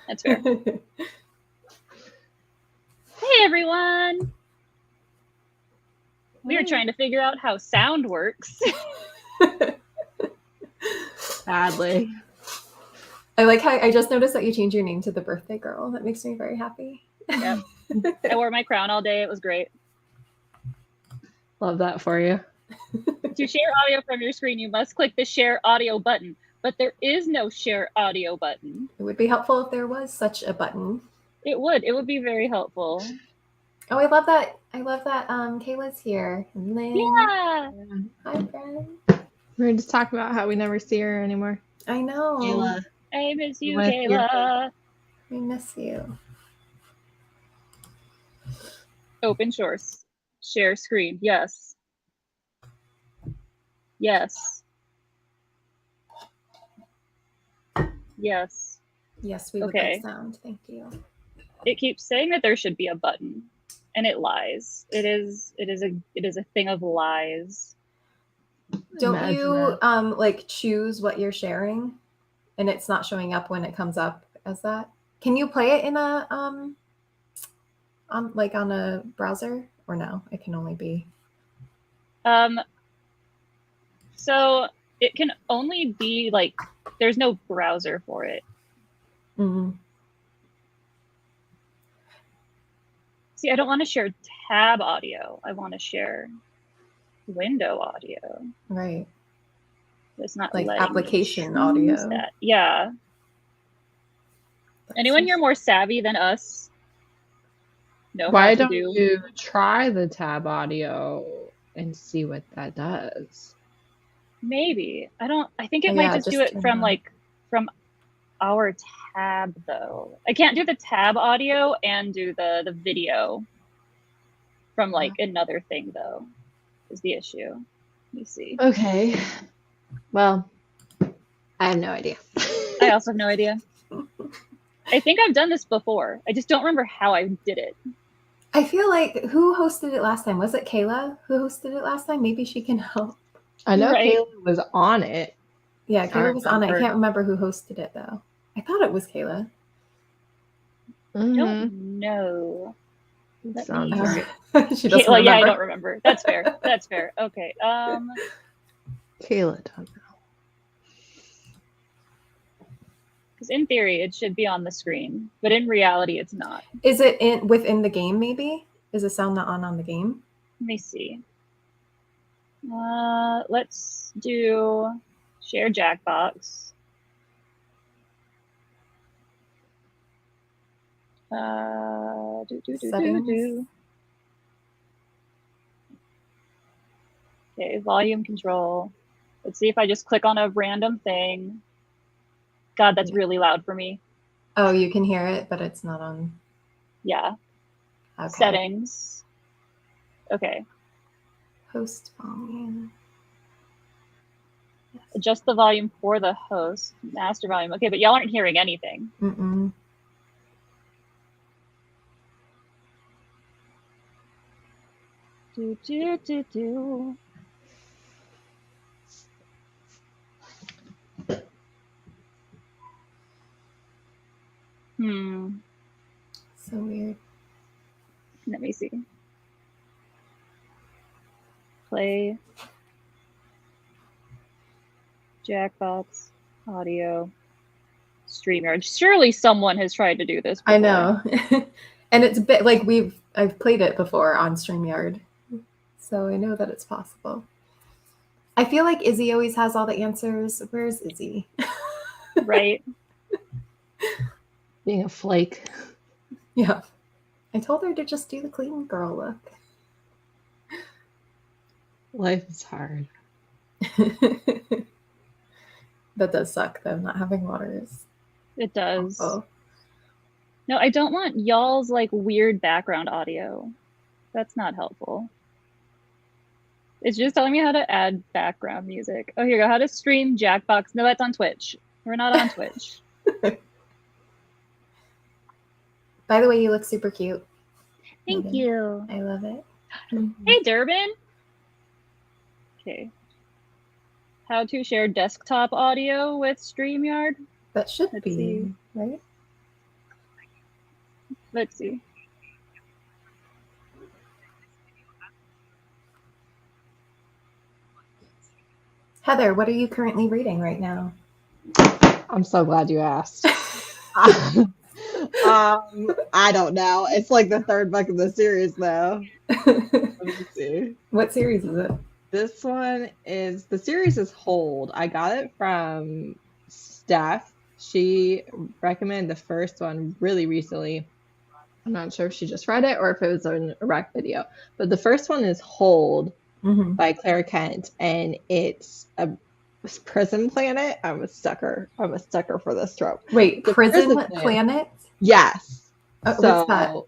That's fair. Hey, everyone. We were trying to figure out how sound works. Sadly. I like how I just noticed that you changed your name to the birthday girl. That makes me very happy. Yep. I wore my crown all day. It was great. Love that for you. To share audio from your screen, you must click the share audio button, but there is no share audio button. It would be helpful if there was such a button. It would be very helpful. Oh, I love that. Kayla's here. And Lynn. Yeah. Hi, friend. We were just talking about how we never see her anymore. I know. Kayla. I miss you, Kayla. We miss you. Open source. Share screen. Yes. Yes. Yes. Yes, we would like sound. Thank you. It keeps saying that there should be a button, and it lies. It is a thing of lies. Don't you like choose what you're sharing, and it's not showing up when it comes up as that? Can you play it in a on a browser, or no? It can only be. So it can only be like there's no browser for it. Mm-hmm. See, I don't want to share tab audio. I want to share window audio. Right. It's not like application audio. That. Yeah. Anyone here more savvy than us? Why don't you try the tab audio and see what that does? Maybe. I think it might just do it from from our tab though. I can't do the tab audio and do the video from like another thing though, is the issue. Let me see. Okay. Well, I have no idea. I also have no idea. I think I've done this before. I just don't remember how I did it. I feel like who hosted it last time? Was it Kayla who hosted it last time? Maybe she can help. I know Kayla was on it. Yeah, Kayla was on it. I can't remember who hosted it though. I thought it was Kayla. I don't know. Sounds right. She doesn't remember. Yeah, I don't remember. That's fair. That's fair. Okay. Kayla don't know. Because in theory, it should be on the screen, but in reality, it's not. Is it within the game? Maybe is the sound not on the game? Let me see. Let's do share Jackbox. Settings. Okay, volume control. Let's see if I just click on a random thing. God, that's really loud for me. Oh, you can hear it, but it's not on. Yeah. Okay. Settings. Okay. Host volume. Yes. Adjust the volume for the host. Master volume. Okay, but y'all aren't hearing anything. Mm-mm. Do. So weird. Let me see. Play. Jackbox. Audio. StreamYard. Surely someone has tried to do this before. I know. And it's a bit like I've played it before on StreamYard. So I know that it's possible. I feel like Izzy always has all the answers. Where's Izzy? Right. Being a flake. Yeah. I told her to just do the clean girl look. Life is hard. That does suck, though. Not having water is. It does. Awful. No, I don't want y'all's like weird background audio. That's not helpful. It's just telling me how to add background music. Oh, here you go. How to stream Jackbox. No, that's on Twitch. We're not on Twitch. By the way, you look super cute. Thank you. I love it. Hey, Durbin. Okay. How to share desktop audio with StreamYard? That should be, right? Let's see. Heather, what are you currently reading right now? I'm so glad you asked. I don't know. It's like the third book of the series, though. Let me see. What series is it? This one is, the series is Hold. I got it from Steph. She recommended the first one really recently. I'm not sure if she just read it or if it was a rec video. But the first one is Hold by Claire Kent, and it's a prison planet. I'm a sucker for this trope. Wait, prison planet? Yes. What's that?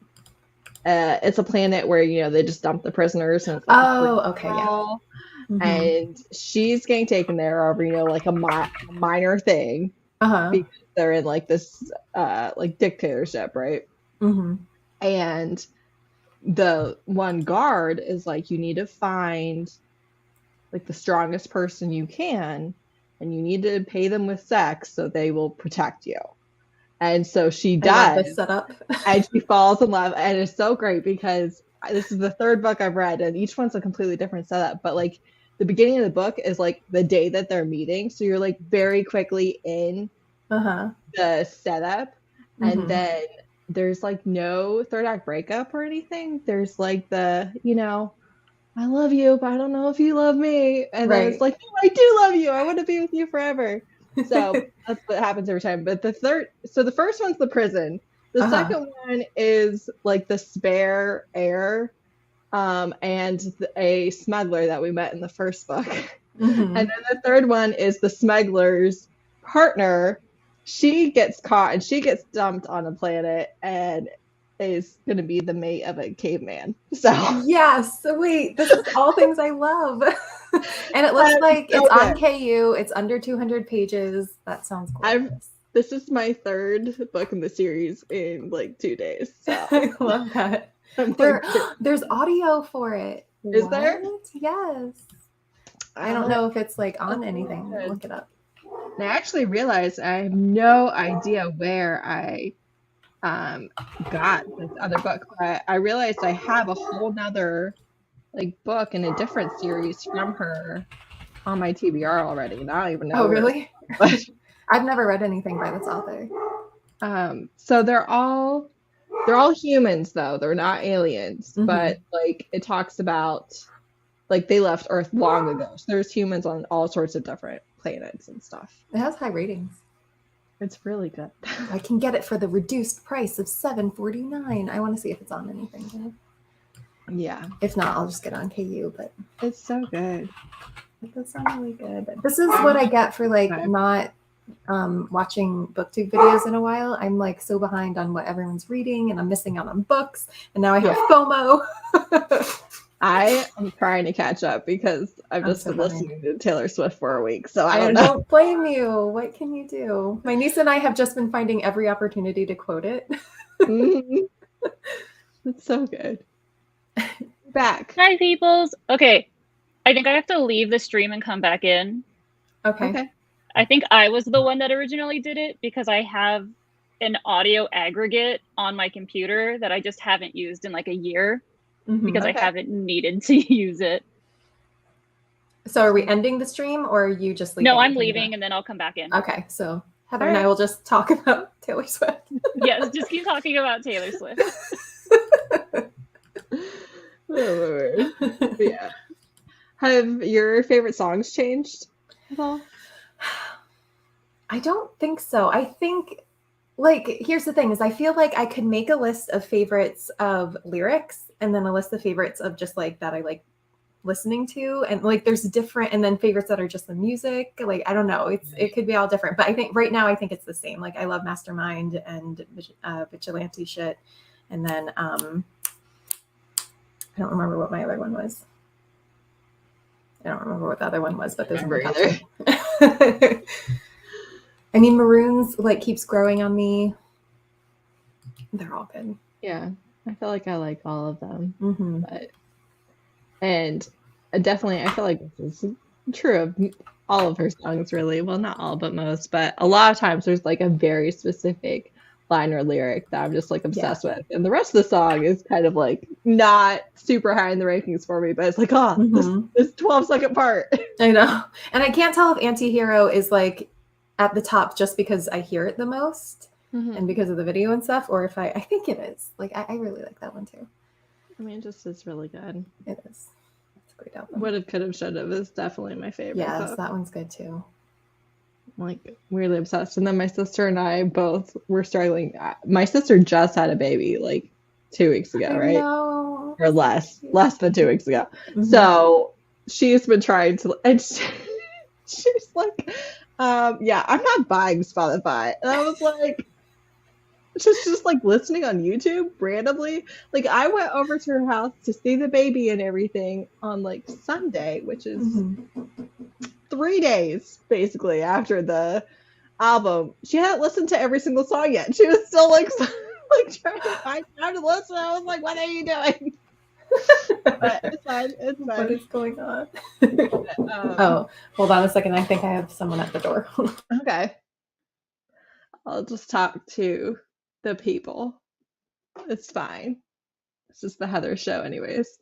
It's a planet where, you know, they just dump the prisoners. And it's like okay, yeah. And she's getting taken there over, you know, like a minor thing because they're in like this like dictatorship, right? And the one guard is like, you need to find like the strongest person you can, and you need to pay them with sex so they will protect you. And so she does. I love this setup. And she falls in love, and it's so great because this is the third book I've read, and each one's a completely different setup. But like the beginning of the book is like the day that they're meeting, so you're like very quickly in the setup, and then there's like no third act breakup or anything. There's like the, you know, I love you, but I don't know if you love me. And then it's like, no, I do love you. I want to be with you forever. So that's what happens every time. But the first one's the prison. The second one is like the spare heir and a smuggler that we met in the first book. And then the third one is the smuggler's partner. She gets caught and she gets dumped on a planet and is going to be the mate of a caveman. So yes, wait, this is all things I love. And it looks like it's on KU. It's under 200 pages. That sounds gorgeous. This is my third book in the series in like 2 days. So I love that. There's audio for it. Is there? Yes. I don't know if it's like on anything. Look it up. And I actually realized I have no idea where I got this other book, but I realized I have a whole nother like book in a different series from her on my TBR already, and I don't even know. Oh, really? But I've never read anything by this author. So they're all humans though. They're not aliens, but like it talks about like they left Earth long ago. So there's humans on all sorts of different planets and stuff. It has high ratings. It's really good. I can get it for the reduced price of $7.49. I want to see if it's on anything good. Yeah. If not, I'll just get on KU, but it's so good. It does sound really good. This is what I get for like not watching booktube videos in a while. I'm like so behind on what everyone's reading and I'm missing out on books, and now I have FOMO. I am trying to catch up because I've just been listening to Taylor Swift for a week, so I don't blame you. What can you do? My niece and I have just been finding every opportunity to quote it. It's so good. Back. Hi, peoples. Okay, I think I have to leave the stream and come back in. Okay. I think I was the one that originally did it because I have an audio aggregate on my computer that I just haven't used in like a year. Because I haven't needed to use it. So are we ending the stream or are you just leaving? No, I'm leaving and then I'll come back in. Okay, so Heather and I will just talk about Taylor Swift. Yes, just keep talking about Taylor Swift. Oh, Lord. Yeah. Have your favorite songs changed at all? I don't think so. I think, like, here's the thing is I feel like I could make a list of favorites of lyrics and then a list of favorites of just like that I like listening to, and like there's different, and then favorites that are just the music. Like I don't know, it could be all different, but I think right now I think it's the same. Like I love Mastermind and Vigilante Shit, and then I don't remember what my other one was. I don't remember what the other one was, but there's either. I mean, Maroons like keeps growing on me. They're all good. Yeah. I feel like I like all of them, and definitely I feel like this is true of all of her songs, really. Well, not all, but most. But a lot of times there's like a very specific line or lyric that I'm just like obsessed with. And the rest of the song is kind of like not super high in the rankings for me, but it's like, this 12-second part. I know. And I can't tell if Antihero is like at the top just because I hear it the most and because of the video and stuff, or if I think it is. Like I really like that one too. I mean, it just is really good. It is. It's a great album. Would Have, Could Have, Should Have is definitely my favorite. Yes, that one's good too. Like weirdly obsessed. And then my sister and I both were struggling. My sister just had a baby like 2 weeks ago, right? No. Or less than 2 weeks ago. So she's been trying to, and she's like, I'm not buying Spotify. And I was like, just like listening on YouTube randomly. Like I went over to her house to see the baby and everything on like Sunday, which is 3 days basically after the album. She hadn't listened to every single song yet. She was still like trying to find time to listen. I was like, what are you doing? But it's fine. It's fine. What is going on? Oh, hold on a second. I think I have someone at the door. Okay. I'll just talk to the people. It's fine. It's just the Heather show anyways.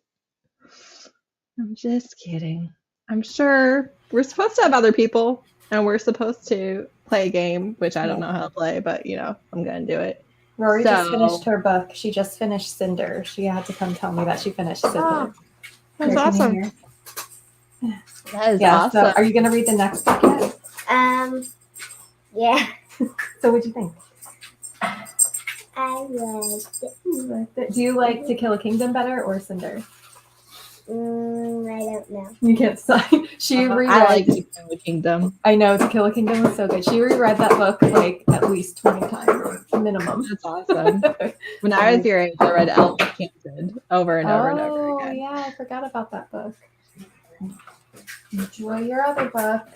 I'm just kidding. I'm sure we're supposed to have other people and we're supposed to play a game, which I don't know how to play, but I'm going to do it. Rory just finished her book. She just finished Cinder. She had to come tell me that she finished Cinder. That's awesome. That is awesome. So are you going to read the next book yet? Yeah. So what'd you think? I liked it. Do you like To Kill a Kingdom better or Cinder? I don't know. You can't decide. She reread. I like To Kill a Kingdom. I know To Kill a Kingdom was so good. She reread that book like at least 20 times minimum. That's awesome. When I was your age, I read Elf Enchanted over and over and over Oh again. yeah, I forgot about that book. Enjoy your other book.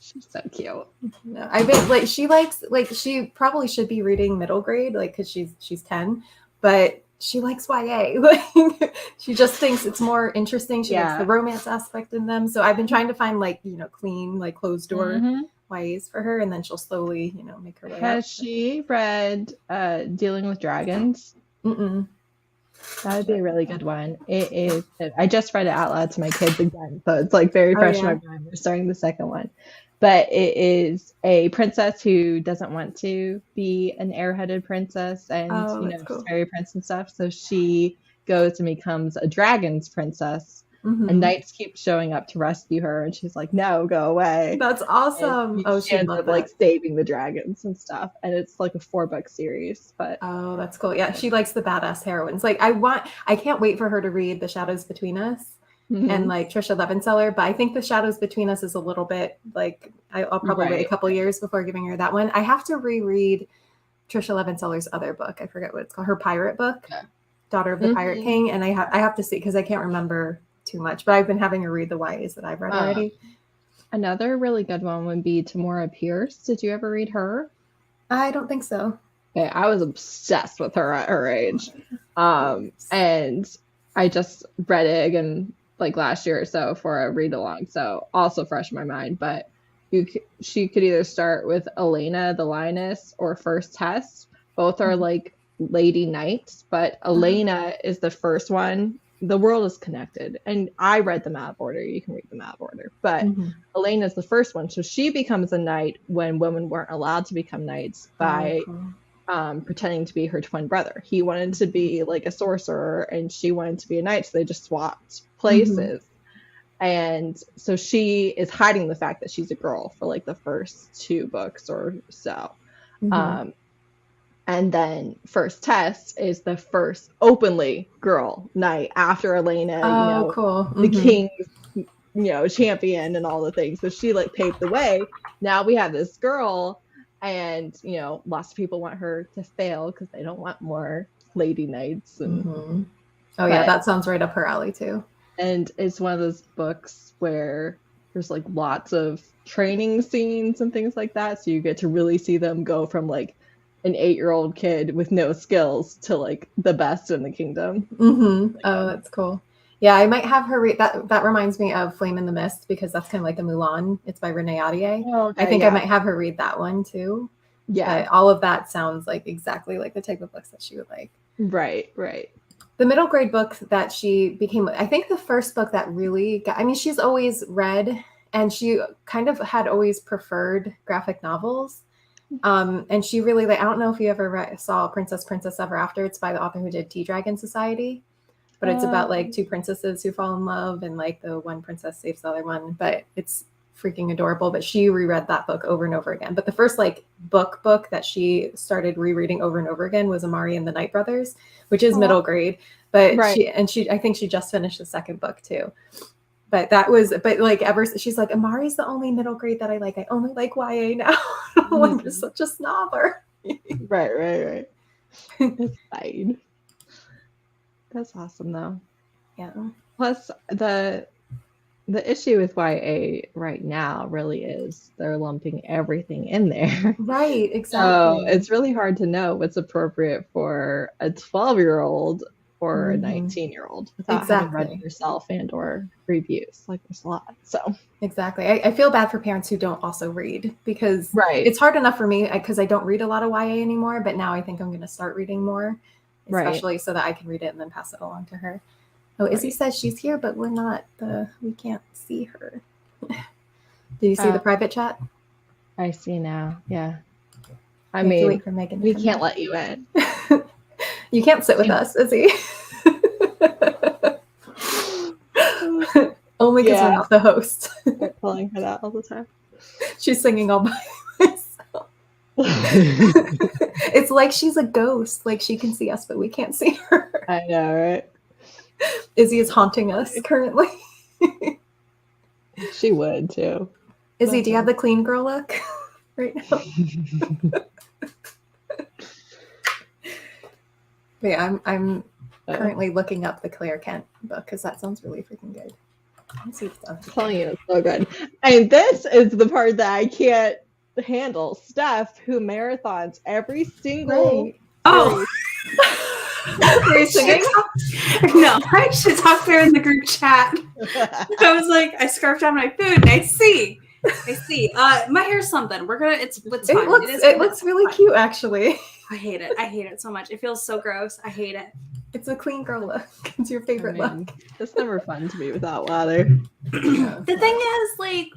She's so cute. No, I bet like she probably should be reading middle grade, like because she's 10, but she likes YA. Like she just thinks it's more interesting. She likes the romance aspect in them. So I've been trying to find like clean, like closed door YAs for her, and then she'll slowly make her way. Has she read Dealing with Dragons? That would be a really good one. It is. I just read it out loud to my kids again, so it's like very fresh in my mind. We're starting the second one, but it is a princess who doesn't want to be an airheaded princess and just fairy prince and stuff. So she goes and becomes a dragon's princess, and knights keep showing up to rescue her, and she's like, "No, go away." That's awesome. She ends up like saving the dragons and stuff, and it's like a 4-book series. But that's cool. Yeah, she likes the badass heroines. Like I can't wait for her to read The Shadows Between Us and like Trisha Levenseller. But I think The Shadows Between Us is a little bit like I'll probably wait a couple years before giving her that one. I have to reread Trisha Levenseller's other book. I forget what it's called. Her pirate book, Daughter of the Pirate King, and I have to see because I can't remember too much, but I've been having her read the YAs that I've read already. Another really good one would be Tamora Pierce. Did you ever read her? I don't think so. Okay, I was obsessed with her at her age. And I just read it again like last year or so for a read along. So also fresh in my mind, but she could either start with Elena the Lioness or First Test. Both are like lady knights, but Elena is the first one. The world is connected, and I read them out of order. You can read them out of order, but Elena is the first one. So she becomes a knight when women weren't allowed to become knights by pretending to be her twin brother. He wanted to be like a sorcerer, and she wanted to be a knight. So they just swapped places. And so she is hiding the fact that she's a girl for like the first 2 books or so. And then First Test is the first openly girl knight after Elena, the king's, champion and all the things. So she like paved the way. Now we have this girl, and lots of people want her to fail because they don't want more lady knights. And that sounds right up her alley too. And it's one of those books where there's like lots of training scenes and things like that. So you get to really see them go from like an 8-year-old kid with no skills to like the best in the kingdom. Oh, that's cool. Yeah, I might have her read that. That reminds me of Flame in the Mist, because that's kind of like a Mulan. It's by Renee Ahdieh. Oh, okay, I think I might have her read that one too. Yeah. But all of that sounds like exactly like the type of books that she would like. Right. The middle grade book that she became, I think the first book that really got, I mean, she's always read, and she kind of had always preferred graphic novels. And she really, like, I don't know if you ever saw Princess Ever After. It's by the author who did Tea Dragon Society. But it's about like two princesses who fall in love, and like the one princess saves the other one. But it's freaking adorable. But she reread that book over and over again. But the first like book that she started rereading over and over again was Amari and the Night Brothers, which is middle grade. But she I think she just finished the second book too. But she's like, Amari's the only middle grade that I like. I only like YA now. I'm just such a snobber. Right. It's fine. That's awesome though. Yeah. Plus the issue with YA right now really is they're lumping everything in there. Right, exactly. So it's really hard to know what's appropriate for a 12-year-old or a 19-year-old without having read it yourself and or reviews. Like, there's a lot. So exactly. I feel bad for parents who don't also read, because it's hard enough for me because I don't read a lot of YA anymore, but now I think I'm going to start reading more, especially so that I can read it and then pass it along to her. Oh, Izzy says she's here, but we can't see her. Do you see the private chat? I see now. Yeah. I mean, wait for Megan. We can't let you in. You can't sit with us, Izzy. Only because we're not the host. We're calling her that all the time. She's singing all by herself. It's like she's a ghost. Like, she can see us, but we can't see her. I know, right? Izzy is haunting us currently. She would too. Izzy, do you have the clean girl look right now? Yeah, I'm currently looking up the Claire Kent book because that sounds really freaking good. I'm telling you, it's so good. And this is the part that I can't handle. Steph, who marathons every single Are you singing? No, I should talk there in the group chat. I was like, I scarfed down my food and I see. My hair's something. It's fine. It looks really cute, actually. I hate it so much. It feels so gross. I hate it. It's a clean girl look. It's your favorite look. It's never fun to be without lather. The thing is, like,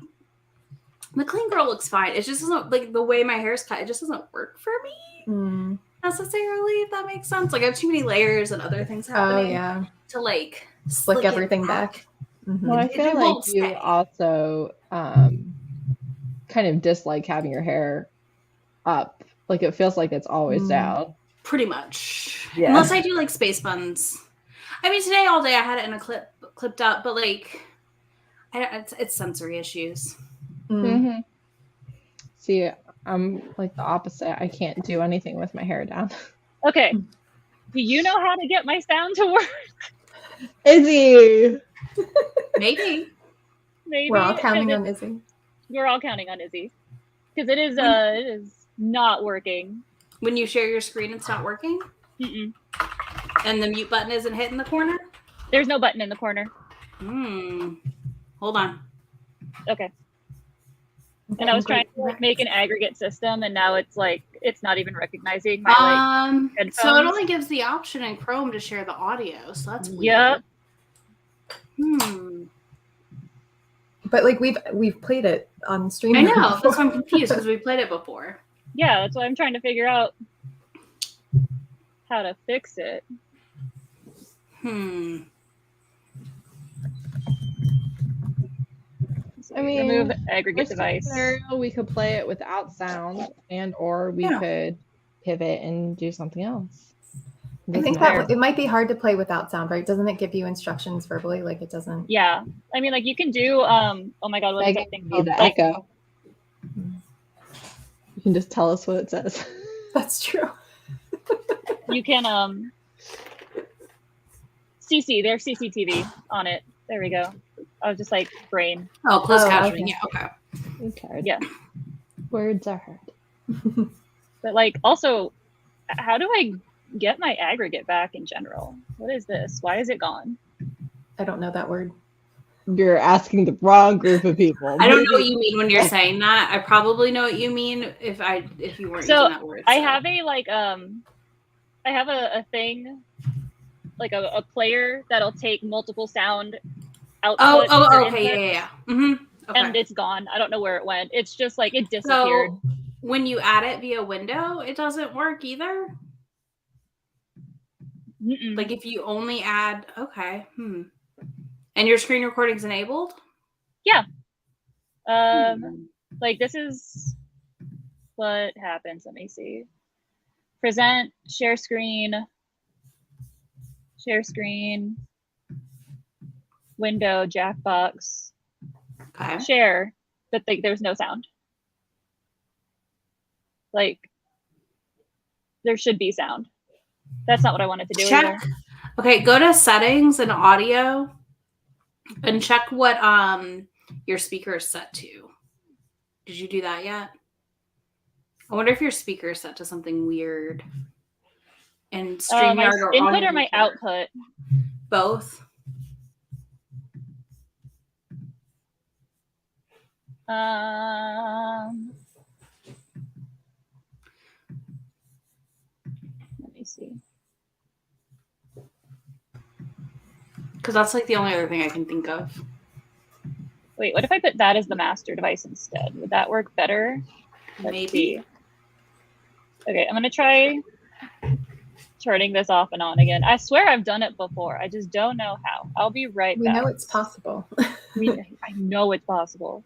the clean girl looks fine. It just doesn't, like, the way my hair's cut, it just doesn't work for me necessarily, if that makes sense. Like, I have too many layers and other things happening to, like, slick everything back. Well, I feel like you also kind of dislike having your hair up. Like, it feels like it's always down. Pretty much. Yeah. Unless I do, like, space buns. I mean, today all day I had it in a clipped up, but, like, it's sensory issues. Mm-hmm. See, I'm like the opposite. I can't do anything with my hair down. Okay. Do you know how to get my sound to work? Izzy! Maybe. We're all counting on Izzy. We're all counting on Izzy. Because it is not working. When you share your screen, it's not working? Mm-mm. And the mute button isn't hit in the corner? There's no button in the corner. Hold on. Okay. And I was trying to make an aggregate system, and now it's like it's not even recognizing my headphones. So it only gives the option in Chrome to share the audio, so that's weird. Yep. But like we've played it on stream. I know, that's why I'm confused because we played it before. Yeah, that's why I'm trying to figure out how to fix it. I mean, remove aggregate device. Scenario, we could play it without sound, and or we could pivot and do something else. I think that it might be hard to play without sound, right? Doesn't it give you instructions verbally? Like, it doesn't. Yeah, I mean, like you can do. Oh my god, what is that thing called? The echo. You can just tell us what it says. That's true. You can CC. There's CCTV on it. There we go. I was just like brain. Oh, closed captioning. Yeah, okay. It's hard. Yeah. Words are hard. But like, also, how do I get my aggregate back in general? What is this? Why is it gone? I don't know that word. You're asking the wrong group of people. I don't know what you mean when you're saying that. I probably know what you mean if you weren't using that word. I have a I have a thing, like a player that'll take multiple sound outputs. Okay, yeah. Mm-hmm. Okay. And it's gone. I don't know where it went. It's just like it disappeared. So when you add it via window, it doesn't work either. Mm-mm. Like if you only add, and your screen recording's enabled? Yeah. Like this is what happens. Let me see. Present, share screen, window, Jackbox, share, but there's no sound. Like there should be sound. That's not what I wanted to do. Check. Either. Okay, go to settings and audio and check what your speaker is set to. Did you do that yet? I wonder if your speaker is set to something weird. And StreamYard my or input or my output? Both. Let me see. Because that's like the only other thing I can think of. Wait, what if I put that as the master device instead? Would that work better? Let's see. Okay, I'm going to try turning this off and on again. I swear I've done it before. I just don't know how. I'll be right back. We know it's possible. I know it's possible.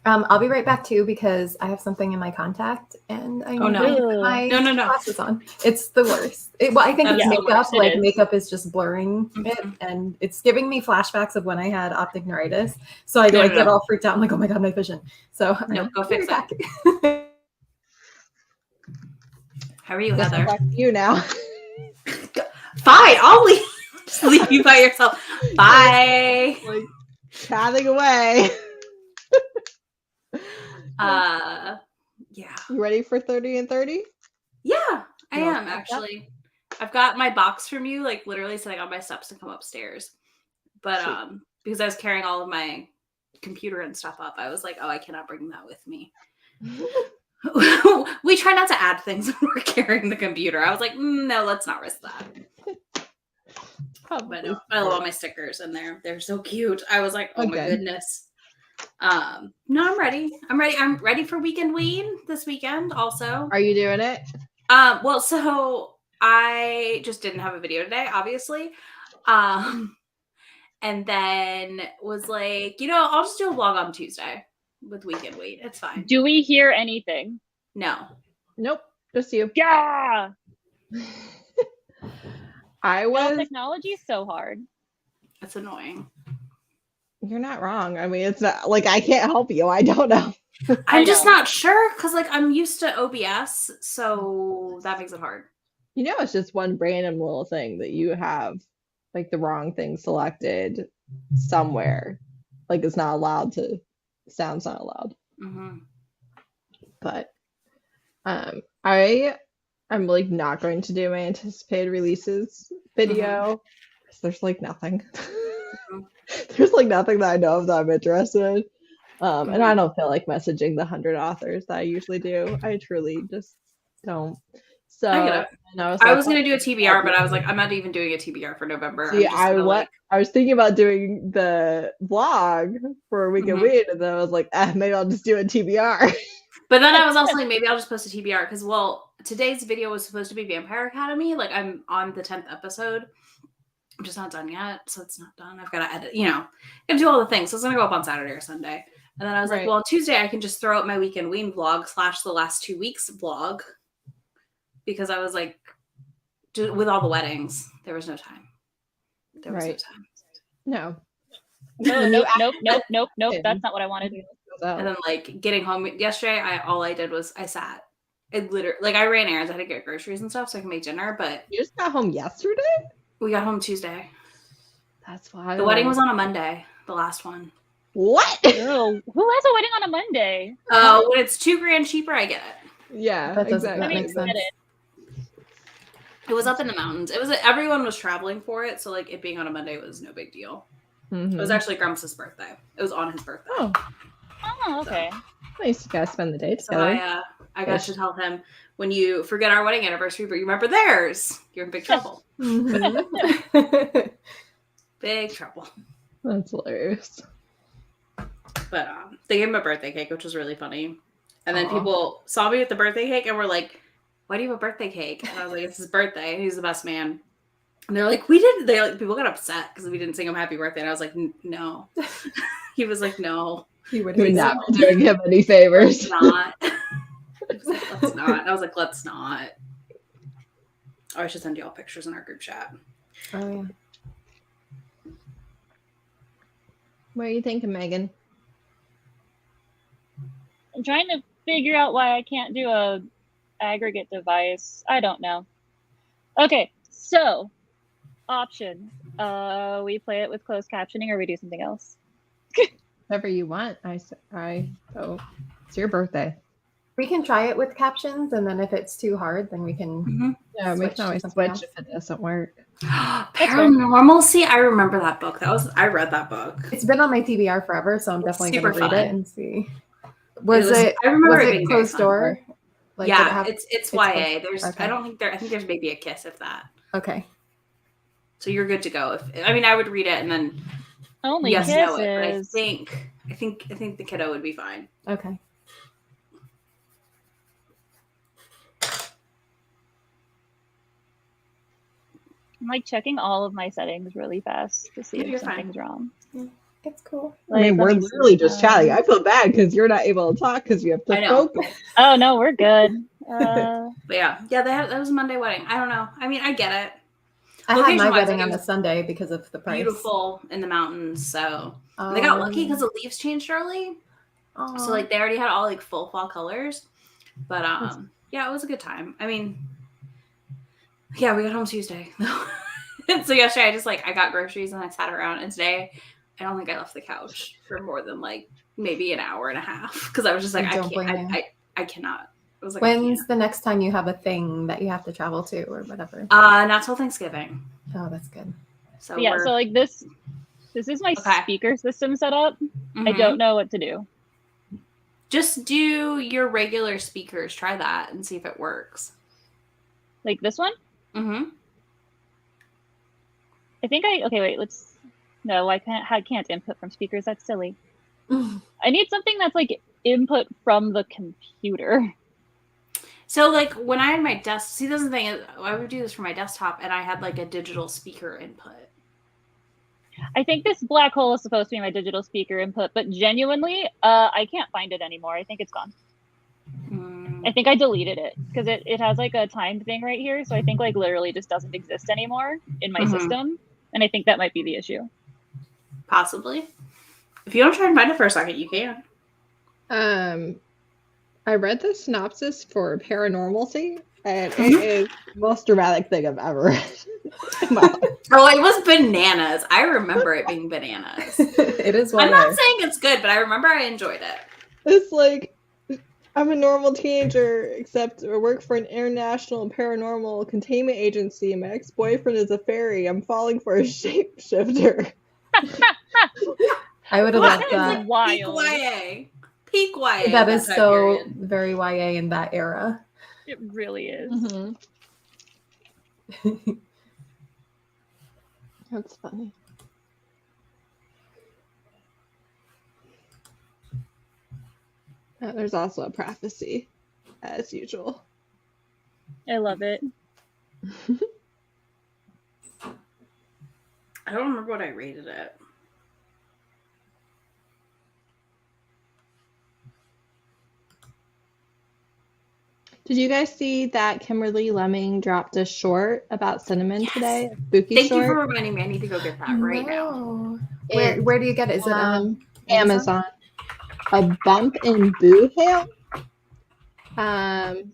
I'll be right back too because I have something in my contact and I need to put my glasses on. It's the worst. Well, I think it's makeup. Like makeup is just blurring it, and it's giving me flashbacks of when I had optic neuritis. So I get all freaked out. I'm like, oh my god, my vision. So go fix that. How are you, Heather? Back to you now. Fine, I'll leave. Just leave you by yourself. Bye. Like chatting away. Yeah. You ready for 30 and 30? Yeah, I am actually. I've got my box from you, like literally sitting on my steps to come upstairs. But because I was carrying all of my computer and stuff up, I was like, oh, I cannot bring that with me. We try not to add things when we're carrying the computer. I was like, no, let's not risk that. But no, I love all my stickers and they're so cute. I was like, oh my goodness. No, I'm ready. I'm ready for Weekend Ween this weekend also. Are you doing it? Well, so I just didn't have a video today, obviously. And then was like, I'll just do a vlog on Tuesday with Weekend Ween. It's fine. Do we hear anything? No. Nope. Just you. Yeah. Technology is so hard. It's annoying. You're not wrong. I mean, it's not like I can't help you. I don't know. I'm just not sure because I'm used to OBS, so that makes it hard. It's just one random little thing that you have like the wrong thing selected somewhere. Like it's not allowed to. Sound's not allowed. Mm-hmm. But I'm like not going to do my anticipated releases video because there's like nothing. There's like nothing that I know of that I'm interested in. And I don't feel like messaging the 100 authors that I usually do. I truly just don't. So I was gonna do a TBR, but I was like, I'm not even doing a TBR for November. See, I was thinking about doing the vlog for Weekend Ween, and then I was like, maybe I'll just do a TBR. But then I was also like, maybe I'll just post a TBR because today's video was supposed to be Vampire Academy. Like I'm on the 10th episode. I'm just not done yet, so it's not done. I've got to edit, and do all the things. So it's gonna go up on Saturday or Sunday. And then I was like, well, on Tuesday I can just throw up my Weekend Ween vlog / the last 2 weeks vlog because I was like, with all the weddings, there was no time. There was no time. No. Nope. That's not what I wanted. And then like getting home yesterday, all I did was I sat. It literally I ran errands. I had to get groceries and stuff so I can make dinner. But you just got home yesterday? We got home Tuesday. That's why the wedding was on a Monday. The last one. What? Oh, who has a wedding on a Monday? When it's $2,000 cheaper, I get it. Yeah, that doesn't make sense. It was up in the mountains. Everyone was traveling for it, so like it being on a Monday was no big deal. It was actually Grumps' birthday. It was on his birthday. Oh, okay. So, nice, you guys spend the day So together. I got to tell him, when you forget our wedding anniversary, but you remember theirs, you're in big trouble. Big trouble. That's hilarious. But they gave him a birthday cake, which was really funny. And then people saw me with the birthday cake and were like, "Why do you have a birthday cake?" And I was like, "It's his birthday. He's the best man." And they're like, people got upset because we didn't sing him happy birthday. And I was like, "No." He was like, "No." He would not be doing him any favors. Not. Let's not. I was like, let's not. Oh, I should send you all pictures in our group chat. Oh, yeah. What are you thinking, Megan? I'm trying to figure out why I can't do a aggregate device. I don't know. Okay, so option. We play it with closed captioning, or we do something else. Whatever you want. It's your birthday. We can try it with captions, and then if it's too hard, then we can. Yeah, we can always switch if it doesn't work. Paranormalcy. I remember that book. I read that book. It's been on my TBR forever, so I'm definitely going to read it and see. Was I remember was it it being closed door? Like, yeah, it's YA. Okay. I think there's maybe a kiss, if that. Okay. So you're good to go. I would read it and then only kisses. Know it, but I think the kiddo would be fine. Okay. I'm like checking all of my settings really fast to see if something's wrong. Yeah, it's cool. I mean, we're literally just chatting. I feel bad because you're not able to talk because you have to focus. Oh no, we're good. But that was a Monday wedding. I don't know. I mean, I get it. I had my wedding on a Sunday because of the price. Beautiful in the mountains, so they got lucky because the leaves changed early. So like they already had all like full fall colors. But it was a good time. I mean, yeah, we got home Tuesday. So yesterday I got groceries and I sat around, and today I don't think I left the couch for more than like maybe an hour and a half because I was just like, I cannot. It was like, when's the next time you have a thing that you have to travel to or whatever? Not till Thanksgiving. Oh, that's good. So so like this is my speaker system set up. Mm-hmm. I don't know what to do. Just do your regular speakers. Try that and see if it works. Like this one? Mm-hmm. I think I can't input from speakers. That's silly. I need something that's like input from the computer. So like when I had my desk, see, this is the thing, I would do this for my desktop and I had like a digital speaker input. I think this black hole is supposed to be my digital speaker input, but genuinely, I can't find it anymore. I think it's gone. I think I deleted it because it has like a timed thing right here. So I think like literally just doesn't exist anymore in my system. And I think that might be the issue. Possibly. If you don't try and find it for a second, you can. I read the synopsis for Paranormalcy, and it is the most dramatic thing I've ever read. Oh, it was bananas. I remember it being bananas. It is. I'm not saying it's good, but I remember I enjoyed it. It's like, I'm a normal teenager, except I work for an international paranormal containment agency. My ex-boyfriend is a fairy. I'm falling for a shapeshifter. I would have loved that. Like wild. Peak YA. That is so very YA in that era. It really is. Mm-hmm. That's funny. There's also a prophecy, as usual. I love it. I don't remember what I rated it. Did you guys see that Kimberly Lemming dropped a short about cinnamon today? Thank you for reminding me. I need to go get that right now. Where do you get it? Is it on Amazon? A bump in boo hail. And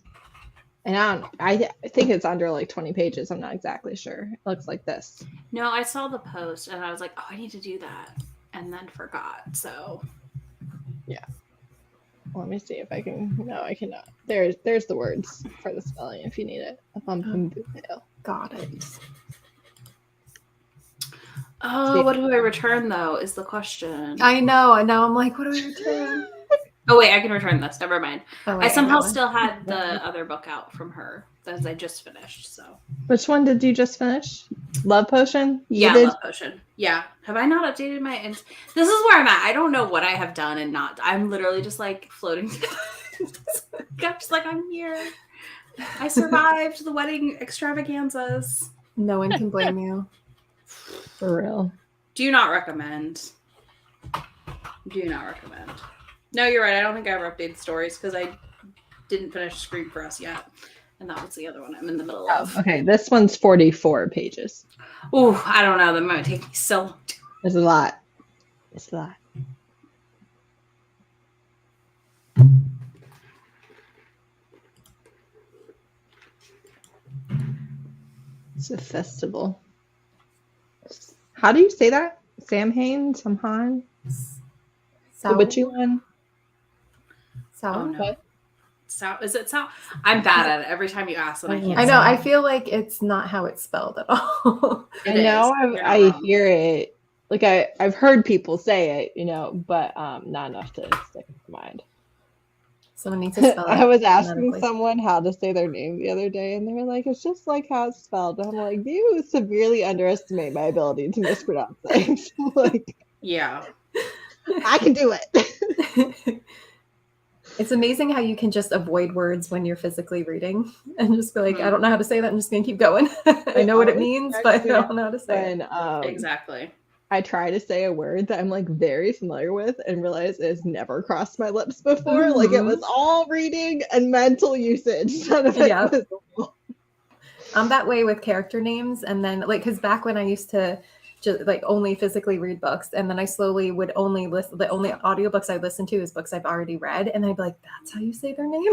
I think it's under like 20 pages. I'm not exactly sure. It looks like this. No, I saw the post and I was like, oh, I need to do that, and then forgot. So yeah. Let me see if I can. No, I cannot. There's the words for the spelling if you need it. A bump in boo hail. got it. Oh, what do I return though? Is the question. I know. And now I'm like, what do I return? Oh wait, I can return this. Never mind. Oh, wait, I somehow still had the other book out from her that I just finished. So. Which one did you just finish? Love Potion? Love Potion. Yeah. Have I not updated my? This is where I'm at. I don't know what I have done and not. I'm literally just like floating. I'm just like, I'm here. I survived the wedding extravaganzas. No one can blame you. For real. Do not recommend. Do not recommend. No, you're right. I don't think I ever updated stories because I didn't finish Scream for Us yet. And that was the other one I'm in the middle of. Okay, this one's 44 pages. Ooh, I don't know. That might take me so long. It's a lot. It's a lot. It's a festival. How do you say that? Samhain? Samhain? The witchy one? Oh, no. Is it Sao? I'm bad at it. Every time you ask, and I can't. I know. I feel like it's not how it's spelled at all. I hear it. Like I've heard people say it, you know, but not enough to stick in my mind. Someone needs to spell it. I was asking someone how to say their name the other day, and they were like, "It's just like how it's spelled." And I'm like, "You severely underestimate my ability to mispronounce things." Like, yeah, I can do it. It's amazing how you can just avoid words when you're physically reading and just be like, I don't know how to say that. I'm just going to keep going. I know what it means, but I don't know how to say it. Exactly. I try to say a word that I'm like very familiar with and realize it's never crossed my lips before. Mm-hmm. Like it was all reading and mental usage. None of it was. I'm that way with character names. And then like, cause back when I used to just like only physically read books, and then I slowly would only listen. The only audiobooks I listen to is books I've already read, and I'd be like, "That's how you say their name."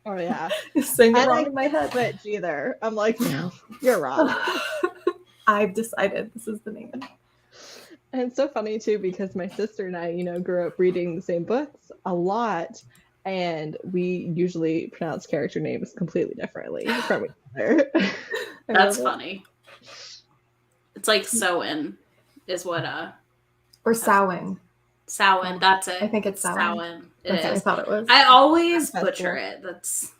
Oh yeah, saying it wrong in my head. Switch either. I'm like, no, you're wrong. I've decided this is the name. And it's so funny too because my sister and I, you know, grew up reading the same books a lot, and we usually pronounce character names completely differently from each other. That's funny. It's like Sowen is what or Samhain. Samhain, that's it. I think it's Samhain. It is. I thought it was. I always butcher it. That's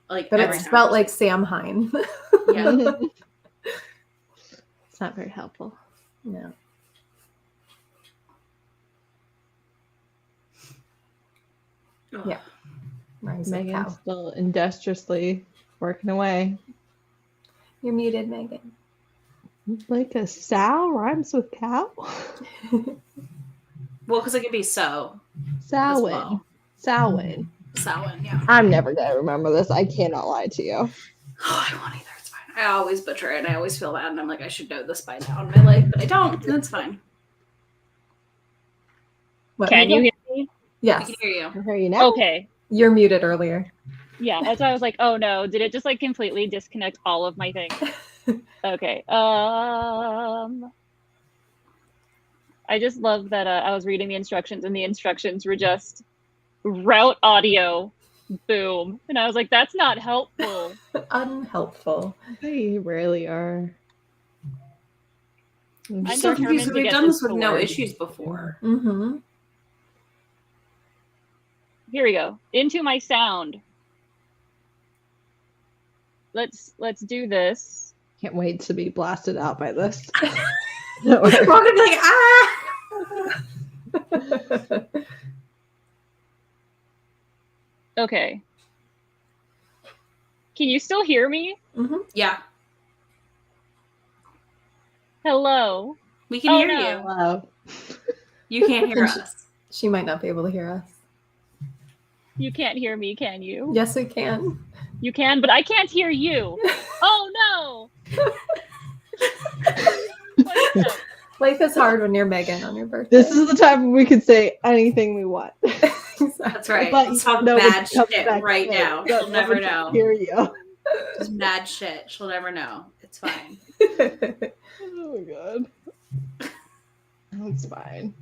like, but it's spelled like Samhain. Yeah. It's not very helpful. No. Yeah. Megan's still industriously working away. You're muted, Megan. Like a sow rhymes with cow? Well, because it could be so. Samhain. Well. Samhain. Samhain, yeah. I'm never going to remember this. I cannot lie to you. Oh, I won't either. It's fine. I always butcher it, and I always feel bad, and I'm like, I should know this by now in my life, but I don't, and it's fine. What, can you hear me? Yes. I can hear you. I can hear you now. Okay. You're muted earlier. Yeah, that's why I was like, oh no, did it just like completely disconnect all of my things? Okay. I just love that I was reading the instructions, and the instructions were just route audio, boom. And I was like, that's not helpful. Unhelpful. They rarely are. I'm so confused. We've done this with no issues before. Mm-hmm. Here we go. Into my sound. Let's do this. Can't wait to be blasted out by this. We're gonna be like, ah. Okay. Can you still hear me? Mm-hmm. Yeah. Hello. We can hear you. Hello. You can't hear us. She might not be able to hear us. You can't hear me, can you? Yes, we can. You can, but I can't hear you. Oh no! Life is hard when you're Megan on your birthday. This is the time when we can say anything we want. That's right. But let's talk mad shit right now. She'll never know. Hear you. Just mad shit. She'll never know. It's fine. Oh my god. That's fine.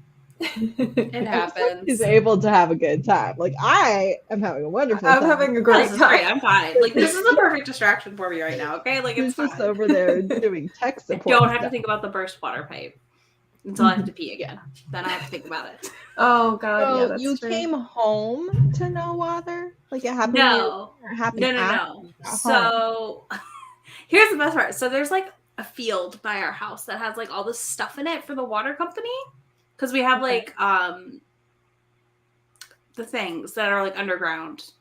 It happens. He's able to have a good time. Like, I am having a wonderful time. I'm having a great This is time. great. I'm fine. Like, this is the perfect distraction for me right now. Okay, like He's it's fine. just over there doing tech I support. don't have to think about the burst water pipe until I have to pee again. Then I have to think about it. Oh God, So yeah, that's you true. came home to no water? Like it happened? No. Or it happened No. after you got home? So here's the best part. So there's like a field by our house that has like all this stuff in it for the water company. Because we have like the things that are like underground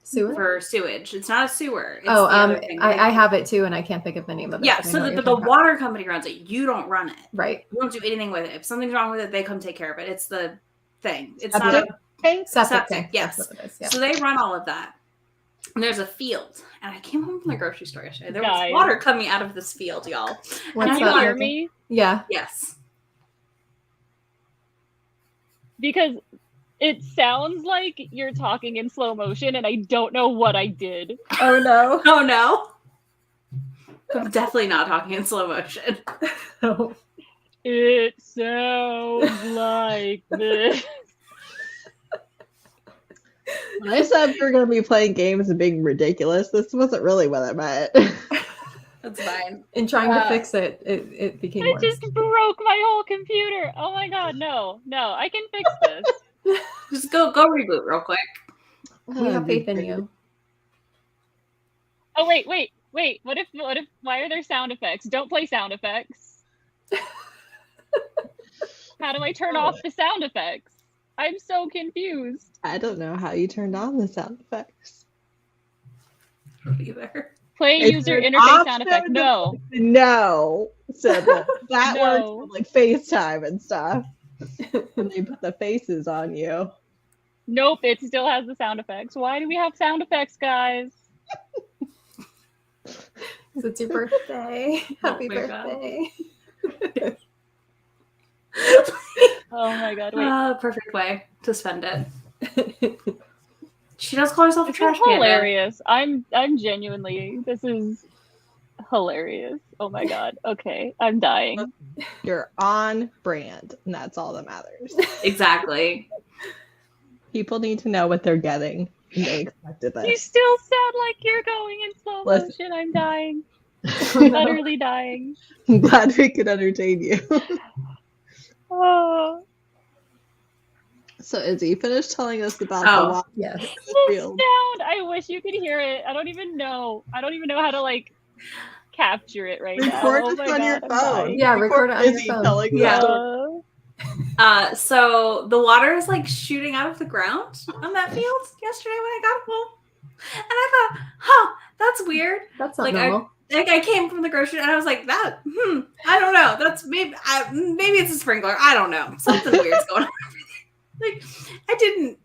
Sewer? for sewage. It's not a sewer. It's Oh, the other thing. I have it too, and I can't think of the name of it. Yeah, but I so know what you're the talking about. water company runs it. You don't run it. Right. You don't do anything with it. If something's wrong with it, they come take care of it. It's the thing. It's Septic not a tank? Septic septic. tank. Yes. That's what it is. Yeah. So they run all of that. And there's a field. And I came home from the grocery store yesterday. There was Guys. water coming out of this field, y'all. What's Can you that? hear me? Yeah. Yes. Because it sounds like you're talking in slow motion, and I don't know what I did. Oh no. Oh no. I'm definitely not talking in slow motion. Oh. It sounds like this. When I said we were going to be playing games and being ridiculous, this wasn't really what I meant. That's fine. In trying to fix it, it became I worse. just broke my whole computer. Oh my god, no, I can fix this. Just go reboot real quick. We have faith in you. Oh wait. What if? Why are there sound effects? Don't play sound effects. How do I turn off the sound effects? I'm so confused. I don't know how you turned on the sound effects. Either. Play Is user there an interface sound option effect. to- No. No. So that No. works for like FaceTime and stuff. When they put the faces on you. Nope, it still has the sound effects. Why do we have sound effects, guys? It's your birthday. Happy my God. birthday. Oh my god, wait. Perfect way to spend it. She does call herself a This trash is can. hilarious. I'm genuinely, this is hilarious. Oh my god. Okay, I'm dying. You're on brand, and that's all that matters. Exactly. People need to know what they're getting. And they expected You this. still sound like you're going in slow Listen. motion. I'm dying. Oh, no. Utterly dying. I'm glad we could entertain you. Oh, So, Izzy, you finished telling us about Oh, the walk Yes. in the the field. sound. I wish you could hear it. I don't even know how to like capture it right now. Record Oh this my on your God, I'm phone. dying. Yeah, record it on your Izzy phone. telling the Yeah. story. So the water is like shooting out of the ground on that field yesterday when I got home. And I thought, that's weird. That's not Like, normal. I came from the grocery and I was like, I don't know. That's maybe it's a sprinkler. I don't know. Something weird's going on. Like, I didn't,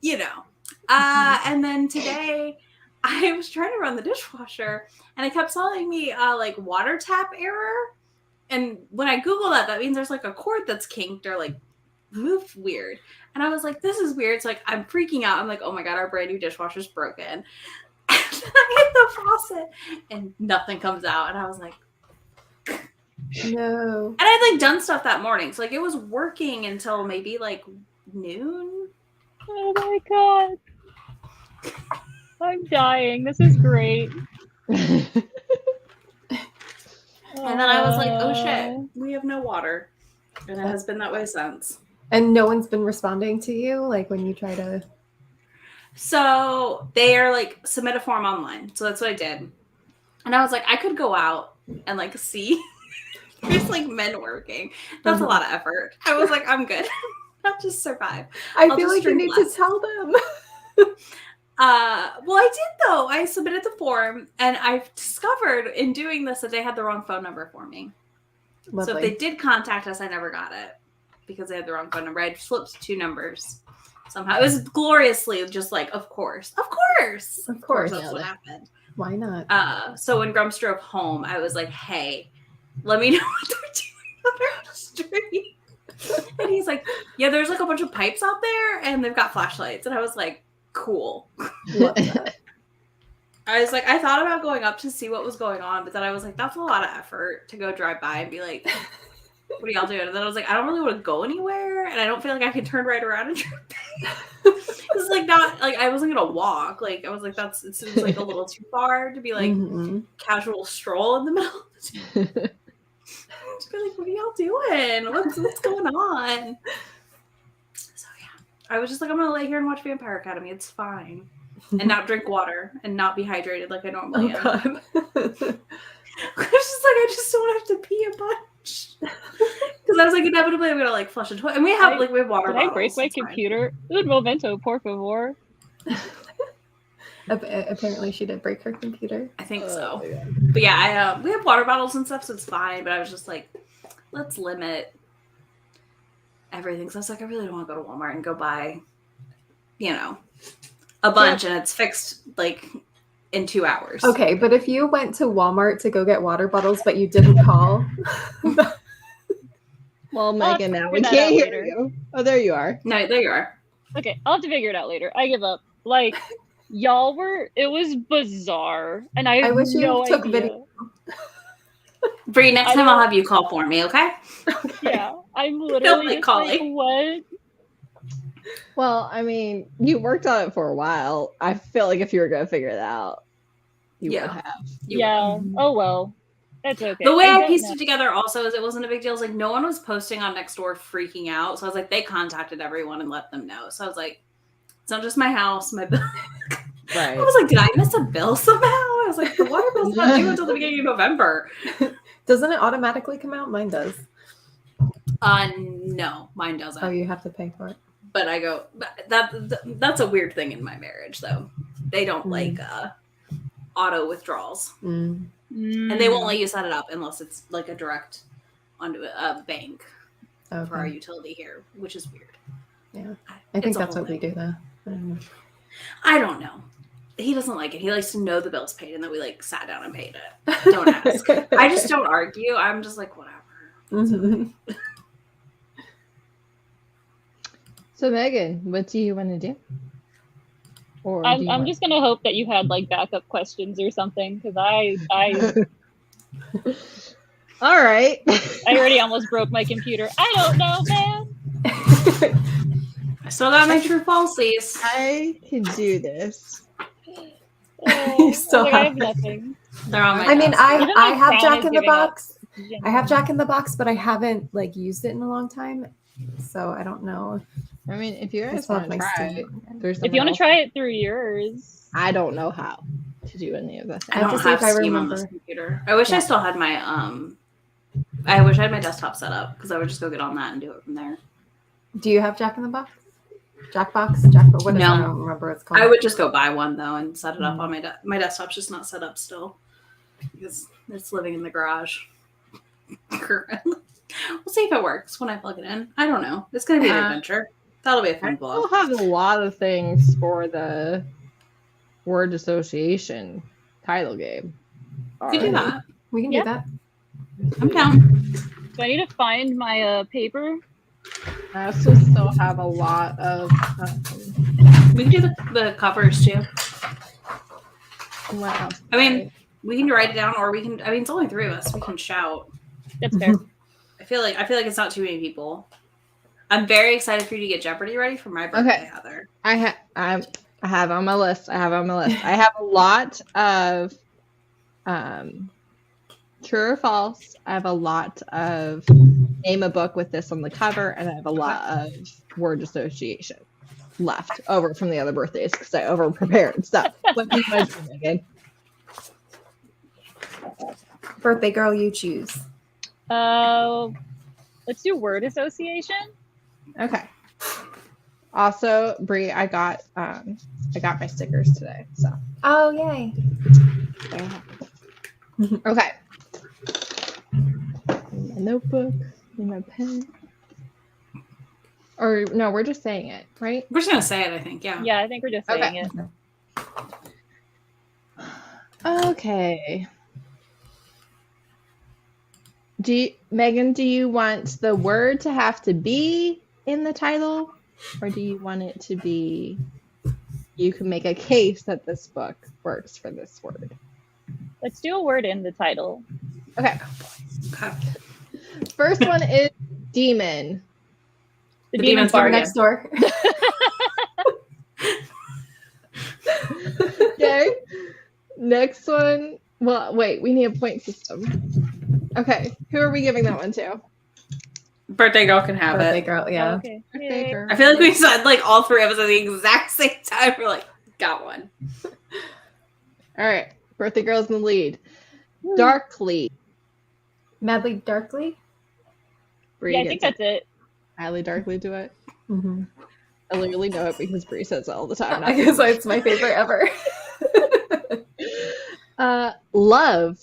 And then today I was trying to run the dishwasher and it kept telling me like water tap error. And when I Google that means there's like a cord that's kinked or like moved weird. And I was like, this is weird. So like I'm freaking out. I'm like, oh my God, our brand new dishwasher's broken. And I hit the faucet and nothing comes out. And I was like, No. and I'd like done stuff that morning. So like it was working until maybe like noon. Oh my god. I'm dying. This is great. And then I was like, oh shit, we have no water. And it has been that way since. And no one's been responding to you, like when you try to. So they are like submit a form online. So that's what I did. And I was like, I could go out and like see. There's like men working. That's a lot of effort. I was like, I'm good. I'll just survive. I I'll feel just like you drink need less. to tell them. Well, I did though. I submitted the form and I've discovered in doing this that they had the wrong phone number for me. So if they did contact us, I never got it because they had the wrong phone number. I flipped 2 numbers somehow. It was gloriously just like, of course. Of course, That's what happened. Why not? So when Grumps drove home, I was like, hey, let me know what they're doing on the street. And he's like, yeah, there's like a bunch of pipes out there and they've got flashlights. And I was like, cool. Love that. I was like, I thought about going up to see what was going on, but then I was like, that's a lot of effort to go drive by and be like, what are y'all doing? And then I was like, I don't really want to go anywhere, and I don't feel like I can turn right around and turn back. It's like not like I wasn't gonna walk. Like I was like, it seems like a little too far to be like casual stroll in the middle. Just be like, what are y'all doing? What's going on? So yeah, I was just like, I'm gonna lay here and watch Vampire Academy. It's fine, and not drink water and not be hydrated like I normally am. God. I was just like, I just don't have to pee a bunch. Because I was like, inevitably I'm gonna like flush a toilet. And we have water bottles. Did I break my computer? Un momento, por favor. Apparently she did break her computer. I think so. Yeah. But yeah, we have water bottles and stuff, so it's fine. But I was just like, let's limit everything. So I was like, I really don't want to go to Walmart and go buy, a bunch, and it's fixed like in 2 hours. Okay, but if you went to Walmart to go get water bottles, but you didn't call. Well, Megan, now we can't hear you. Oh, there you are. No, there you are. Okay, I'll have to figure it out later. I give up. Like, it was bizarre. And I wish you took video. Bree, next time I'll have you call for me, okay? Yeah, I'm literally just calling. Like, what? Well, I mean, you worked on it for a while. I feel like if you were going to figure it out, you would have. Oh, well. That's okay. The way I pieced it together also is it wasn't a big deal. It's like no one was posting on Nextdoor freaking out. So I was like, they contacted everyone and let them know. So I was like, it's not just my house, my bill. Right. I was like, did I miss a bill somehow? I was like, the water bill's not due until the beginning of November. Doesn't it automatically come out? Mine does. No, mine doesn't. Oh, you have to pay for it. But I go, that's a weird thing in my marriage, though. They don't like auto withdrawals. And they won't let you set it up unless it's like a direct onto a bank for our utility here, which is weird. Yeah. I think that's what we do, though. I don't know. He doesn't like it. He likes to know the bill's paid and that we like sat down and paid it. Don't ask. I just don't argue. I'm just like, whatever. So Megan, what do you want to do? Or I'm just gonna hope that you had like backup questions or something, because I all right. I already almost broke my computer. I don't know, man. I still got my true falsies. I can do this. You still I have nothing. They're on my I have Jack in the Box. I have Jack in the Box, but I haven't like used it in a long time, so I don't know. I mean, if you guys want to try it, if you want to try it through yours, I don't know how to do any of that. I don't have Steam on this computer. I wish I still had my I wish I had my desktop set up because I would just go get on that and do it from there. Do you have Jack in the Box? Jackbox? Jackbox? What is that? I don't remember what it's called. I would just go buy one though and set it up on my desktop's just not set up still because it's living in the garage currently. We'll see if it works when I plug it in. I don't know. It's gonna be an adventure. That'll be a fun blog. We'll have a lot of things for the word association title game. We can do that. We can do that. I'm down. Do I need to find my paper? I also still have a lot of. We can do the covers too. Wow. I mean, we can write it down, or we can. I mean, it's only 3 of us. We can shout. That's fair. I feel like it's not too many people. I'm very excited for you to get Jeopardy ready for my birthday, Heather. I have on my list. I have a lot of true or false. I have a lot of name a book with this on the cover, and I have a lot of word association left over from the other birthdays because I over prepared stuff. What do you want to do, Megan? Birthday girl, you choose. Let's do word association. Okay. Also, Brie, I got my stickers today. So. Oh yay! Okay. My notebook, my pen. Or no, we're just saying it, right? We're just gonna say it, I think. Yeah. Yeah, I think we're just saying it. Okay. Megan, do you want the word to have to be in the title, or do you want it to be, you can make a case that this book works for this word? Let's do a word in the title. Okay. First one is Demon. The Demon's Bargain. Next door. Okay. Next one. Well, wait, we need a point system. Okay. Who are we giving that one to? Birthday girl can have Birthday it. girl, yeah. Oh, okay. Birthday girl. I feel like we said like all three of us at the exact same time. We're like, got one. All right. Birthday girl's in the lead. Darkly. Madly Darkly. Bree Yeah, I think gets that's it. Madly Darkly do it. Mm-hmm. I literally know it because Bree says it all the time. I guess it's my favorite ever. Love.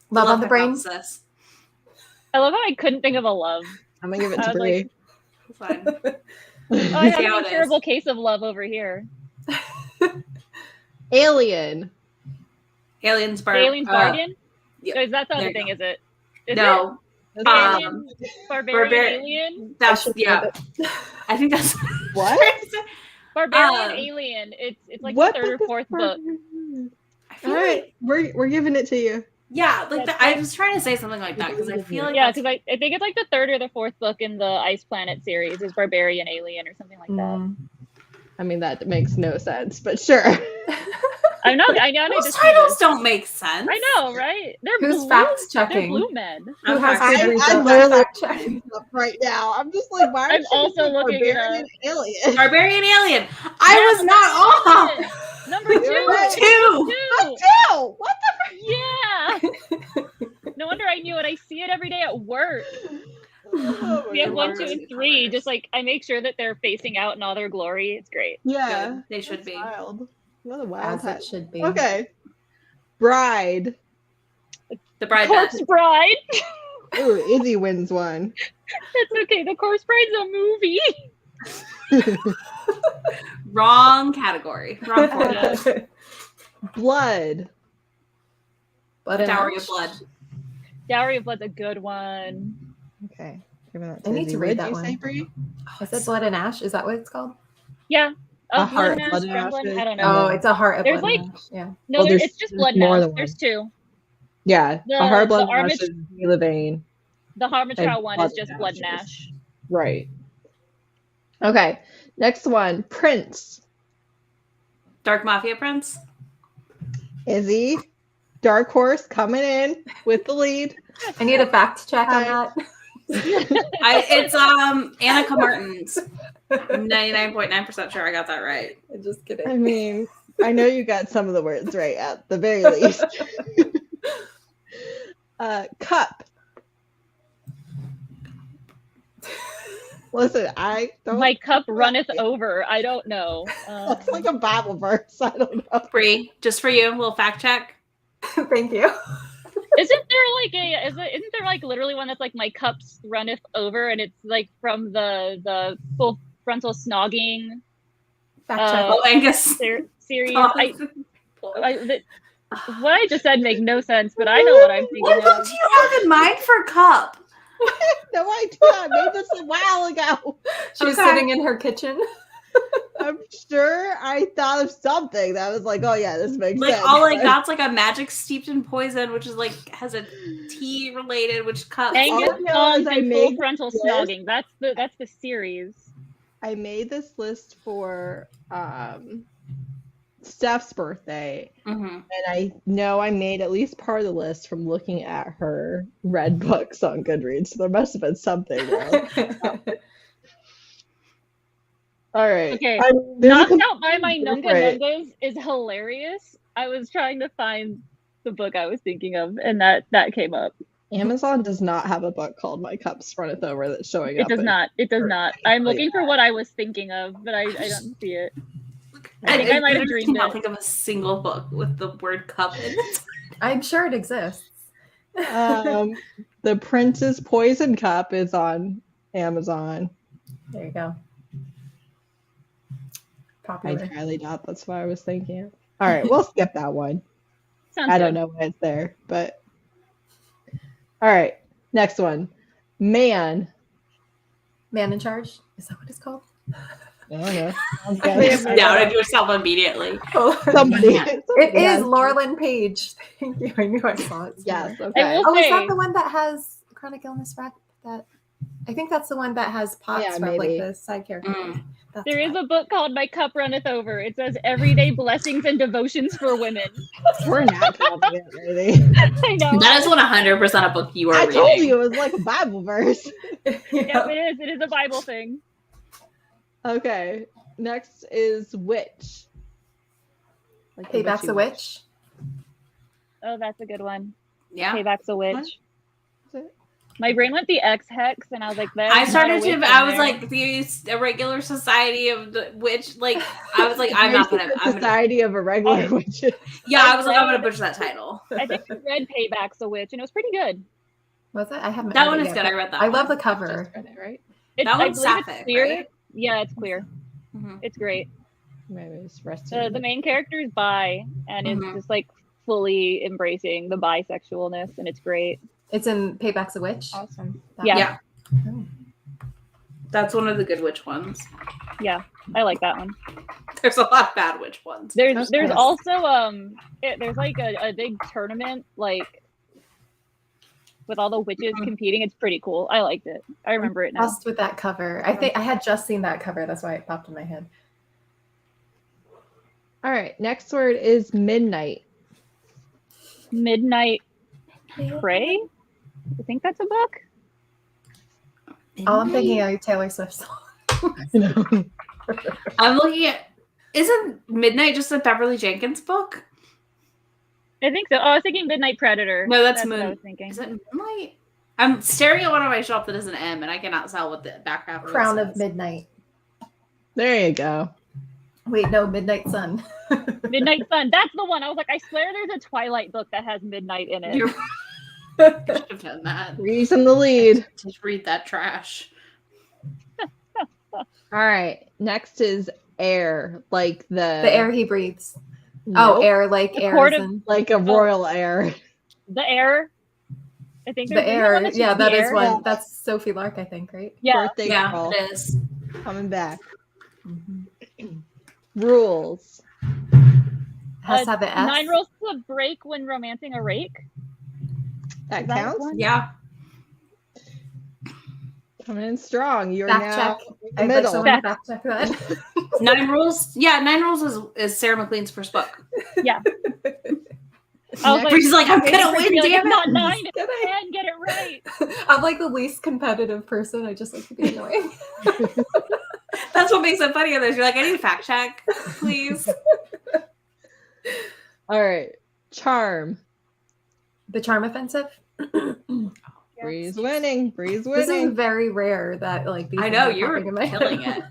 Love on the Brain. Hypothesis. I love how I couldn't think of a love. I'm gonna give it to I was Bree. Fine. Oh, I See how have it a is. terrible case of love over here. Alien. Aliens Alien's Bargain? yeah. Is that the There other you thing, go. is it? Is No, it? Alien, Barbarian, Alien? That's I think that's What? Barbarian, Alien. It's like What the third or book is fourth book. I feel All right, we're giving it to you. yeah, like I was trying to say something like that because I feel like Yeah, that's- because I think it's like the third or the fourth book in the Ice Planet series is Barbarian, Alien, or something like that. I mean, that makes no sense, but sure. I know those just titles don't make sense. I know, right? They're Who's blue. fact They're checking? blue men. Who has Okay. Goodreads I'm up literally fact checking? up right now. I'm just like, why? I'm are you also saying looking it Barbarian up. Alien. Barbarian Alien. I was not off. Number two. You're right. Two. Oh, what Yeah. No wonder I knew it. I see it every day at work. the? We have Lord. 1, 2, and 3. Just like I make sure that they're facing out in all their glory. It's great. Yeah, Good. They should that's be. wild. What a wild As time. it should be. Okay. Bride. The Bride. Corpse Bride. Ooh, Izzy wins one. That's okay. The Corpse Bride's a movie. Wrong category. Wrong format. Blood. Blood and Dowry Ash. of Blood. Dowry of Blood's a good one. Okay. Giving that I need Izzy. to What read did that you one. say, Bree? Is it Blood and Ash? Is that what it's called? Yeah. A Of Heart Blood of Blood and and Ash, Ashes. I don't Oh, know. it's a Heart of There's Blood like- and Ash. Yeah. No, Well, it's there's just Blood and more Ash. than There's one. two. Yeah. The- A Heart of Blood the and Ash is Neela Vane. The Harmachal And one Blood is just and Blood and Ashes. Ash. Right. Okay. Next one. Prince. Dark Mafia Prince. Izzy. Dark Horse coming in with the lead. I need a fact check on Hi. that. It's Annika Martins. I'm 99.9% sure I got that right. I'm just I kidding. mean, I know you got some of the words right at the very least. Cup. Listen, I don't. My cup runneth over. I don't know. That's like a Bible verse. I don't know. Bree, just for you, a little fact check. Thank you. Isn't there like literally one that's like my cups runneth over, and it's like from the full frontal snogging Fact check. Oh, Angus. series? What What I just said make no sense, but I know what I'm thinking book of. do you have in mind for Cup? No idea. I made this a while ago. She was Okay. sitting in her kitchen. I'm sure I thought of something that was like, oh yeah, this makes Like sense. all I got's like a magic steeped in poison, which is like has a tea related, which Cup. Angus All I know songs is I and full made frontal this. snogging. That's the series. I made this list for Steph's birthday, Mhm. and I know I made at least part of the list from looking at her read books on Goodreads. So there must have been something there. All right. Okay. There's a Knocked complete Out by My Nunga right. Nungas is hilarious. I was trying to find the book I was thinking of, and that came up. Amazon does not have a book called My Cups Runneth Over that's showing It up. does in- not. It does not. I'm looking for what I was thinking of, but I don't see it. I think I might have literally dreamed cannot it. think of a single book with the word cup in it. I'm sure it exists. The Prince's Poison Cup is on Amazon. There you go. I Popular. highly doubt that's what I was thinking. All right, we'll skip that one. Sounds I don't good. know why it's there, but all right. Next one. Man. Man in Charge. Is that what it's called? I don't know. Sounds I good. may have You doubted yourself immediately. Somebody. It is Laurelyn Page. Thank you. I knew I saw it. Yes. somewhere. Okay. will- Oh, is say- that the one that has chronic illness rep? That I think that's the one that has Potts Yeah, rep, like maybe. the side character. That's There is a book called My Cup Runneth Over. It says Everyday Blessings and Devotions for Women. We're not calling it, lady. I know. That is 100% a book you are reading. I told you it was like a Bible verse. Yep, it is. It is a Bible thing. Okay. Next is Witch. Like Payback's a Witch. Oh, that's a good one. Yeah. Payback's a Witch. Is it? My brain went the X Hex, and I was like, I started to. I was like, the irregular society of the witch. Like, I was like, I'm not gonna. Society of Irregular Witches. Yeah, I was like, I'm gonna butcher that title. I think I read Payback's a Witch, and it was pretty good. Was it? I haven't. That read one it is yet, good. but I read that. I one. love the cover. Read it, right? That one's I believe sapphic, it's clear. right? Yeah, it's clear. Mm-hmm. It's great. Maybe it's rested. The main character is bi, and is just like fully embracing the bisexualness, and it's great. It's in Payback's a Witch. Awesome. Yeah. Oh. That's one of the good witch ones. Yeah, I like that one. There's a lot of bad witch ones. There's nice. also there's like a big tournament like with all the witches competing. It's pretty cool. I liked it. I remember it now. Obsessed with that cover. I think I had just seen that cover. That's why it popped in my head. All right. Next word is Midnight. Midnight Pray. I think that's a book. All I'm thinking of Taylor Swift song. I'm looking at. Isn't Midnight just a Beverly Jenkins book? I think so. Oh, I was thinking Midnight Predator. No, that's what I Moon. was thinking. Is it Moonlight? I'm staring at one on my shelf that is an M, and I cannot tell what the back half of it Crown of says. Midnight. There you go. Wait, no, Midnight Sun. Midnight Sun. That's the one. I was like, I swear there's a Twilight book that has midnight in it. You should have done that. Reason the lead. Just read that trash. All right. Next is Air, like the air he breathes. Nope. Oh, air like The air. Court as of- in- like a royal air. The Air. I think the there's one air. that's Yeah, just that The is Air. one. That's Sophie Lark, I think, right? Yeah. Birthday Yeah, girl it is. coming back. Rules. Has to have an S. 9 rules to break when romancing a rake. That Is that counts. one? Yeah. Coming in strong. You're Fact now check. in the I'd like middle. someone to fact check that. 9 Rules. Yeah, 9 Rules is Sarah McLean's first book. Yeah. I was Next- She's like, I'm gonna waiting win, for it to be damn like, it. it's not 9, Did it's I? 10, get it right. I'm like the least competitive person. I just like to be annoying. That's what makes it funny. Others, you're like, I need a fact check, please. All right. Charm. The Charm Offensive. Bree's winning. Bree's This is winning. very rare that like these. I know, things are you're popping in my killing head.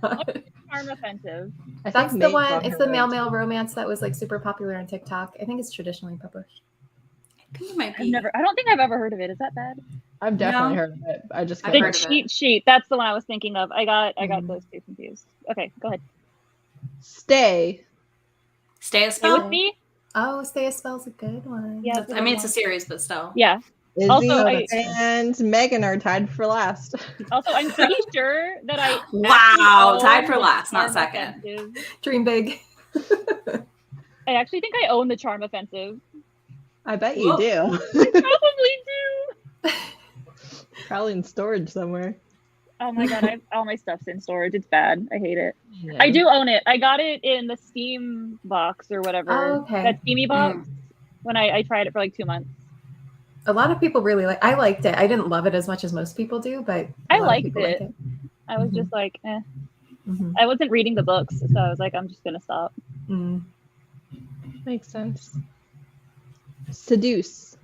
Charm offensive. I That's think the Meg one. brought It's her the up. male romance that was like super popular on TikTok. I think it's traditionally published. I think it might I be. don't think I've ever heard of it. Is that bad? I've definitely No. heard of it. I just I've can't The heard of cheat sheet. That's the one I was thinking of. I got Mhm. those two confused. Okay, go ahead. Stay. Stay a Stay with spell. me. Oh, Stay a Spell's a good one. Yeah. I mean, it's a series, but still. Yeah. Izzy Also, and Megan are tied for last. Also, I'm pretty sure that I Wow, actually tied for own last, the not Charm second. Offensive. Dream big. I actually think I own the Charm Offensive. I bet you Whoa. do. Probably do. Probably in storage somewhere. Oh my god, all my stuff's in storage. It's bad. I hate it. I do own it. I got it in the Steam box or whatever. Oh, okay. That Steamy box. When I tried it for like 2 months. A lot of people really like. I liked it. I didn't love it as much as most people do, but I a lot of liked people it. like I was Mhm. just like, eh. Mhm. I wasn't reading the books, so I was like, I'm just gonna stop. Mm. Makes sense. Seduce.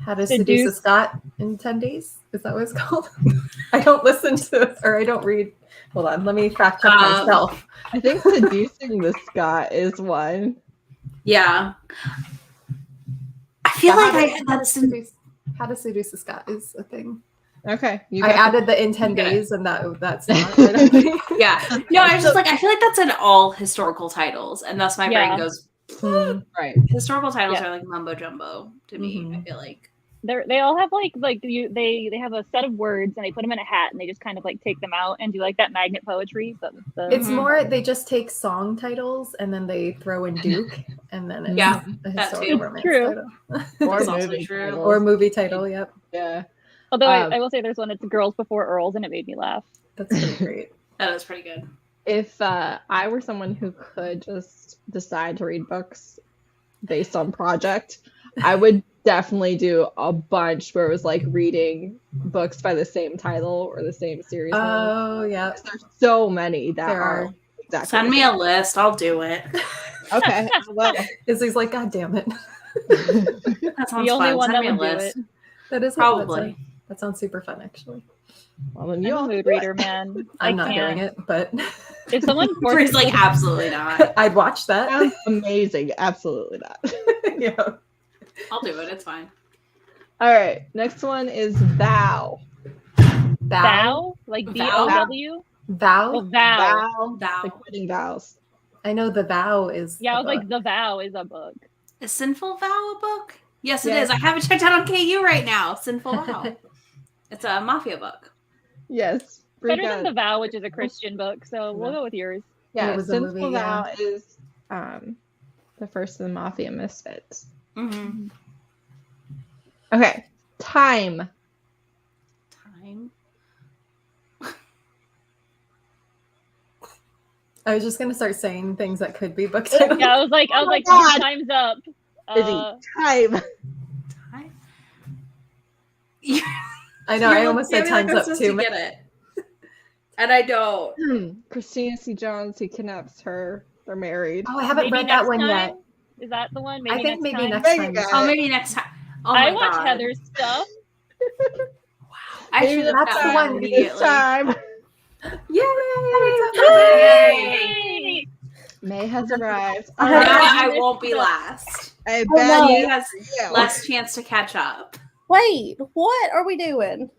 How to seduce a Scot in 10 days? Is that what it's called? I don't listen to or I don't read. Hold on, let me fact check myself. I think seducing the Scot is one. Yeah. I feel like I had that. How to seduce a Scot is a thing. Okay. You I got added the in 10 Okay. days and that's not. I don't think. Yeah. No, I was just like, I feel like that's in all historical titles, and thus my Yeah. brain goes. Mm. right. Historical titles Yeah. are like mumbo jumbo to me. Mhm. I feel like. They all have they have a set of words and they put them in a hat and they just kind of like take them out and do like that magnet poetry, but with the It's more they just take song titles and then they throw in Duke and then it's Yeah, a that historical too. romance True. title. Or That's also movie true. titles. Or movie title, yep. Yeah. Although I will say there's one that's Girls Before Earls, and it made me laugh. That's pretty great. That was pretty good. If I were someone who could just decide to read books based on project, I would definitely do a bunch where it was like reading books by the same title or the same series. Oh, yeah. There's so many that are exactly. Send me a list. I'll do it. Okay. Well, Izzy's like, God damn it. That sounds The only fun. one Send that me a would do list. it. That is Probably. That sounds super fun, actually. well, then I'm you a all mood do it. reader, man. I'm not doing it, but If someone Bree's forces like, absolutely not. I'd watch that. Sounds amazing. Absolutely not. Yeah. I'll do it. It's fine. All right. Next one is vow. vow, like VOW. Vow. Oh, vow. Vow. Like quitting vows. I know the vow is. Yeah, I a was like, book. The Vow is a book. Is Sinful Vow a book? Yes, it Yes. is. I have it checked out on KU right now. Sinful Vow. It's a mafia book. Yes. Better than The Vow, which is a Christian book. So we'll go with yours. Yeah, It was a Sinful movie, Vow is the first of the Mafia Misfits. Mm-hmm. Okay. Time. Time. I was just gonna start saying things that could be book Yeah, titles. I was like, my God. time's up. Izzy. Time. Time. I know. I almost said time's up too. Get it. And I don't. Christina C. Jones, he kidnaps her. They're married. Oh, I haven't Maybe read that next one time? yet. Is that the one? I think maybe time? next There you time. go. Oh, maybe next time. Oh my I watch God. Heather's stuff. I Maybe should have that's got the that one. It's immediately. time. Yay! May has arrived. Now I won't be last. I Oh, bet no. He you. has Yeah. less chance to catch up. Wait, what are we doing?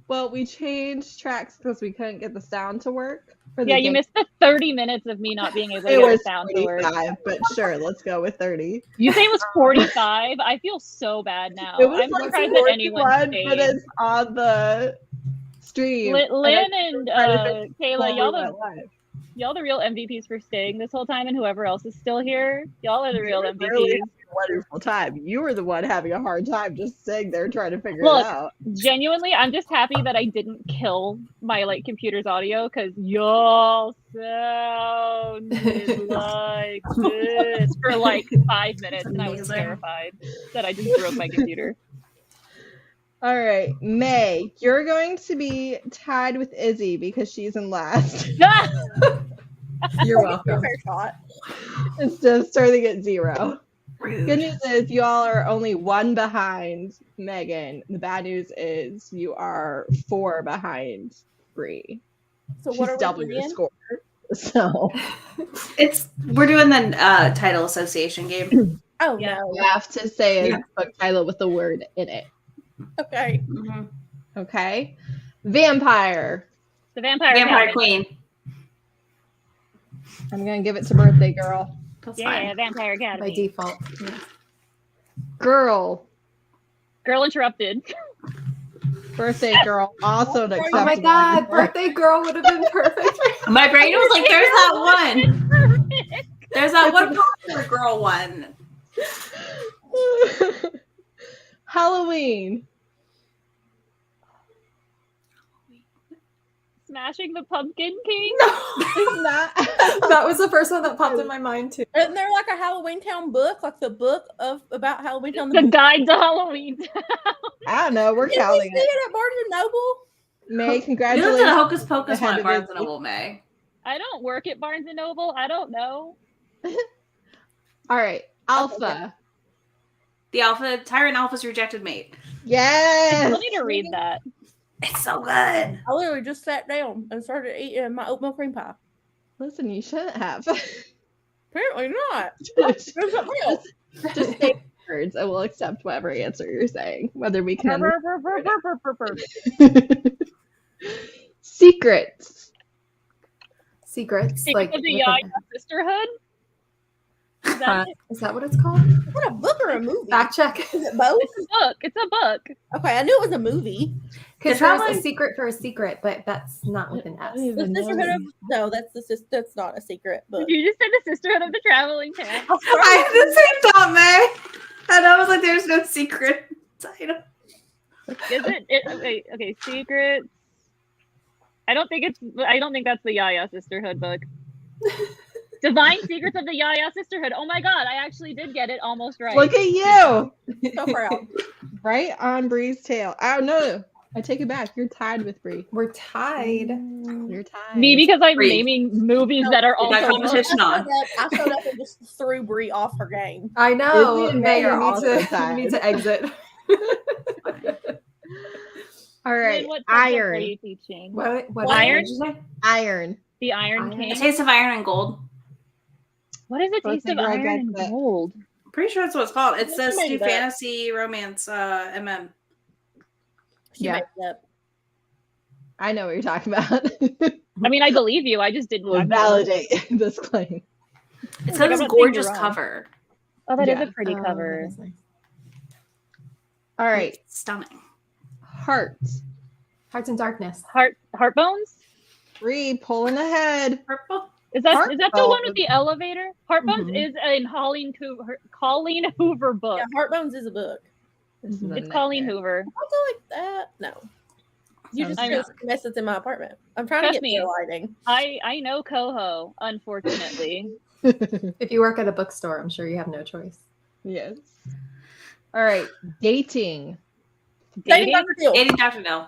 Well, we changed tracks because we couldn't get the sound to work. For the Yeah, you game. missed the 30 minutes of me not being able to It get the was sound to work. 45, but sure, let's go with 30. You say it was 45? I feel so bad now. It was I'm like surprised that anyone 41 stayed. minutes on the stream. Lynn and Kayla, y'all y'all the real MVPs for staying this whole time, and whoever else is still here, y'all are the real MVPs. Really wonderful time. You were the one having a hard time just sitting there trying to figure Look, it out. Genuinely, I'm just happy that I didn't kill my computer's audio because y'all sounded like this for 5 minutes, and I was Amazing. terrified that I just broke my computer. All right, May, you're going to be tied with Izzy because she's in last You're welcome. Fair shot. instead of starting at 0. Rude. Good news is you all are only 1 behind Megan. The bad news is you are 4 behind Bree. So She's what are double we your doing? score. So We're doing the title association game. Oh Yeah. no. you have to say a Yeah. book title with the word in it. Okay. Mm-hmm. Okay. Vampire. The Vampire Vampire Academy. Queen. I'm gonna give it to Birthday Girl. That's Yeah, fine. Vampire By Academy. default. Girl. Girl Interrupted. Birthday Girl. Also an Oh acceptable. my God, Birthday Girl would have been perfect. My brain was like, there's that one. Perfect. There's that one popular girl one. Halloween. Smashing the Pumpkin King. It's not. That was the first one that popped in my mind too. Isn't there like a Halloween Town book, like the book about Halloween Town? The Guide to Halloween. I don't know. We're Did we counting see it. it at Barnes and Noble? May, You looked at a congratulations. Hocus Pocus one Ahead at of Barnes it. and Noble, May. I don't work at Barnes and Noble. I don't know. All right. Alpha. The Alpha, Tyrant Alpha's rejected mate. I Yes. still need to read that. It's so good. I literally just sat down and started eating my oatmeal cream pie. Listen, you shouldn't have. Apparently not. just There's something else. just say words and we'll accept whatever answer you're saying. Whether we can. Secrets. Secrets. Secrets Like, of the with Yaya Sisterhood. Is that it? is that what it's called? Is that a book or a movie? Fact check. Is it both? It's a book. It's a book. Okay, I knew it was a movie. Because The there's traveling- a secret for a secret, but that's not with an S. The Sisterhood of No, that's not a secret book. You just said the Sisterhood of the Traveling Pants. I had the same thought, May. And I was like, there's no secret title. Is it? Okay, Secrets. I don't think that's the Yaya Sisterhood book. Divine Secrets of the Yaya Sisterhood. Oh my god, I actually did get it almost right. Look at you! So proud. Right on Bree's tail. Oh no, I take it back. You're tied with Bree. We're tied. You're tied. Me, because I'm Bree. naming movies that are That also competition on. I showed up and just threw Brie off her game. I know. Izzy and May, May are you also need tied. to exit. All right, Lynn, what subject iron. are you teaching? What Iron? did you say? Iron. The Iron Iron. King. A Taste of Iron and Gold. What is a Both taste of of y'all iron got and that. gold? I'm pretty sure that's what it's called. It She says made do it up. fantasy romance MM. She Yeah. made it up. I know what you're talking about. I mean, I believe you. I just didn't. Will validate this claim. It Like, I'm says not saying gorgeous you're wrong. cover. Oh, that is Yeah. a pretty cover. That is nice. All right, It's stunning. heart. Hearts in Darkness. Heartbones? Bree pulling ahead. Purple. Is that the one Heartbones. with the elevator? Heartbones Mhm. is a Colleen Hoover book. Yeah, Heartbones is a book. This is a It's Colleen nightmare. Hoover. I feel like that. No. You Sounds just good. chose mess that's in my apartment. I'm trying Trust to get me. better lighting. I know Coho, unfortunately. If you work at a bookstore, I'm sure you have no choice. Yes. All right, dating. Dating Dating? Dr. Phil. Dating Dr. No.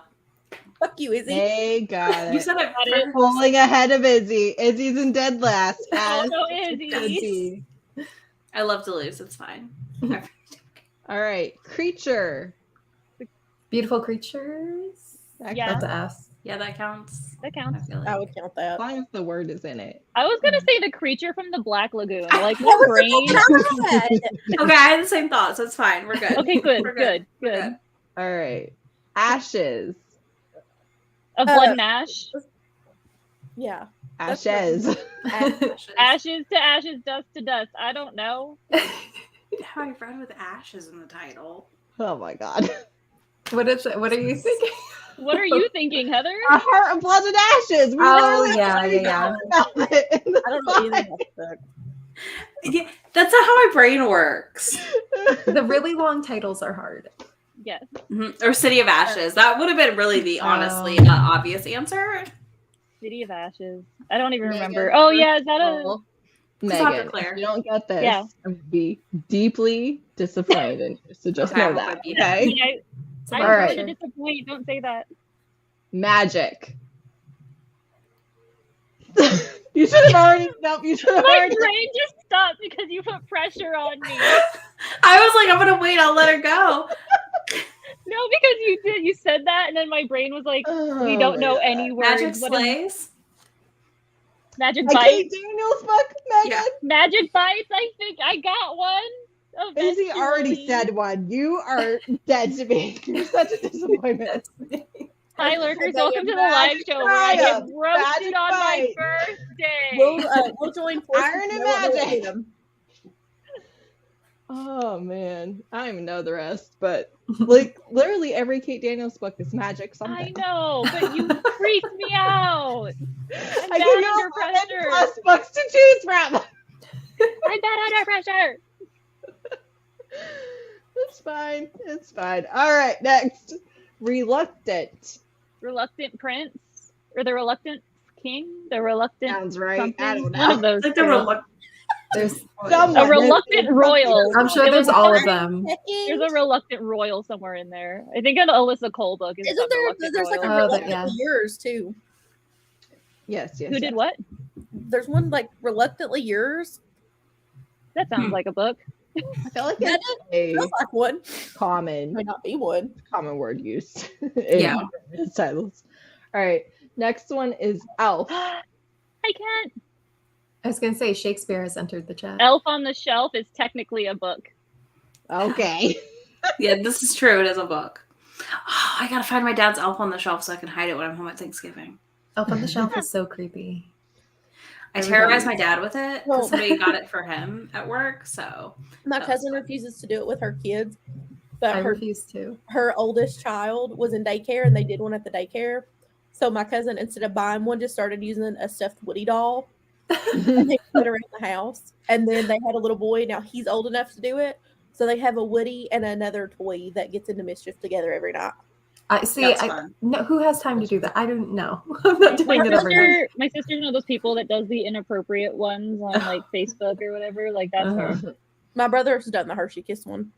Fuck you, Izzy. They got You it. said it. Got it. Pulling ahead of Izzy. Izzy's in dead last. As Also should Izzy. be. I love to lose. It's fine. All right, creature. Beautiful Creatures. Yeah. That's an S. Yeah, that counts. That I counts. feel I like. would count As that. long as the word is in it. I was gonna say the creature from the Black Lagoon. Like That my was brain. the one I had. Okay, I had the same thoughts. That's fine. We're good. Okay, good, We're good, We're good. All right, ashes. Of Blood and Ash. Yeah. Ashes. Ashes to ashes, dust to dust. I don't know. How I read with ashes in the title. Oh my god. What are you thinking? What are you thinking, Heather? A heart of blood and ashes. We Oh, literally yeah, already yeah, talked about it in the I don't know either slide. of that book. Yeah, that's not how my brain works. The really long titles are hard. Yes. Or City of Ashes. That would have been really the honestly obvious answer. City of Ashes. I don't even Megan, remember. Oh yeah, is that a well, Just not Megan, declare. if you don't get this, Yeah. I would be deeply disappointed in you. So just Okay, I know hope that. I beat Okay. I'm All sorry right. to disappoint. Don't say that. Magic. You should have already. Nope. You should have My already. brain just stopped because you put pressure on me. I was like, I'm gonna wait, I'll let her go. No, because you did. You said that, and then my brain was like, "We Oh don't my know God. any words." Magic What is- Slays. Magic I Bites. Kate Daniels book, Megan. Yeah. Magic Bites. I think I got one. Izzy already Eventually. said one. You are dead to me. You're such a disappointment. Hi, lurkers. Okay, Welcome to the live Magic show where I get Triumph. roasted Magic on my Bites. birthday. We'll join forces. Iron and I won't know what Magic. hit 'em. Oh man, I don't even know the rest, but like literally every Kate Daniels book is magic I something. know, but you freaked me out. I'm I bad give you under 11 pressure. plus books to choose from. I'm bad under pressure. It's fine. It's fine. All right, next. Reluctant. Reluctant Prince or the Reluctant King? The Reluctant Sounds right. something? I don't One of know. those. Like the two. reluctant. There's Someone. A reluctant royal. I'm sure It there's was all of a- them. There's a Reluctant Royal somewhere in there. I think an Alyssa Cole book is Isn't some there? Reluctant There's like a Royal. Oh, reluctant yeah. yours too. Yes, yes. Who did yes. what? There's one like reluctantly yours. That sounds like a book. I feel like That it's a Feels like one. common Might not be one. word used in Yeah. his titles. All right, next one is Elf. I can't. I was gonna say Shakespeare has entered the chat. Elf on the Shelf is technically a book. Okay. Yeah, this is true. It is a book. Oh, I gotta find my dad's Elf on the Shelf so I can hide it when I'm home at Thanksgiving. Elf on the Shelf is so creepy. I terrorized my dad with it Well- because somebody got it for him at work. So My That was cousin fun. refuses to do it with her kids, but I her refuse to. oldest child was in daycare and they did one at the daycare. So my cousin, instead of buying one, just started using a stuffed Woody doll and they put her in the house. And then they had a little boy. Now he's old enough to do it. So they have a Woody and another toy that gets into mischief together every night. I see. That's fun. No, who has time to do that? I don't know. I'm not doing it every night. My sister's one of those people that does the inappropriate ones on like Facebook or whatever. Like that's her. My brother's done the Hershey Kiss one.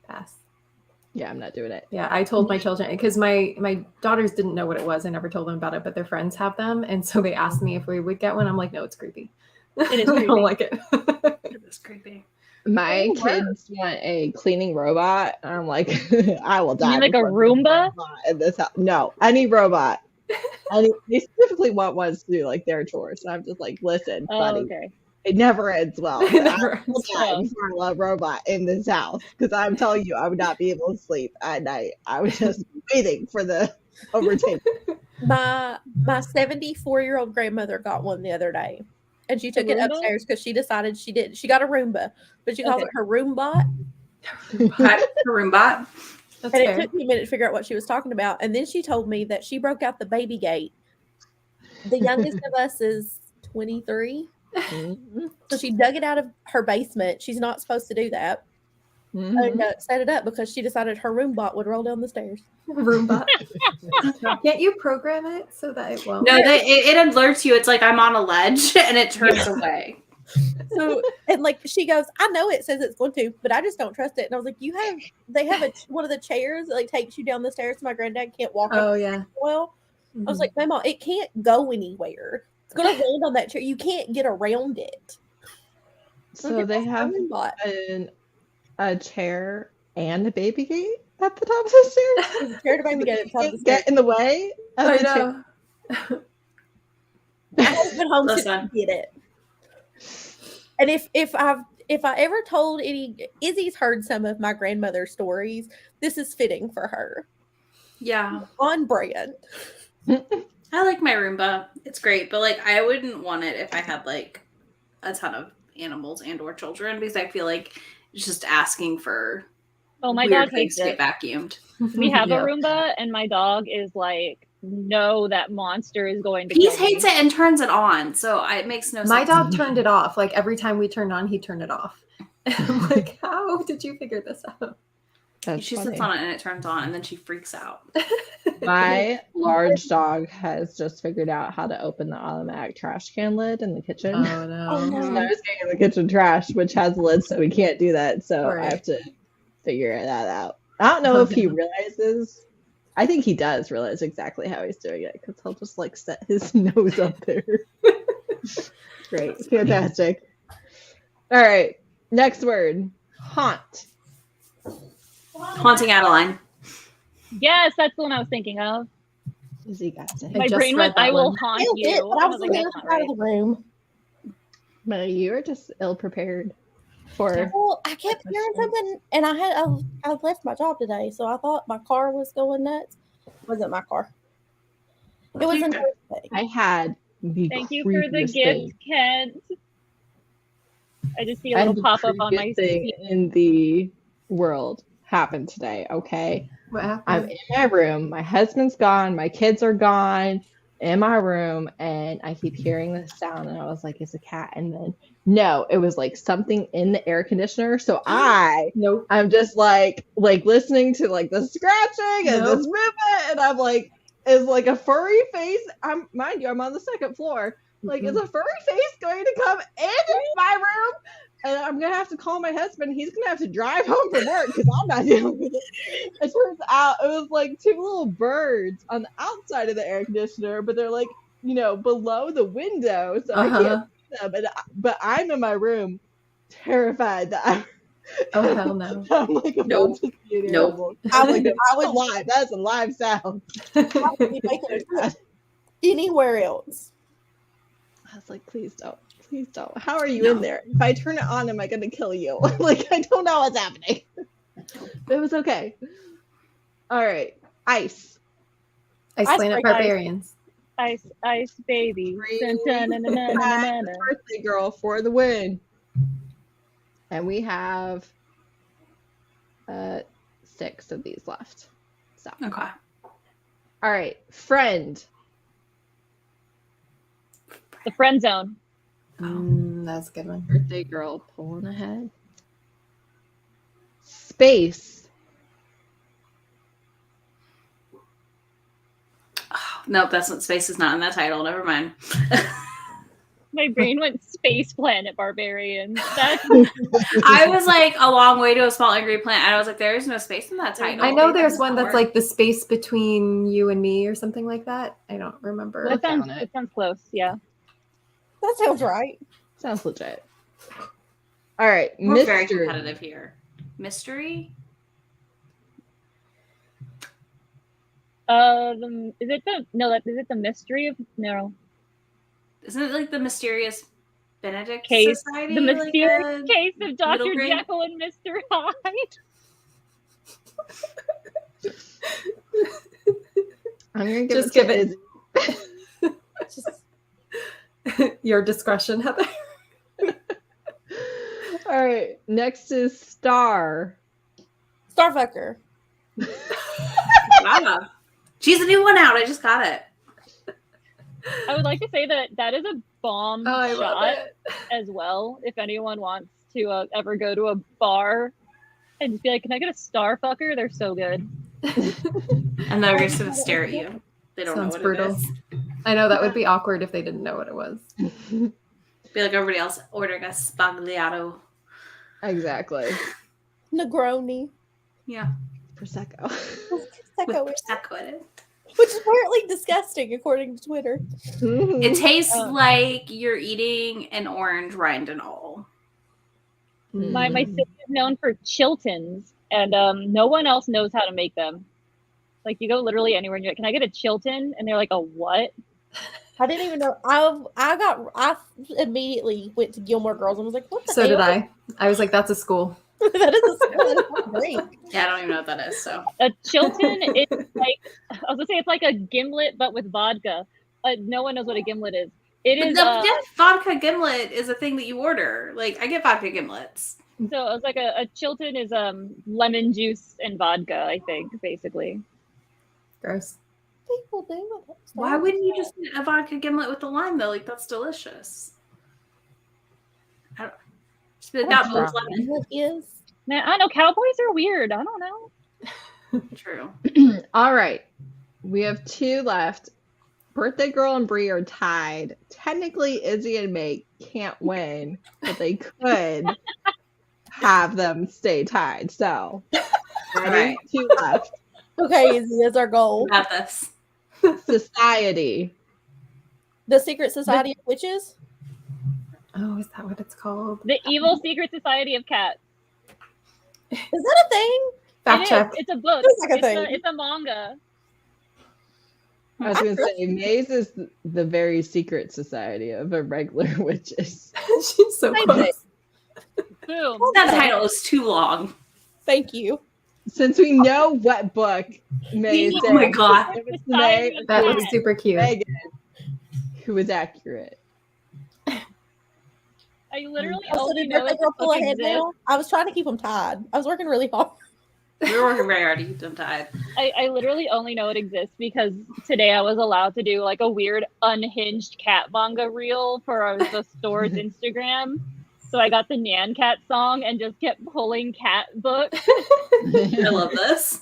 Pass. Yeah, I'm not doing it. Yeah, I told my children because my daughters didn't know what it was. I never told them about it, but their friends have them, and so they asked me if we would get one. I'm like, no, it's creepy. It is I creepy. don't like it. It is creepy. My kids want a cleaning robot. And I'm like, I will die. You mean like a before Roomba? in this house. No, any robot. They specifically want ones to do like their chores. So I'm just like, listen, buddy, okay. it never ends well. It never I will die before I let a robot in this house because I'm telling you, I would not be able to sleep at night. I was just waiting for the overtake. My 74-year-old grandmother got one the other day, and she took it upstairs because she decided she got a Roomba, but she calls it her Roombot. Roombot. That's And fair. it took me a minute to figure out what she was talking about, and then she told me that she broke out the baby gate. The youngest of us is 23. So she dug it out of her basement. She's not supposed to do that. And set it up because she decided her Roombot would roll down the stairs. Roomba. Can't you program it so that it won't? No, it alerts you. It's like I'm on a ledge and it turns away. So, and like she goes, I know it says it's going to, but I just don't trust it. And I was like, they have one of the chairs that like takes you down the stairs so my granddad can't walk up. Oh yeah. Well, I was like, Mama, it can't go anywhere. It's going to land on that chair. You can't get around it. So they have a chair and a baby gate at the top of the stairs. There's a chair to baby gate at the top of the stairs. Get in the way. I know. I haven't been home since I get it. And if I ever told Izzy's heard some of my grandmother's stories, this is fitting for her. Yeah. On brand. I like my Roomba. It's great, but like I wouldn't want it if I had like a ton of animals and or children because I feel like it's just asking for my weird dog things hates to it. get vacuumed. We have a Roomba, and my dog is like, no, that monster is going to He kill me. hates it and turns it on, so it makes no sense. My dog turned it off. Like every time we turned on, he turned it off. I'm like, how did you figure this out? She sits on it and it turns on, and then she freaks out. My large dog has just figured out how to open the automatic trash can lid in the kitchen. Oh no. So I was getting the kitchen trash, which has a lid, so we can't do that. So Right. I have to figure that out. I don't know if he realizes. I think he does realize exactly how he's doing it because he'll just like set his nose up there. Great. Fantastic. All right. Next word. Haunt. Haunting Adeline. Yes, that's the one I was thinking of. Izzy got it. My just brain read went, that I will one. haunt Nailed you. it, but I was like, in the that's not other side right. of the room. But you were just ill prepared for. Well, I kept hearing something, and I left my job today, so I thought my car was going nuts. It wasn't my car. It was in I had the Thank you for the creepiest gift, thing. Kent. I just see a And little the pop up on my creepiest thing screen. in the world happened today. Okay. What happened? I'm in my room. My husband's gone. My kids are gone in my room. And I keep hearing this sound. And I was like, it's a cat. And then, no, it was like something in the air conditioner. So Nope. I'm just like listening to like the scratching and Nope. this movement. And I'm like, is like a furry face. Mind you, I'm on the second floor. Like, is a furry face going to come into my room? And I'm going to have to call my husband. He's going to have to drive home from work because I'm not dealing with it. It turns out it was like two little birds on the outside of the air conditioner, but they're like, below the window. So I can't see them. But I'm in my room terrified that Oh hell no. I'm like about to see an animal. I Like, would live. That's a live sound. be making a trip anywhere else. I was like, please don't. Please don't. How are you in there? If I turn it on, am I going to kill you? Like, I don't know what's happening. But it was okay. All right. Ice. Ice Planet break Barbarians. Ice, baby. Dun, dun, dun, dun, dun, dun, dun, dun. Birthday girl for the win. And we have 6 of these left. So, Okay. all right. Friend. The friend zone. That's a good one. Birthday girl pulling ahead. Space. Nope, that's what space is not in that title. Never mind. My brain went Space Planet Barbarians. I was like a long way to a small angry plant. I was like, there is no space in that title. I know there's one that's like the space between you and me or something like that. I don't remember. It sounds close. Yeah. That sounds right. Sounds legit. All right. We're very competitive here. Mystery? Is it the mystery of Isn't it like the mysterious Benedict case? Society? The mysterious like case of Dr. Jekyll and Mr. Hyde. I'm gonna give it. Your discretion, Heather. All right. Next is Star. Starfucker. Wow. She's a new one out. I just got it. I would like to say that is a bomb shot it. as well. If anyone wants to ever go to a bar and just be like, "Can I get a Starfucker?" They're so good. And they're just gonna stare at you. They don't Sounds know what brutal. it is. I know that would be awkward if they didn't know what it was. Be like everybody else ordering a spagliato. Exactly. Negroni. Yeah. Prosecco. With Prosecco in it. Which is apparently disgusting, according to Twitter. It tastes like you're eating an orange rind and all. My city is known for Chiltons, and no one else knows how to make them. Like, you go literally anywhere and you're like, "Can I get a Chilton?" And they're like, "A what?" I didn't even know. I immediately went to Gilmore Girls and was like, "What the?" So did I. I was like, "That's a school." That is great. Yeah, I don't even know what that is. So A Chilton is like, I was gonna say it's like a gimlet but with vodka. No one knows what a gimlet is. It is vodka gimlet is a thing that you order. Like, I get vodka gimlets. So it's like a Chilton is lemon juice and vodka, I think, basically. Gross. People do it. Why wouldn't you just get a vodka gimlet with the lime though? Like, that's delicious. Got both lemon. What is? Man, I don't know. Cowboys are weird. I don't know. True. All right. We have 2 left. Birthday Girl and Bree are tied. Technically, Izzy and May can't win, but they could have them stay tied. So, Right. 2 left. Okay, Izzy, that's our goal. Got this. Society. The Secret Society of Witches? Oh, is that what it's called? The Evil Secret Society of Cats. Is that a thing? Fact check. It's a book. It's like a thing. It's a manga. I was going to say, Maze is the very secret society of irregular witches. She's so close. Boom. That title is too long. Thank you. Since we know what book Maze Oh my god. it was May, That was super cute. Megan, who was accurate. I literally So only did know Birthday it's Girl a pull book ahead exists. now? I was trying to keep them tied. I was working really hard. We were working very hard to keep them tied. I literally only know it exists because today I was allowed to do like a weird unhinged cat manga reel for the store's Instagram. So I got the Nyan Cat song and just kept pulling cat books. I love this.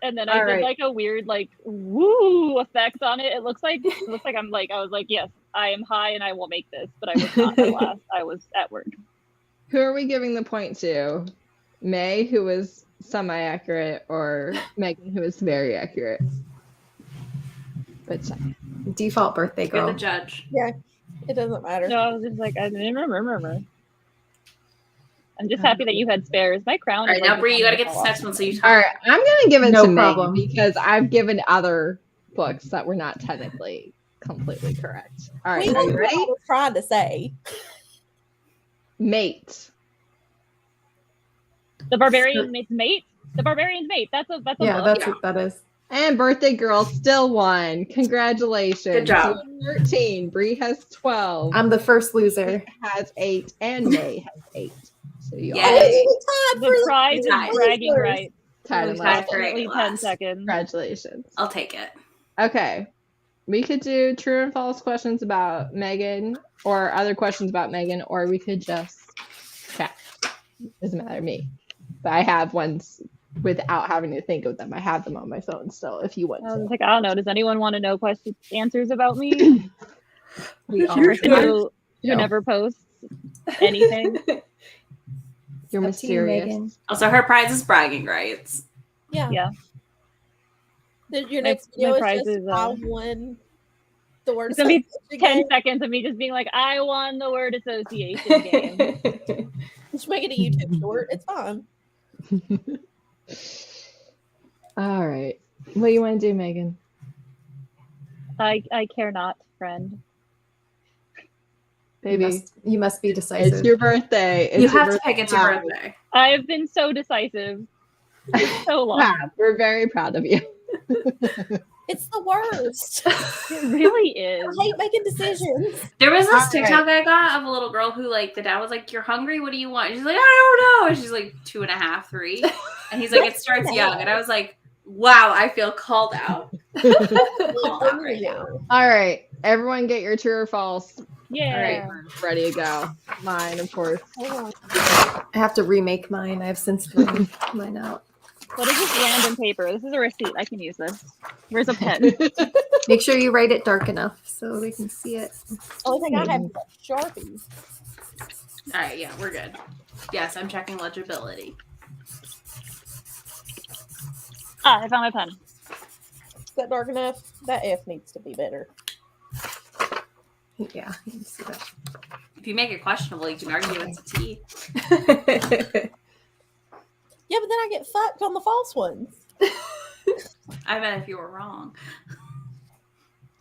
And then I did like a weird like woo effect on it. It looks like I was like, yes, I am high and I will make this, but I was not, alas. I was at work. Who are we giving the point to? May, who was semi-accurate, or Megan, who was very accurate? But Default Birthday You're Girl. the judge. Yeah, it doesn't matter. No, I was just like, I didn't remember. I'm just happy that you had spares. My crown. All right, now Bree, you gotta get this next one so you talk. all right, I'm gonna give it No to problem. Megan because I've given other books that were not technically completely correct. All right, We are know you what ready? I was trying to say. Mate. The Barbarian's Mate. The Barbarian's Mate. That's a Yeah, book. that's what that is. And Birthday Girl still won. Congratulations. Good job. You have 13. Bree has 12. I'm the first loser. Has 8. And May has 8. So you Yay. all Tied for The prize is Tied. bragging rights. tied in Tied last. for Definitely 10 last. seconds. Congratulations. I'll take it. Okay. We could do true and false questions about Megan or other questions about Megan, or we could just chat. Doesn't matter to me. But I have ones without having to think of them. I have them on my phone still if you want I was to. like, I don't know. Does anyone want to know answers about me? We The are. person who never posts anything. You're Up to you, mysterious. Megan. Also, her prize is bragging rights. Yeah. Yeah. Your next video prize is just is, I won the word It's gonna be association 10 game. seconds of me just being like, I won the word association game. Just make it a YouTube short. It's fine. All right. What do you want to do, Megan? I care not, friend. Baby, you must be decisive. it's your birthday. You have to pick. It's your birthday. I've been so decisive for so long. Wow, we're very proud of you. It's the worst. It really is. I hate making decisions. There was this All TikTok I got of a little girl who, like, the dad was like, "You're hungry? What do you want?" And she's like, "I don't know." And she's like 2.5, 3. And he's like, "It starts young." And I was like, wow, I feel called out. Called out right now. All right. Everyone get your true or false. Yeah. All right. We're ready to go. Mine, of course. I have to remake mine. I've since thrown mine out. What is this random paper? This is a receipt. I can use this. Where's a pen? Make sure you write it dark enough so they can see it. Only thing I have is Sharpies. All right, yeah, we're good. Yes, I'm checking legibility. I found my pen. Is that dark enough? That F needs to be better. Yeah, you can see that. If you make it questionable, you can argue it's a T. Yeah, but then I get fucked on the false ones. I bet if you were wrong.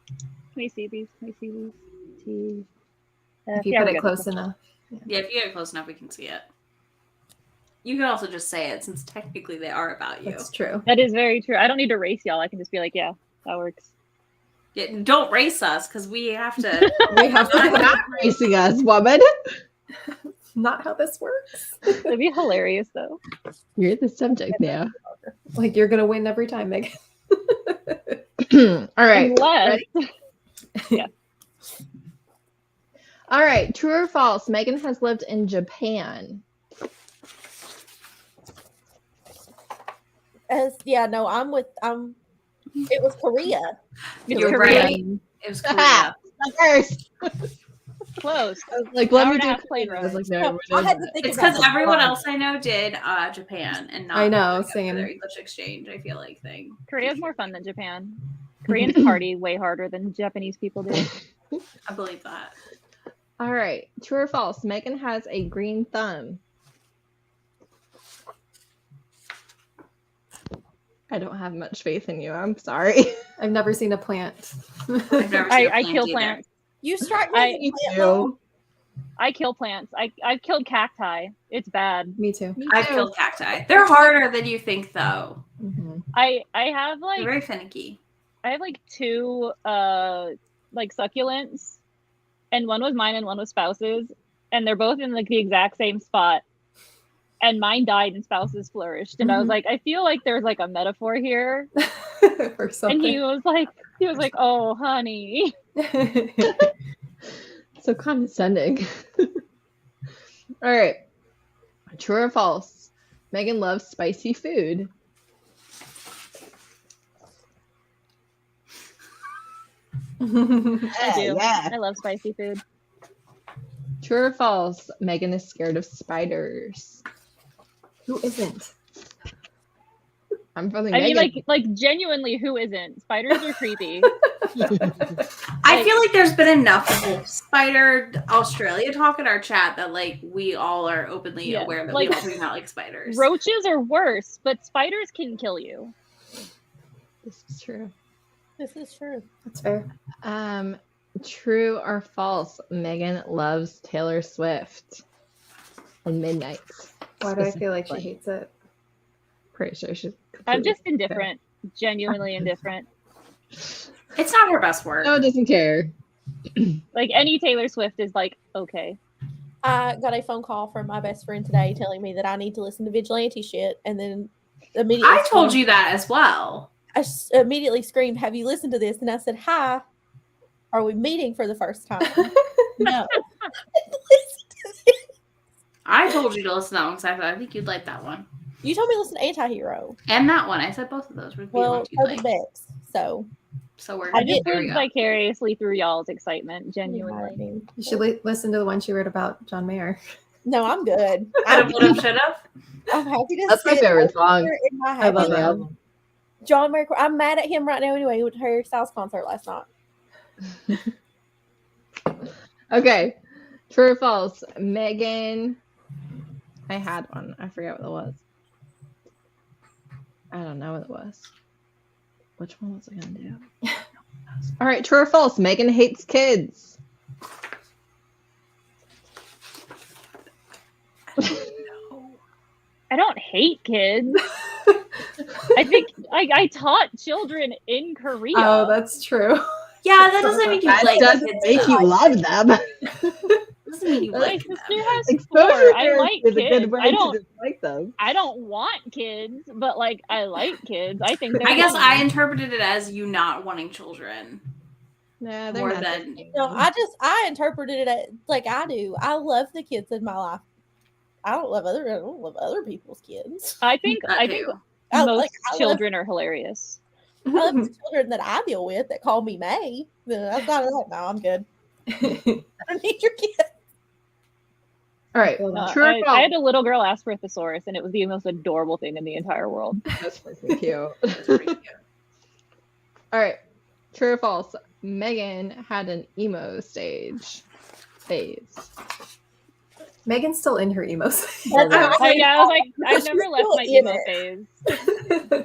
Can we see these? Can we see these? T. If you put it close enough. Yeah, if you get it close enough, we can see it. You can also just say it, since technically they are about you. That's true. That is very true. I don't need to race y'all. I can just be like, yeah, that works. Yeah, don't race us, because we have to. We have You're to not racing us, woman. not how this works. It'd be hilarious, though. You're the subject now. Like you're gonna win every time, Megan. All right. Unless, All right. True or false? Megan has lived in Japan. It was Korea. You're Korea. right. It was Korea. First. close. Like, let Hour me and a do half plane I was ride. like, no, I had to think It's about because everyone else I know did Japan and not. I know, like, same. their English exchange. I feel like thing. Korea's more fun than Japan. Koreans party way harder than Japanese people do. I believe that. All right. True or false? Megan has a green thumb. I don't have much faith in you. I'm sorry. I've never seen a plant. I've never seen a I plant kill either. plants. You strike me I- as a Me plant too. mom. I kill plants. I've killed cacti. It's bad. Me too. I've killed cacti. They're harder than you think, though. Mm-hmm. I have They're like very finicky. I have like 2 like succulents, and one was mine and one was Spouse's, and they're both in like the exact same spot. And mine died and Spouse's flourished. And I was like, I feel like there's like a metaphor here. Or something. And he was like, oh honey. So condescending. All right. True or false? Megan loves spicy food. I do. Yeah. I love spicy food. True or false? Megan is scared of spiders. Who isn't? I'm feeling I mean, Megan. like genuinely, who isn't? Spiders are creepy. I feel like there's been enough spider Australia talk in our chat that like we all are openly Yeah. aware that Like, we all do not like spiders. Roaches are worse, but spiders can kill you. This is true. This is true. That's fair. True or false? Megan loves Taylor Swift and Midnights. Why do I feel like she Specifically. hates it? Pretty sure she's. I'm just completely- indifferent. Genuinely indifferent. It's not her best work. No, doesn't care. Like any Taylor Swift is like, okay. I got a phone call from my best friend today telling me that I need to listen to vigilante shit, and then immediately I told you that as well. I immediately screamed, "Have you listened to this?" And I said, "Hi, are we meeting for the first time?" No. Listen to this. I told you to listen to that one because I think you'd like that one. You told me to listen to Anti-Hero. And that one. I said both of those would be Well, ones you so like. did Bex. So we're I just live vicariously through y'all's excitement, You should listen to the one she wrote about John Mayer. No, I'm good. Should have. I'm happy to That's my favorite song. in my I love happy that land. album. John Mayer. I'm mad at him right now anyway. He went to Harry Styles concert last night. Okay. True or false? Megan. I had one. I forget what it was. I don't know what it was. Which one was I going to do? All right. True or false? Megan hates kids. I don't hate kids. I think I taught children in Korea. Oh, that's true. Yeah, that doesn't mean you That like doesn't kids. make you love them. Doesn't mean you My like sister them. has Exposure 4. I therapy like is a kids. good way I don't. to dislike them. I don't want kids, but like I like kids. I think. I guess funny. I interpreted it as you not wanting children. Nah, they're More not than- the same. No, I interpreted it like I do. I love the kids in my life. I don't love other people's kids. I think That too. I most love- children are hilarious. I love the children that I deal with that call me May. That's not it. No, I'm good. I don't need your kids. All right. True or I false? had a little girl ask for a thesaurus, and it was the most adorable thing in the entire world. That's freaking cute. That's pretty cute. All right. True or false? Megan had an emo phase. Megan's still in her emo phase. That's how I was like, I've She's never left still my in emo it.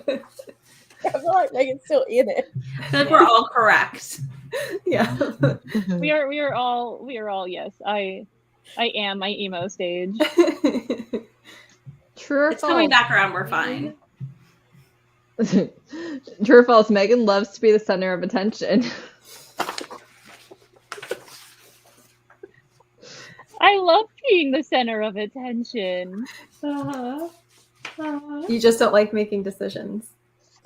phase. I feel like Megan's still in it. I feel like we're all correct. Yeah. We are all yes. I am my emo stage. True or It's coming false? back around. We're fine. True or false? Megan loves to be the center of attention. I love being the center of attention. You just don't like making decisions.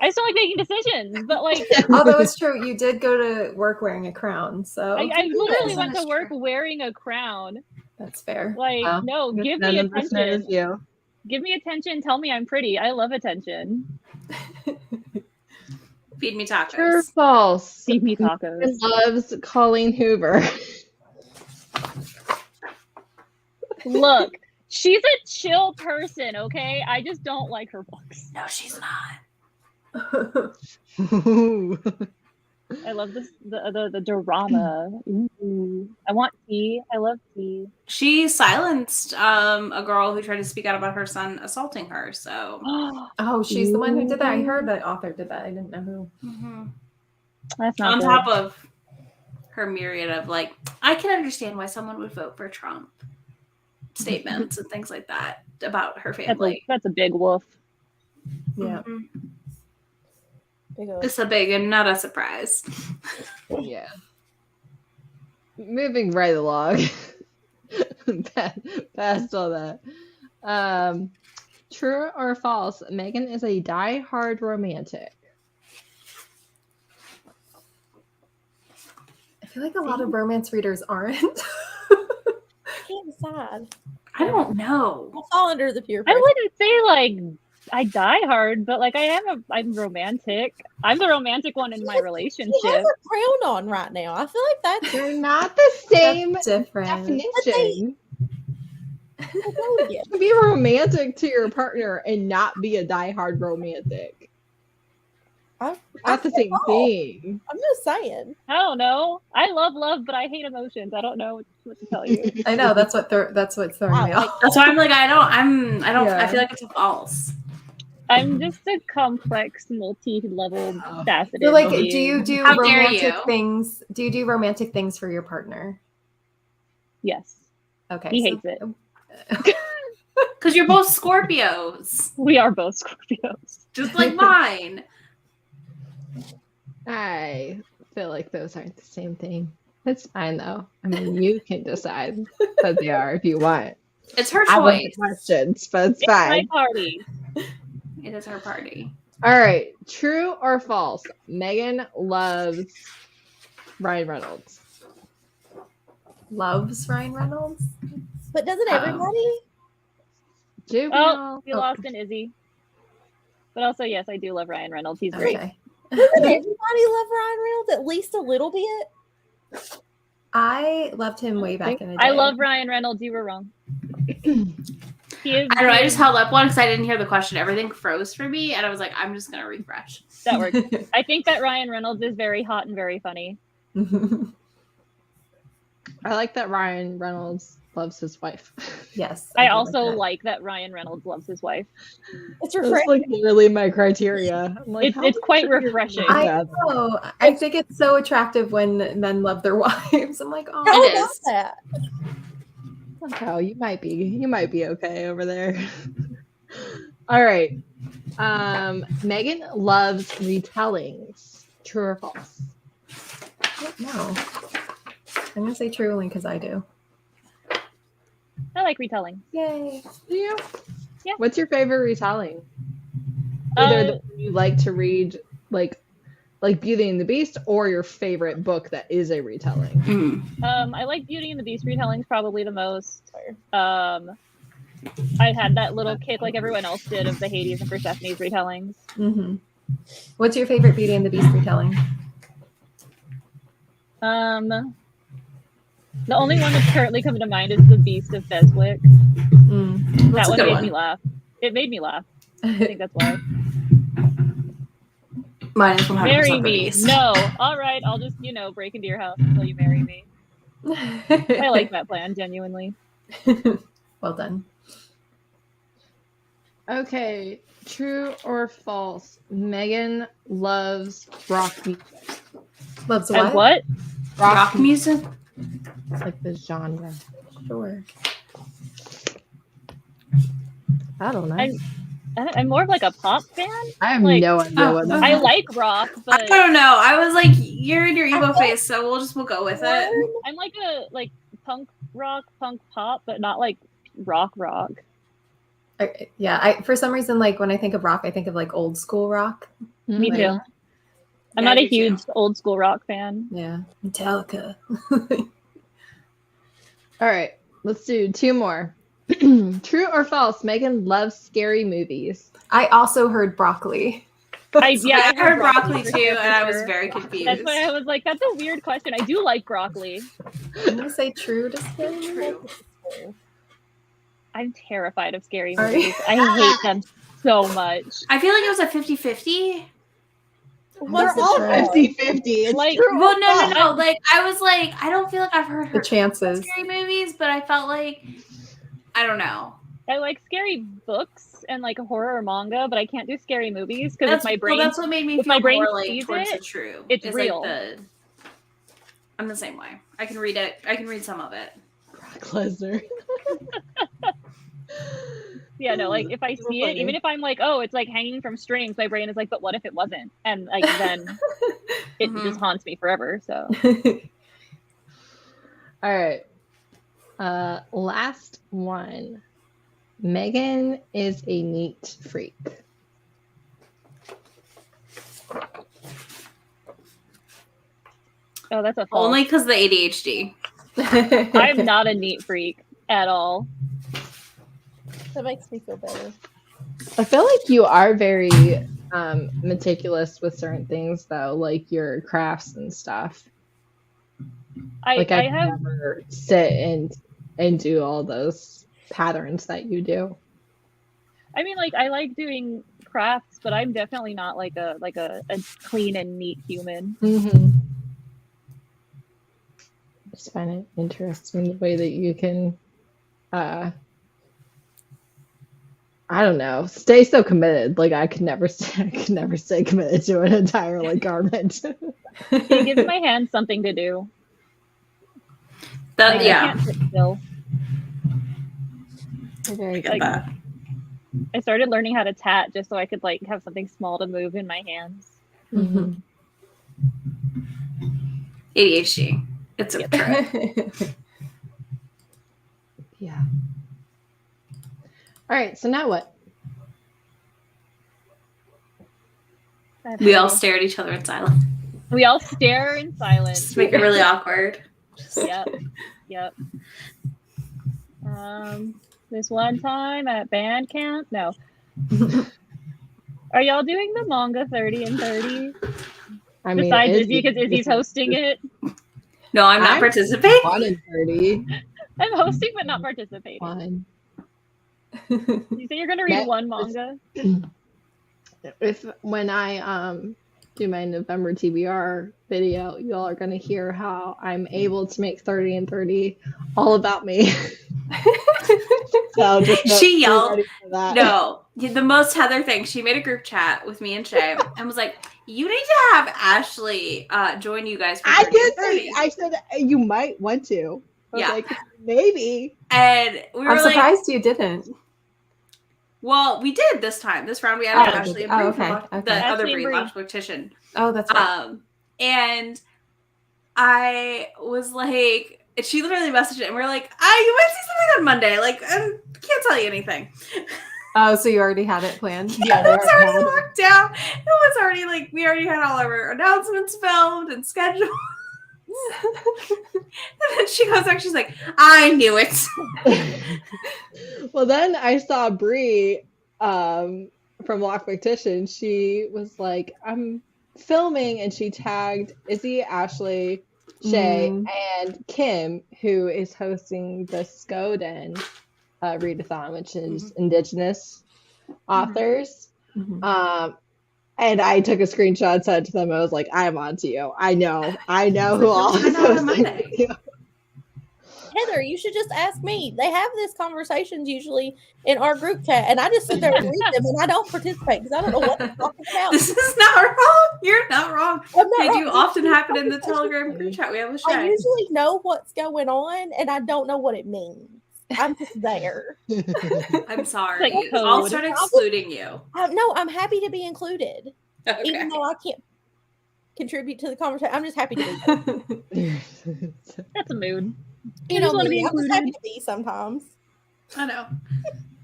I still like making decisions, but like Although it's true, you did go to work wearing a crown, so I literally Yes, went that's to work true. wearing a crown. that's fair. Like, Wow. no, give None me of us knows attention. you. Give me attention. Tell me I'm pretty. I love attention. Feed me tacos. True or false? Feed me tacos. Megan loves Colleen Hoover. Look, she's a chill person, okay? I just don't like her books. No, she's not. I love the drama. Ooh. I want tea. I love tea. She silenced a girl who tried to speak out about her son assaulting her. So Oh, she's the one who did that. I heard the author did that. I didn't know who. That's not on good. top of her myriad of like, I can understand why someone would vote for Trump statements and things like that about her family. That's a big wolf. Yeah. Mhm. Big ol' It's a big and not a surprise. Yeah. Moving right along. Past all that. True or false? Megan is a die-hard romantic. I feel like a lot of romance readers aren't. I can't decide. I don't know. I'll fall under the peer I pressure. wouldn't say like I die hard, but like I'm romantic. I'm the romantic one in my She has relationship. a crown on right now. I feel like that's They're not the same That's different. definition. you You can be romantic to your partner and not be a die-hard romantic. Not the same thing. I'm just saying. I don't know. I love love, but I hate emotions. I don't know what to tell you. I know that's what's throwing me off. That's why I'm like, I don't, Yeah. I feel like it's a false. I'm just a complex, multi-level, faceted. You're like, do being. you do How dare romantic you. things? Do you do romantic things for your partner? Yes, Okay. he so- hates it. Because you're both Scorpios, We are both Scorpios. just like mine. I feel like those aren't the same thing. It's fine though. I mean, you can decide what they are if you want. It's her I want the choice. questions, but it's It's my fine. party. It is her party. All right. True or false? Megan loves Ryan Reynolds. Loves Ryan Reynolds. But doesn't everybody? We lost an Izzy. But also, yes, I do love Ryan Reynolds. He's great. Okay. Doesn't everybody love Ryan Reynolds at least a little bit? I loved him way back in the day. I love Ryan Reynolds. You were wrong. He is. I don't know. I just held up one because I didn't hear the question. Everything froze for me, and I was like, I'm just gonna refresh. That works. I think that Ryan Reynolds is very hot and very funny. I like that Ryan Reynolds loves his wife. Yes. I also like that Ryan Reynolds loves his wife. It's That's refreshing. like literally my criteria. I'm like, It's quite refreshing. I know. I think it's so attractive when men love their wives. I'm like, oh, How It about is. that? Oh, you might be okay over there. All right. Megan loves retellings. True or false? no. I'm gonna say true only because I do. I like retelling. Yay. Do you? Yeah. What's your favorite retelling? Either the one you like to read, like Beauty and the Beast, or your favorite book that is a retelling. I like Beauty and the Beast retellings probably the most. I had that little kick like everyone else did of the Hades and Persephone's retellings. Mm-hmm. What's your favorite Beauty and the Beast retelling? The only one that's currently coming to mind is The Beast of Beswick. That one made me laugh. It made me laugh. I think that's why. Mine is 100% Marry The me. Beast. No. All right. I'll just, break into your house until you marry me. I like that plan, genuinely. Well done. Okay. True or false? Megan loves rock music. Loves And what? what? Rock music? It's like the genre. Sure. I don't know. I'm more of like a pop fan. I have like, no idea what that I is. like rock, I but don't know. I was like, you're in your emo phase, so we'll go with it. I'm like a punk rock, punk pop, but not like rock. Yeah, for some reason, like when I think of rock, I think of like old school rock. Me Like, too. I'm Yeah, not I a do huge too. old school rock fan. Yeah, Metallica. All right. Let's do two more. True or false? Megan loves scary movies. I also heard broccoli. I heard broccoli for too, sure, for and I was sure. very confused. That's why I was like, that's a weird question. I do like broccoli. I'm gonna say true to scary True. I'm terrified of scary Are you? movies. I hate them so much. I feel like it was a 50-50. They're the all trend? 50-50. It's Like- true or Well, no. false. Like, I was like, I don't feel like I've heard The chances. scary movies, but I felt like, I don't know. I like scary books and like horror or manga, but I can't do scary movies because if my brain. Well, that's what made me if feel my brain more like sees towards the it, true. it's Like real. I'm the same way. I can read it. I can read some of it. Brock Lesnar. Yeah, no, like if I So see it, funny. even if I'm like, oh, it's like hanging from strings, my brain is like, but what if it wasn't? And like then it Mhm. just haunts me forever. So All right. Last one. Megan is a neat freak. oh, that's a false. Only because the ADHD. I'm not a neat freak at all. That makes me feel better. I feel like you are very meticulous with certain things, though, like your crafts and stuff. I can have never sit and do all those patterns that you do. I mean, like I like doing crafts, but I'm definitely not like a clean and neat human. Mm-hmm. I just find it interesting the way that you can, I don't know, stay so committed. Like I could never stay committed to an entire like garment. It gives my hands something to do. Like, I can't sit still. Very Get Like- that. I started learning how to tat just so I could like have something small to move in my hands. Mm-hmm. ADHD. It's a trip. Yeah. All right. So now what? We all stare at each other in silence. We all stare in silence. Just make it really awkward. Yep. This one time at band camp? No. Are y'all doing the manga 30 and 30? I mean, besides Izzy, because Izzy's hosting it. No, I'm not participating. 1 in 30. I'm hosting but not participating. Fine. You say you're gonna read one manga? When I do my November TBR video, y'all are gonna hear how I'm able to make 30 and 30 all about me. So just she yelled, no, the most Heather thing. She made a group chat with me and Shay and was like, you need to have Ashley join you guys for 30 I did 30. say, I said you might want to. I was Yeah. like, maybe. And we were I'm surprised you didn't. Well, we did this time. This round we had Ashley and Bree okay. the other Ashley and Bree, Bree. Lost Mortician. Oh, that's right. And I was like, and she literally messaged it, and we are like, you might see something on Monday. Like, I can't tell you anything. Oh, so you already had it planned? Yeah, it was already locked down. It was already like, we already had all our announcements filmed and scheduled. And then she goes back, she's like, I knew it. Well, then I saw Bree from Lock Fictitious. She was like, I'm filming, and she tagged Izzy, Ashley, Shay, and Kim, who is hosting the Skoden readathon, which is Indigenous authors. And I took a screenshot, sent it to them. I was like, I'm on to you. I know who all is hosting you. Heather, you should just ask me. They have these conversations usually in our group chat, and I just sit there and read them, and I don't participate because I don't know what they're talking about. This is not wrong. You're not wrong. They do wrong. often happen in the Telegram group chat we have with Shay. I usually know what's going on, and I don't know what it means. I'm just there. I'm sorry. Like I'll start excluding you. No, I'm happy to be included. Okay. Even though I can't contribute to the conversation, I'm just happy to be there. That's a mood. You know, I'm just happy to be sometimes. I know.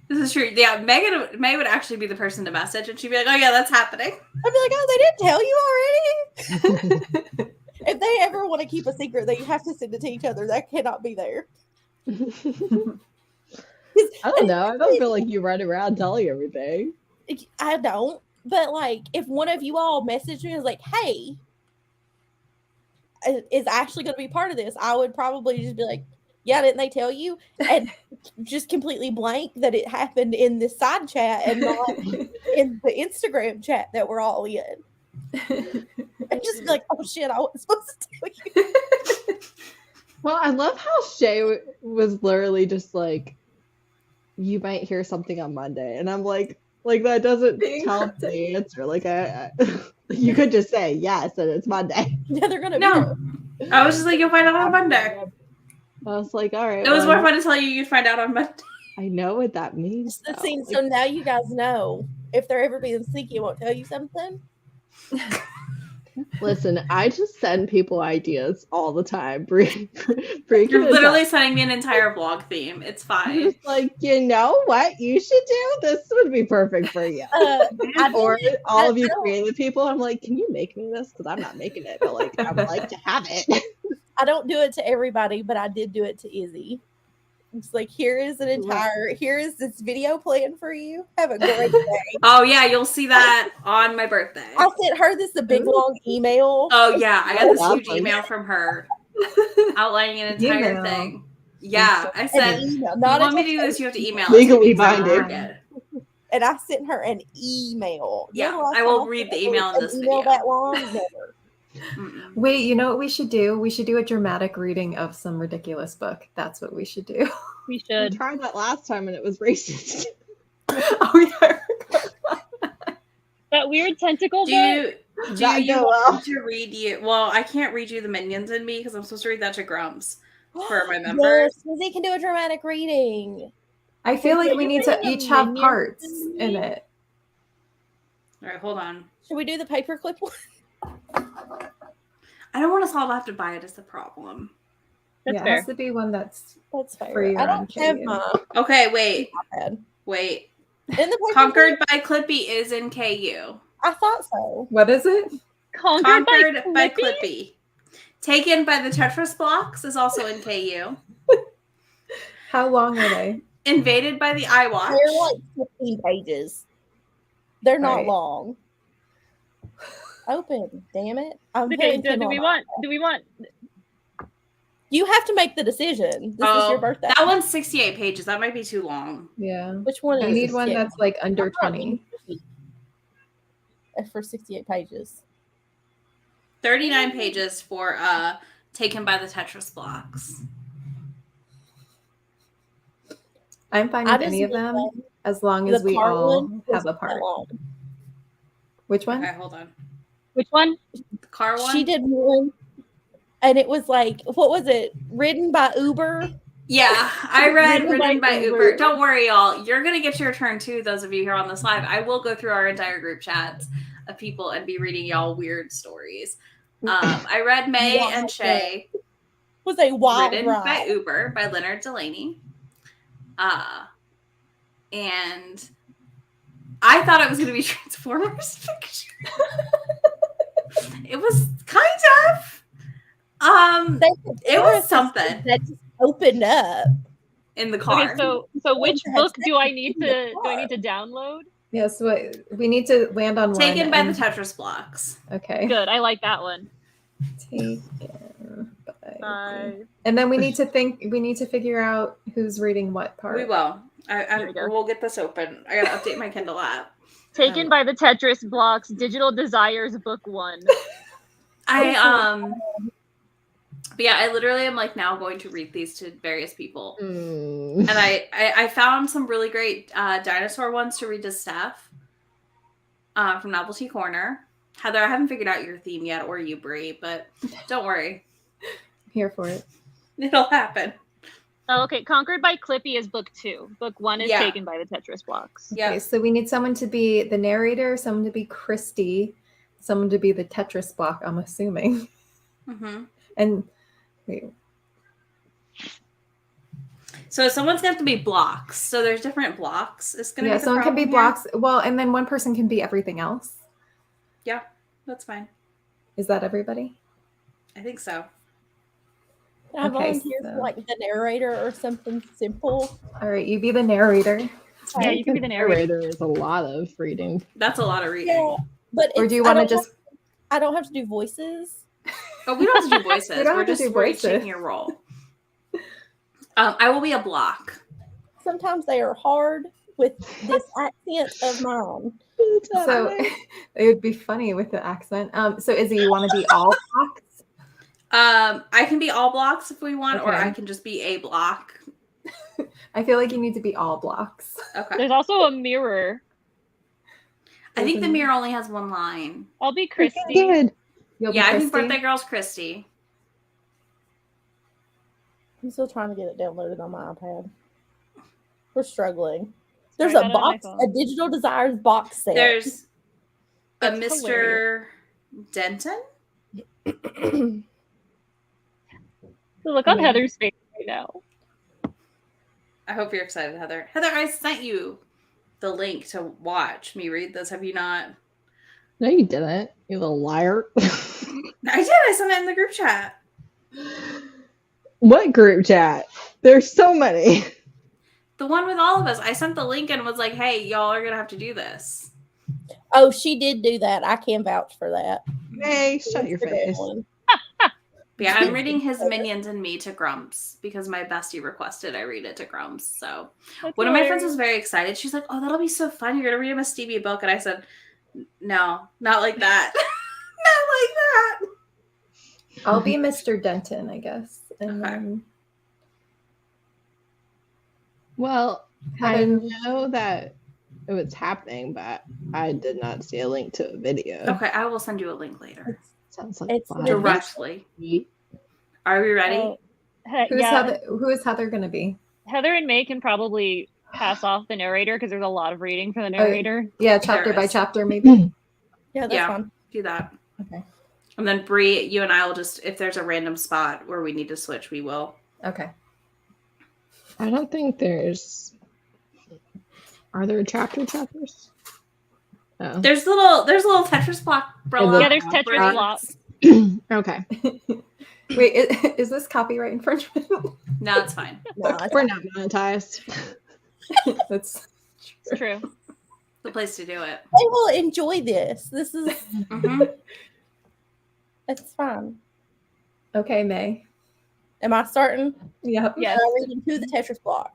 This is true. Yeah, May would actually be the person to message, and she'd be like, oh yeah, that's happening. I'd be like, oh, they didn't tell you already? If they ever want to keep a secret, they have to send it to each other. That cannot be there. I don't know. I don't feel like you run around telling everything. I don't. But like, if one of you all messaged me and was like, hey, is Ashley going to be part of this? I would probably just be like, yeah, didn't they tell you? And just completely blank that it happened in this side chat and not in the Instagram chat that we're all in. And just be like, oh shit, I wasn't supposed to tell you. Well, I love how Shay was literally just like, you might hear something on Monday. And I'm like that doesn't tell me the answer. Like, you could just say yes, and it's Monday. Yeah, they're gonna. No, I was just like, you'll find out on Monday. I was like, all right. It was more fun to tell you you'd find out on Monday. I know what that means. So now you guys know if they're ever being sneaky, won't tell you something. Listen, I just send people ideas all the time. Bree You're literally sending me an entire vlog theme. It's fine. Just like, you know what you should do? This would be perfect for you. Or all of you creative people, I'm like, can you make me this? Because I'm not making it, but like, I would like to have it. I don't do it to everybody, but I did do it to Izzy. It's like, here is this video plan for you. Have a great day. Oh yeah, you'll see that on my birthday. I sent her a big long email. Oh yeah, I got this huge email from her outlining an entire thing. Yeah, I said, you want me to do this, you have to email legally binding. And I sent her an email. Yeah, I will read the email in this video. That long? Never. Wait, you know what we should do? We should do a dramatic reading of some ridiculous book. That's what we should do. We should. I tried that last time and it was racist. Oh yeah. That weird tentacle book. Do you want to read you? Well, I can't read you the Minions in Me because I'm supposed to read that to Grumps for my members. Yes, Lizzie can do a dramatic reading. I feel like we need to each have parts in it. All right, hold on. Should we do the paperclip one? I don't want us all to have to buy it as the problem. That's fair. It has to be one that's fair. Free I don't have mine. Okay, wait. In the Conquered by Clippy is in KU. I thought so. What is it? Conquered by Clippy. Taken by the Tetris Blocks is also in KU. How long are they? Invaded by the iWatch. They're like 15 pages. They're not long. Open, damn it! I'm okay. Do we want? You have to make the decision. This is your birthday. That one's 68 pages. That might be too long. Yeah. Which one? I need one that's like under 20. For 68 pages. 39 pages for Taken by the Tetris Blocks. I'm fine with any of them as long as we all have a part. Which one? Okay, hold on. Which one? The car one? She did one. And it was like, what was it? Ridden by Uber? Yeah, I read Ridden by Uber. Don't worry, y'all. You're going to get your turn too, those of you here on this live. I will go through our entire group chats of people and be reading y'all weird stories. I read May and Shay. Was a wild Ridden ride. by Uber by Leonard Delaney. And I thought it was going to be Transformers fiction. It was kind of. It was something that just opened up in the car. Okay, so which book do I need to download? Yes, we need to land on Taken one. by the Tetris Blocks. Okay. Good. I like that one. Taken by. And then we need to figure out who's reading what part. We will. We'll get this open. I gotta update my Kindle app. Taken by the Tetris Blocks, Digital Desires, Book 1. But yeah, I literally am like now going to read these to various people. And I found some really great dinosaur ones to read to Steph from Novelty Corner. Heather, I haven't figured out your theme yet, or you, Brie, but don't worry. I'm here for it. It'll happen. Oh, okay. Conquered by Clippy is Book 2. Book 1 is Taken by the Tetris Blocks. Okay, so we need someone to be the narrator, someone to be Christy, someone to be the Tetris block, I'm assuming. Mm-hmm. And wait. So someone's going to have to be blocks. So there's different blocks. It's going to be someone can be blocks. Well, and then one person can be everything else. Yeah, that's fine. Is that everybody? I think so. I volunteer for like the narrator or something simple. All right, you be the narrator. Yeah, you can be the narrator. There's a lot of reading. That's a lot of reading. Yeah, but or do you want to just? I don't have to do voices. Oh, we don't have to do voices. We're just taking your role. I will be a block. Sometimes they are hard with this accent of mine. So it would be funny with the accent. So Izzy, you want to be all blocks? I can be all blocks if we want, or I can just be a block. I feel like you need to be all blocks. Okay. There's also a mirror. I think the mirror only has one line. I'll be Christy. Good. I think Birthday Girl's Christy. I'm still trying to get it downloaded on my iPad. We're struggling. There's a box, a Digital Desires box set. There's a Mr. Denton. Look on Heather's face right now. I hope you're excited, Heather. Heather, I sent you the link to watch me read this. Have you not? No, you didn't. You little liar. I did. I sent it in the group chat. What group chat? There's so many. The one with all of us. I sent the link and was like, hey, y'all are going to have to do this. Oh, she did do that. I can vouch for that. Hey, shut your face. Yeah, I'm reading His Minions and Me to Grumps because my bestie requested I read it to Grumps. So one of my friends was very excited. She's like, oh, that'll be so fun. You're going to read him a Stevie book. And I said, no, not like that. Not like that. I'll be Mr. Denton, I guess. And then... Well, I know that it was happening, but I did not see a link to a video. Okay, I will send you a link later. Sounds like fun. Directly. Are we ready? Who is Heather going to be? Heather and May can probably pass off the narrator because there's a lot of reading for the narrator. Yeah, chapter by chapter, maybe. Yeah, that's fun. Do that. Okay. And then Bree, you and I will just, if there's a random spot where we need to switch, we will. Okay. I don't think there's. Are there chapters? Oh. There's little Tetris block. Yeah, there's Tetris blocks. Okay. Wait, is this copyright infringement? No, it's fine. No, we're not monetized. That's It's true. The place to do it. They will enjoy this. This is it's fine. okay, May. Am I starting? Yep. Yes. Reading to the Tetris block.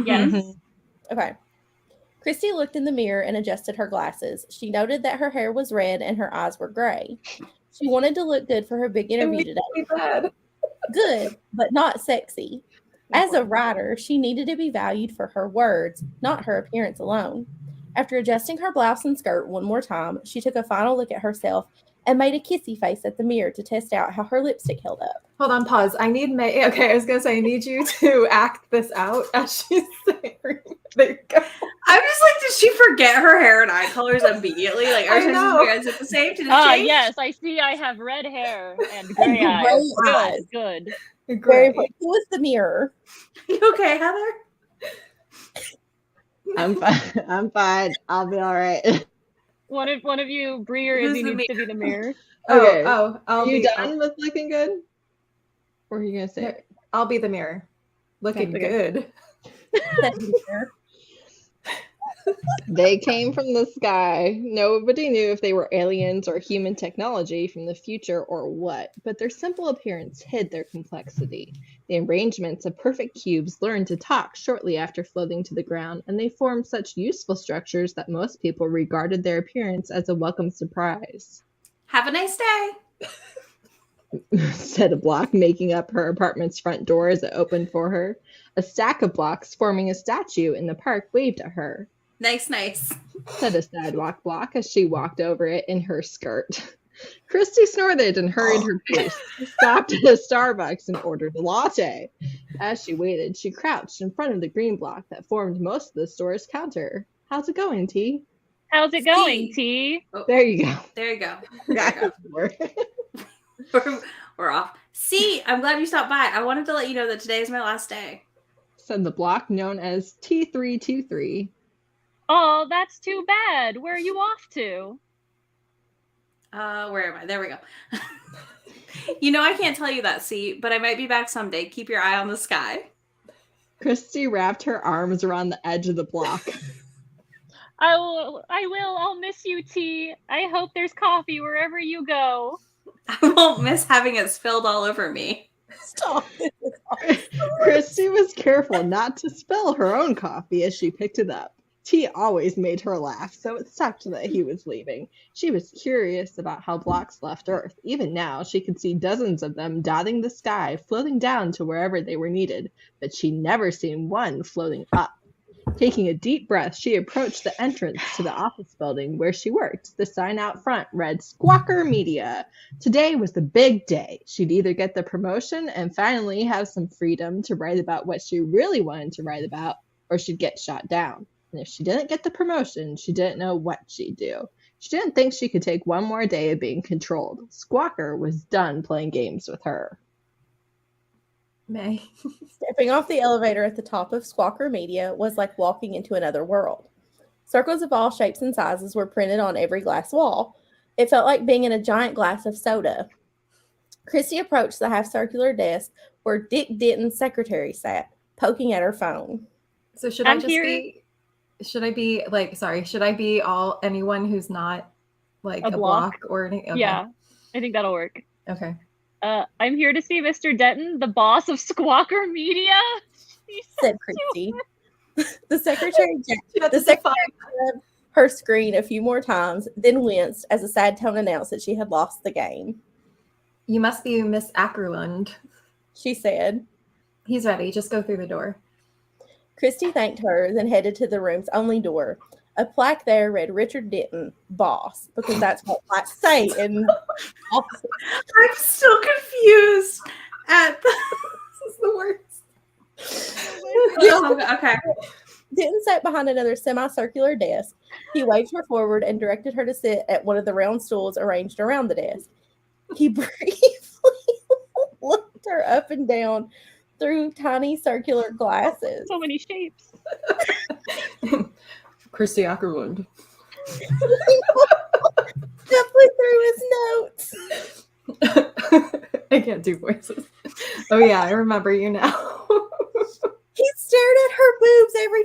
Yes. Okay. Christy looked in the mirror and adjusted her glasses. She noted that her hair was red and her eyes were gray. She wanted to look good for her big interview today. Good, but not sexy. As a writer, she needed to be valued for her words, not her appearance alone. After adjusting her blouse and skirt one more time, she took a final look at herself and made a kissy face at the mirror to test out how her lipstick held up. Hold on, pause. I need May. Okay, I was gonna say I need you to act this out as she's saying. There you go. I'm just like, did she forget her hair and eye colors immediately? Like, I are know. you guys at the same? Did it change? Yes, I see. I have red hair and gray eyes. Good. Very important. Who was the mirror? You okay, Heather? I'm fine. I'm fine. I'll be all right. One of you, Bree or Izzy, needs to be the mirror. Okay. Are you done with looking good? Or are you gonna say it? I'll be the mirror. Looking good. They came from the sky. Nobody knew if they were aliens or human technology from the future or what, but their simple appearance hid their complexity. The arrangements of perfect cubes learned to talk shortly after floating to the ground, and they formed such useful structures that most people regarded their appearance as a welcome surprise. Have a nice day, said a block, making up her apartment's front door as it opened for her. A stack of blocks forming a statue in the park waved at her. Nice, said a sidewalk block as she walked over it in her skirt. Christy snorted and hurried her pace. She stopped at a Starbucks and ordered a latte. As she waited, she crouched in front of the green block that formed most of the store's counter. How's it going, T? How's it going, T? Oh, there you go. There you go. We're off. C, I'm glad you stopped by. I wanted to let you know that today is my last day. Said the block known as T323. Oh, that's too bad. Where are you off to? Where am I? There we go. You know, I can't tell you that, C, but I might be back someday. Keep your eye on the sky. Christy wrapped her arms around the edge of the block. I will. I'll miss you, T. I hope there's coffee wherever you go. I won't miss having it spilled all over me. Stop it. Christy was careful not to spill her own coffee as she picked it up. T always made her laugh, so it sucked that he was leaving. She was curious about how blocks left Earth. Even now, she could see dozens of them dotting the sky, floating down to wherever they were needed, but she never seen one floating up. Taking a deep breath, she approached the entrance to the office building where she worked. The sign out front read, Squawker Media. Today was the big day. She'd either get the promotion and finally have some freedom to write about what she really wanted to write about, or she'd get shot down. And if she didn't get the promotion, she didn't know what she'd do. She didn't think she could take one more day of being controlled. Squawker was done playing games with her. May. Stepping off the elevator at the top of Squawker Media was like walking into another world. Circles of all shapes and sizes were printed on every glass wall. It felt like being in a giant glass of soda. Christy approached the half-circular desk where Dick Denton's secretary sat, poking at her phone. So should I be anyone who's not like a block or anything? Okay. Yeah, I think that'll work. Okay. I'm here to see Mr. Denton, the boss of Squawker Media, said Christy. The secretary grabbed her screen a few more times, then winced as a sad tone announced that she had lost the game. You must be Miss Ackerlund, she said. He's ready. Just go through the door. Christy thanked her, then headed to the room's only door. A plaque there read Richard Denton, boss, because that's what plaques say in office. I'm still confused at the... This is the worst. Okay. Denton sat behind another semicircular desk. He waved her forward and directed her to sit at one of the round stools arranged around the desk. He briefly looked her up and down through tiny circular glasses. So many shapes. Christy Ackerlund. Definitely through his notes. I can't do voices. Oh yeah, I remember you now. He stared at her boobs every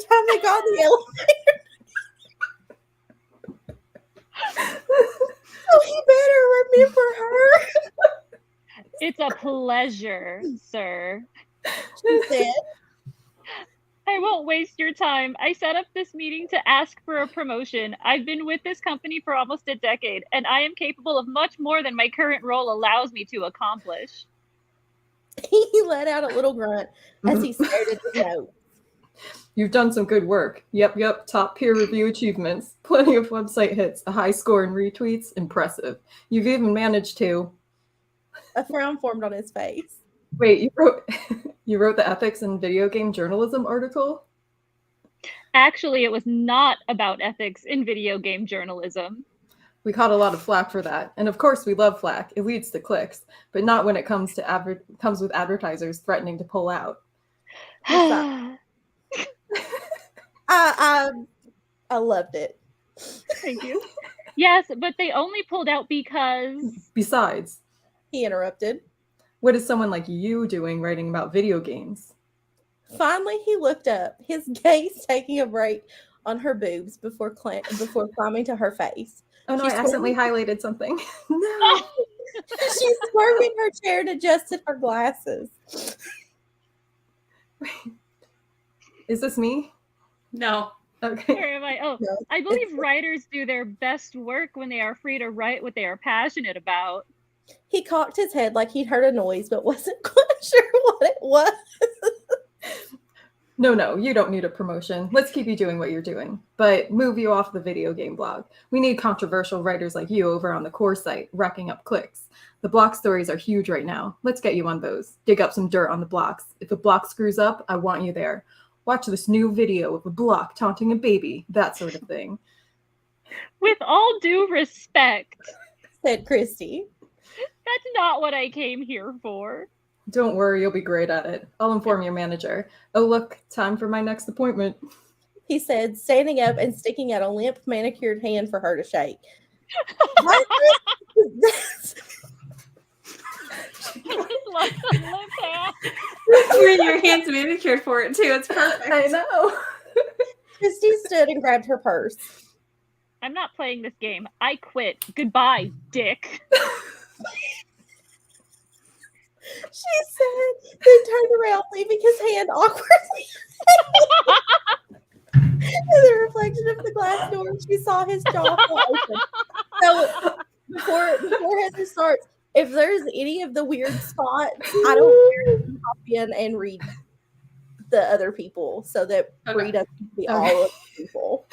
saw the elevator. So he better remember her. It's a pleasure, sir. She said. I won't waste your time. I set up this meeting to ask for a promotion. I've been with this company for almost a decade, and I am capable of much more than my current role allows me to accomplish. He let out a little grunt as he stared at the note. You've done some good work. Yep. Top peer review achievements. Plenty of website hits. A high score in retweets. Impressive. You've even managed to... A frown formed on his face. Wait, you wrote the ethics in video game journalism article? Actually, it was not about ethics in video game journalism. We caught a lot of flack for that. And of course we love flack. It leads to clicks, but not when it comes to comes with advertisers threatening to pull out. I loved it. Thank you. Yes, but they only pulled out because... Besides, he interrupted. What is someone like you doing writing about video games? Finally, he looked up, his gaze taking a break on her boobs before climbing to her face. Oh no, I accidentally highlighted something. No. She swerved in her chair and adjusted her glasses. Is this me? No. Okay. Where am I? Oh, No, I believe writers do their best work when they are free to write what they are passionate about. He cocked his head like he'd heard a noise, but wasn't quite sure what it was. No, you don't need a promotion. Let's keep you doing what you're doing, but move you off the video game blog. We need controversial writers like you over on the core site, racking up clicks. The block stories are huge right now. Let's get you on those. Dig up some dirt on the blocks. If a block screws up, I want you there. Watch this new video of a block taunting a baby, that sort of thing. With all due respect, said Christy. That's not what I came here for. Don't worry, you'll be great at it. I'll inform your manager. Oh, look, time for my next appointment. He said, standing up and sticking out a limp, manicured hand for her to shake. Your hand's manicured for it too. It's perfect. I know. Christy stood and grabbed her purse. I'm not playing this game. I quit. Goodbye, dick. She said, then turned around, leaving his hand awkwardly. In the reflection of the glass door, she saw his jaw fall open. So before Heather starts, if there's any of the weird spots, I don't care to hop in and read the other people so that Bree doesn't be all of the people.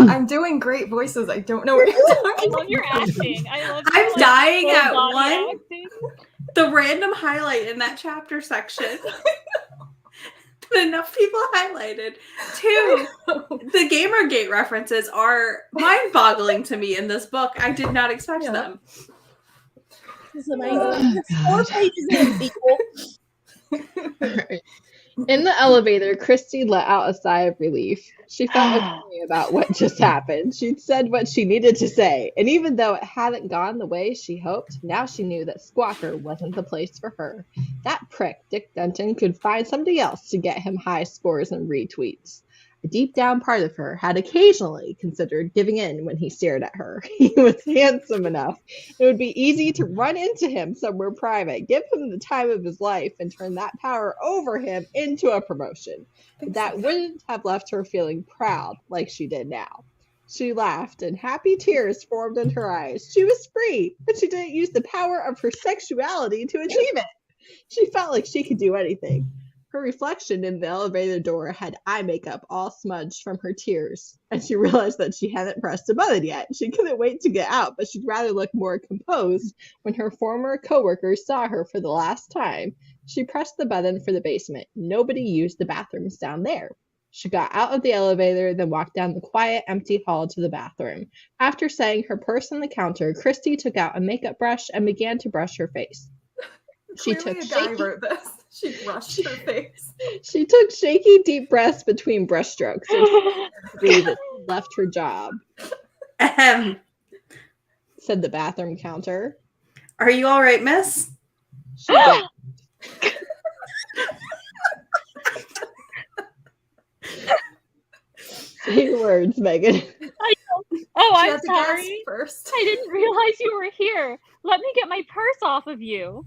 I'm doing great voices. I don't know what you're talking about. You're acting. I'm dying at one. Acting. The random highlight in that chapter section. Enough people highlighted. Two, the Gamergate references are mind-boggling to me in this book. I did not expect them. It's amazing. 4 pages in, people. Right. In the elevator, Christy let out a sigh of relief. She felt okay about what just happened. She'd said what she needed to say, and even though it hadn't gone the way she hoped, now she knew that Squawker wasn't the place for her. That prick, Dick Denton, could find somebody else to get him high scores and retweets. A deep down part of her had occasionally considered giving in when he stared at her. He was handsome enough. It would be easy to run into him somewhere private, give him the time of his life, and turn that power over him into a promotion. But that wouldn't have left her feeling proud like she did now. She laughed, and happy tears formed in her eyes. She was free, but she didn't use the power of her sexuality to achieve it. She felt like she could do anything. Her reflection in the elevator door had eye makeup all smudged from her tears, and she realized that she hadn't pressed a button yet. She couldn't wait to get out, but she'd rather look more composed when her former coworkers saw her for the last time. She pressed the button for the basement. Nobody used the bathrooms down there. She got out of the elevator, then walked down the quiet, empty hall to the bathroom. After setting her purse on the counter, Christy took out a makeup brush and began to brush her face. She took wrote this. She brushed her face. She took shaky, deep breaths between brushstrokes and that left her job. Said the bathroom counter. Are you all right, miss? She gasped. Say your words, Megan. I'm sorry. First. I didn't realize you were here. Let me get my purse off of you.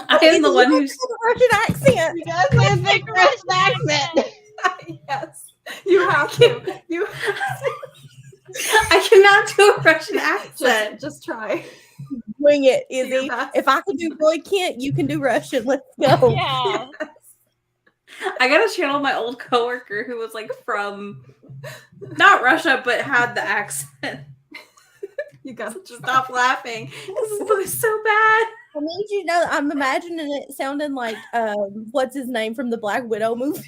I am the one who's the Russian accent. You guys have a big Russian accent. Yes, you have to. I cannot do a Russian accent. Just try. Wing it, Izzy. If I can do Roy Kent, you can do Russian. Let's go. Yeah. I gotta channel my old coworker who was like from not Russia but had the accent. You gotta just stop laughing. This book is so bad. I need you to know I'm imagining it sounding like what's his name from the Black Widow movie.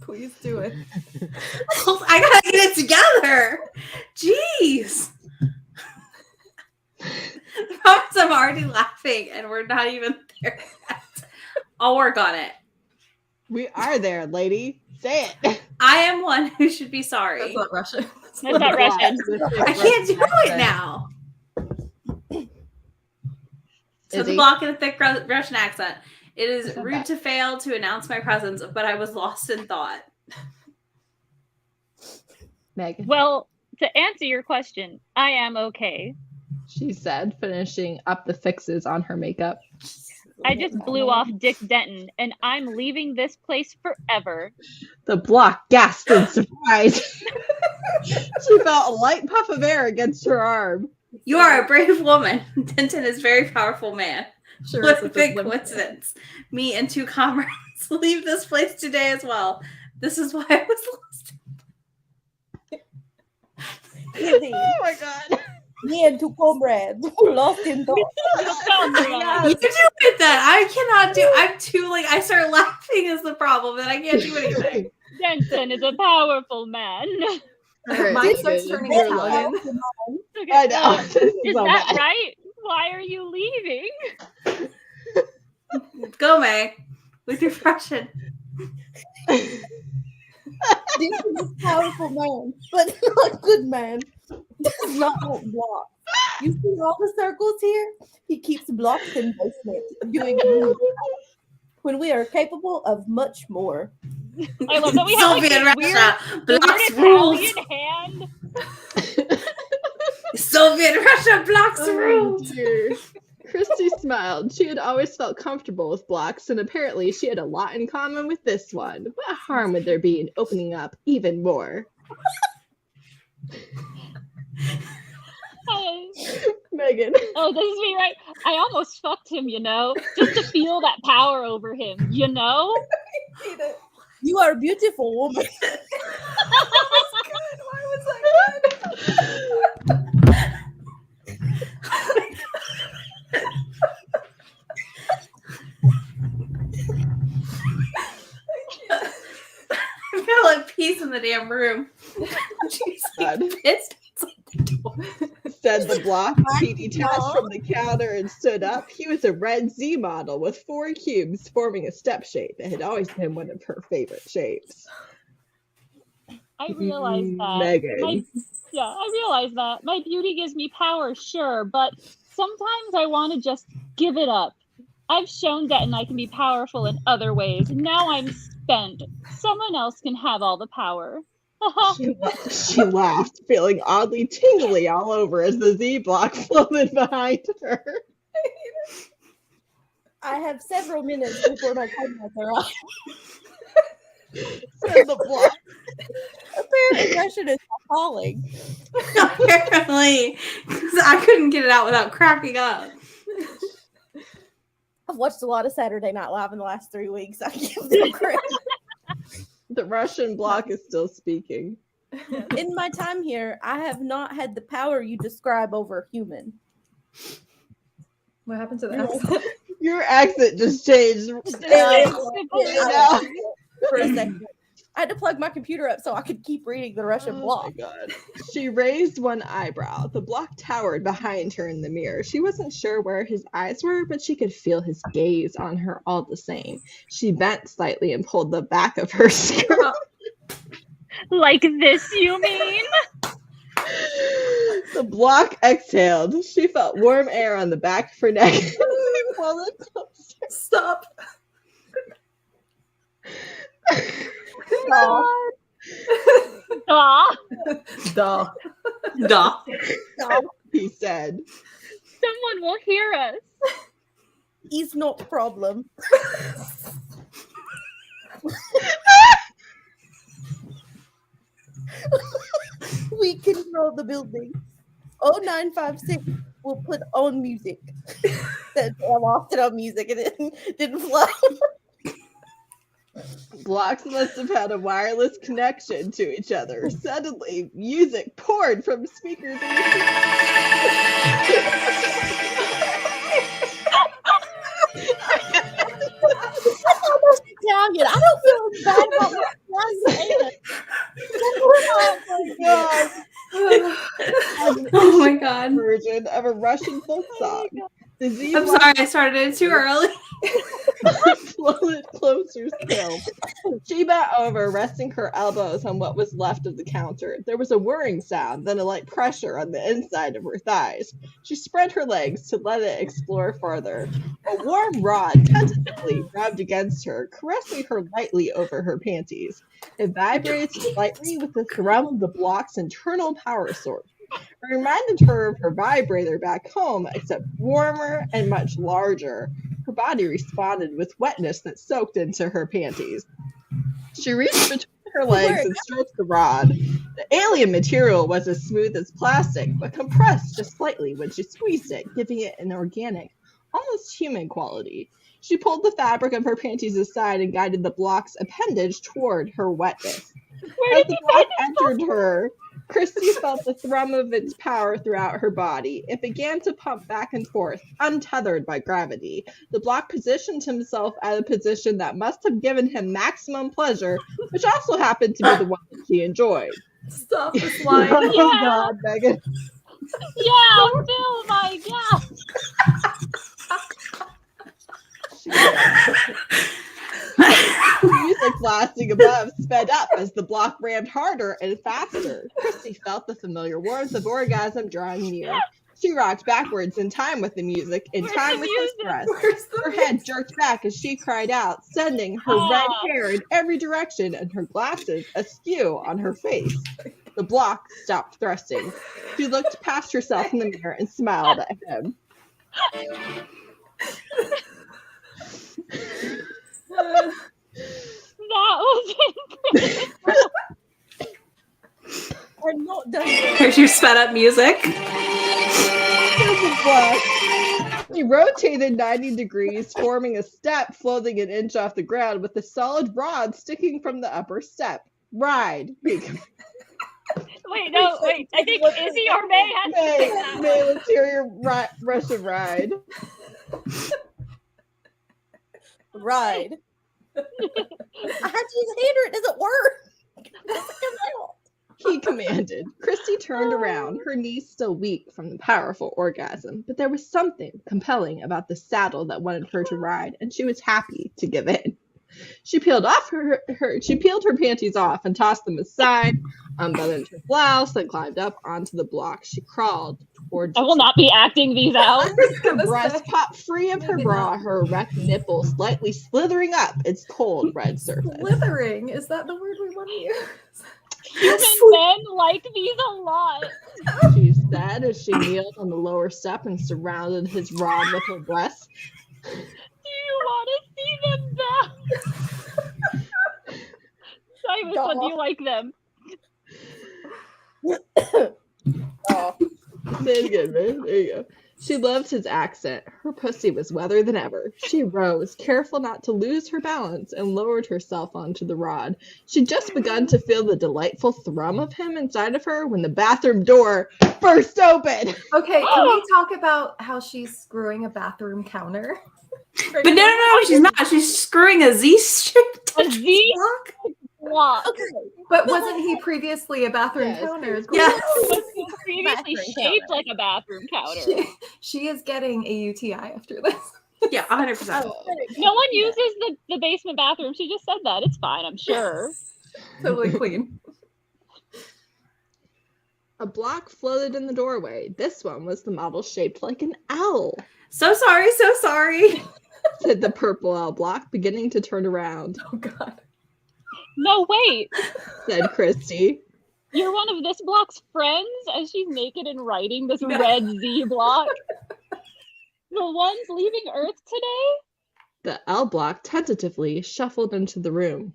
Please do it. I gotta get it together. Jeez. The problem is I'm already laughing and we're not even there yet. I'll work on it. We are there, lady. Say it. I am one who should be sorry. That's not Russian. That's not Russian. I can't do it now. So the block in a thick Russian accent. It is rude to fail to announce my presence, but I was lost in thought. Megan. Well, to answer your question, I am okay. She said, finishing up the fixes on her makeup. I just blew off Dick Denton, and I'm leaving this place forever. The block gasped in surprise. She felt a light puff of air against her arm. You are a brave woman. Denton is a very powerful man. Sure, what a big coincidence. Me and 2 comrades leave this place today as well. This is why I was lost. Oh my god. Me and 2 comrades lost in thought. You do it then. I cannot do. I'm too like. I start laughing is the problem, and I can't do anything. Denton is a powerful man. Mine starts turning Italian. I know. Is that right? Why are you leaving? Go, May, with your Russian. This is a powerful man, but not a good man. Does not want blocks. You see all the circles here? He keeps blocks in basement, doing when we are capable of much more. I love that we Soviet have Russia, blocks weird rules. hand. Soviet Russia blocks rules. Dear. Christy smiled. She had always felt comfortable with blocks, and apparently she had a lot in common with this one. What harm would there be in opening up even more? Megan. Oh, this is me, right? I almost fucked him, just to feel that power over him, You are a beautiful woman. That was good. Why was that I feel like peace in the damn room. She's like pissed outside the door. Said the block. He detached from the counter and stood up. He was a red Z model with 4 cubes forming a step shape. It had always been one of her favorite shapes. I realize that. Megan. I realize that. My beauty gives me power, sure, but sometimes I want to just give it up. I've shown Denton I can be powerful in other ways. Now I'm spent. Someone else can have all the power. She laughed, feeling oddly tingly all over as the Z block floated behind her. I have several minutes before my comrades arrive. Said the block. Apparently, Russian is my calling. Apparently, because I couldn't get it out without cracking up. I've watched a lot of Saturday Night Live in the last 3 weeks. I give them credit. The Russian block is still speaking. In my time here, I have not had the power you describe over human. What happened to the accent? Your accent just changed. For a second. I had to plug my computer up so I could keep reading the Russian block. Oh my God. She raised one eyebrow. The block towered behind her in the mirror. She wasn't sure where his eyes were, but she could feel his gaze on her all the same. She bent slightly and pulled the back of her skirt. Like this, you mean? The block exhaled. She felt warm air on the back of her neck. Stop. Duh. He said. Someone will hear us. He's not the problem. We control the building. 0956 will put on music. I lost it on music and it didn't fly. Blocks must have had a wireless connection to each other. Suddenly, music poured from speakers in the Italian. I don't feel bad about my Oh my god. Version of a Russian folk song. I'm sorry, I started it too early. Floated closer still. She bent over, resting her elbows on what was left of the counter. There was a whirring sound, then a light pressure on the inside of her thighs. She spread her legs to let it explore farther. A warm rod tentatively rubbed against her, caressing her lightly over her panties. It vibrated slightly with the thrum of the block's internal power source. It reminded her of her vibrator back home, except warmer and much larger. Her body responded with wetness that soaked into her panties. She reached between her legs and stroked the rod. The alien material was as smooth as plastic, but compressed just slightly when she squeezed it, giving it an organic, almost human quality. She pulled the fabric of her panties aside and guided the block's appendage toward her wetness. As the block entered her, Christy felt the thrum of its power throughout her body. It began to pump back and forth, untethered by gravity. The block positioned himself at a position that must have given him maximum pleasure, which also happened to be the one that she enjoyed. Stop this line. Oh God, Megan. Yeah, Phil, my God. Music blasting above sped up as the block rammed harder and faster. Christy felt the familiar warmth of orgasm drawing near. She rocked backwards in time with the music, in time with his breath. Her head jerked back as she cried out, sending her red hair in every direction and her glasses askew on her face. The block stopped thrusting. She looked past herself in the mirror and smiled at him. That was incredible. We're not done. Here's your sped up music. He rotated 90 degrees, forming a step floating an inch off the ground with a solid rod sticking from the upper step. Ride. Wait. I think Izzy or May has to say that. May, let's hear your Russian ride. Ride. I had to use a hander. It doesn't work. It doesn't come out. He commanded. Christy turned around, her knees still weak from the powerful orgasm, but there was something compelling about the saddle that wanted her to ride, and she was happy to give in. She peeled her panties off and tossed them aside, unbuttoned her blouse, and climbed up onto the block. She crawled towards. I will not be acting these out. Her breast popped free of her bra, her erect nipple slightly slithering up its cold red surface. Slithering? Is that the word we want to use? Human men like these a lot. She said as she kneeled on the lower step and surrounded his rod with her breast. Do you want to see them back? Simon, do you like them? Oh. Say it again, man. There you go. She loved his accent. Her pussy was wetter than ever. She rose, careful not to lose her balance, and lowered herself onto the rod. She'd just begun to feel the delightful thrum of him inside of her when the bathroom door burst open. Okay, can we talk about how she's screwing a bathroom counter? But no, she's not. She's screwing a Z-shaped A Z block. Okay. But wasn't he previously a bathroom Yes. counter? Yes. Was previously Bathroom shaped counter. like a bathroom counter. She is getting a UTI after this. Yeah, 100%. No one uses the basement bathroom. She just said that. It's fine, I'm sure. Totally clean. A block floated in the doorway. This one was the model shaped like an owl, So sorry. said the purple owl block, beginning to turn around. Oh God. No, wait. said Christy. You're one of this block's friends? As she's naked and writing this red Z block. The ones leaving Earth today? The L block tentatively shuffled into the room.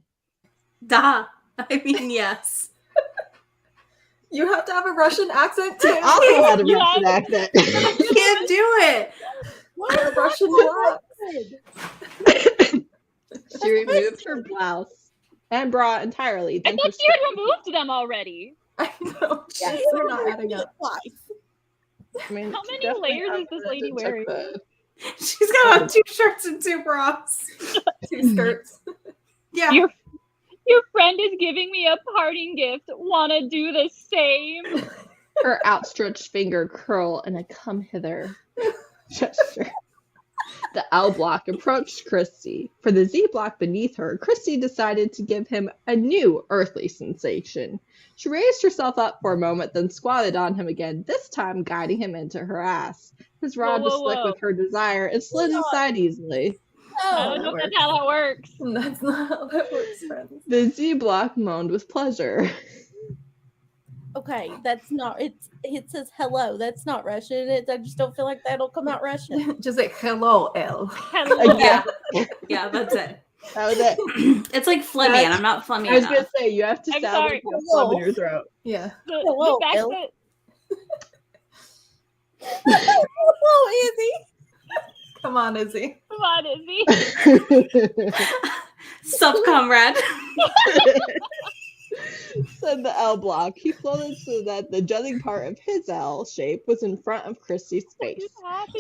Duh. I mean, yes. You have to have a Russian accent too. I also had a Russian accent. I can't do it. What a Russian block. She removed her blouse and bra entirely. I thought she had removed them already. I know. Yeah. They're not adding up. I mean, How many layers is this lady wearing? She's got on 2 shirts and 2 bras. 2 skirts. Yeah. Your friend is giving me a parting gift. Wanna do the same? Her outstretched finger curl in a come hither gesture. The L block approached Christy. For the Z block beneath her, Christy decided to give him a new earthly sensation. She raised herself up for a moment, then squatted on him again, this time guiding him into her ass. His rod was slick with her desire and slid inside easily. I don't know if that's how that works. That's not how that works, friends. The Z block moaned with pleasure. Okay, that's not. It says hello. That's not Russian. I just don't feel like that'll come out Russian. Just like hello, L. Hello. Yeah. Yeah, that's it. That was it. It's like phlegmy, and I'm not phlegmy I was enough. going to say, you have to I'm sound sorry. like you have phlegm in your throat. Yeah. Hello, the fact Bill. that, Oh, Izzy. Come on, Izzy. come on, Izzy. Sup, comrade. Said the L block. He floated so that the jutting part of his L shape was in front of Christy's face.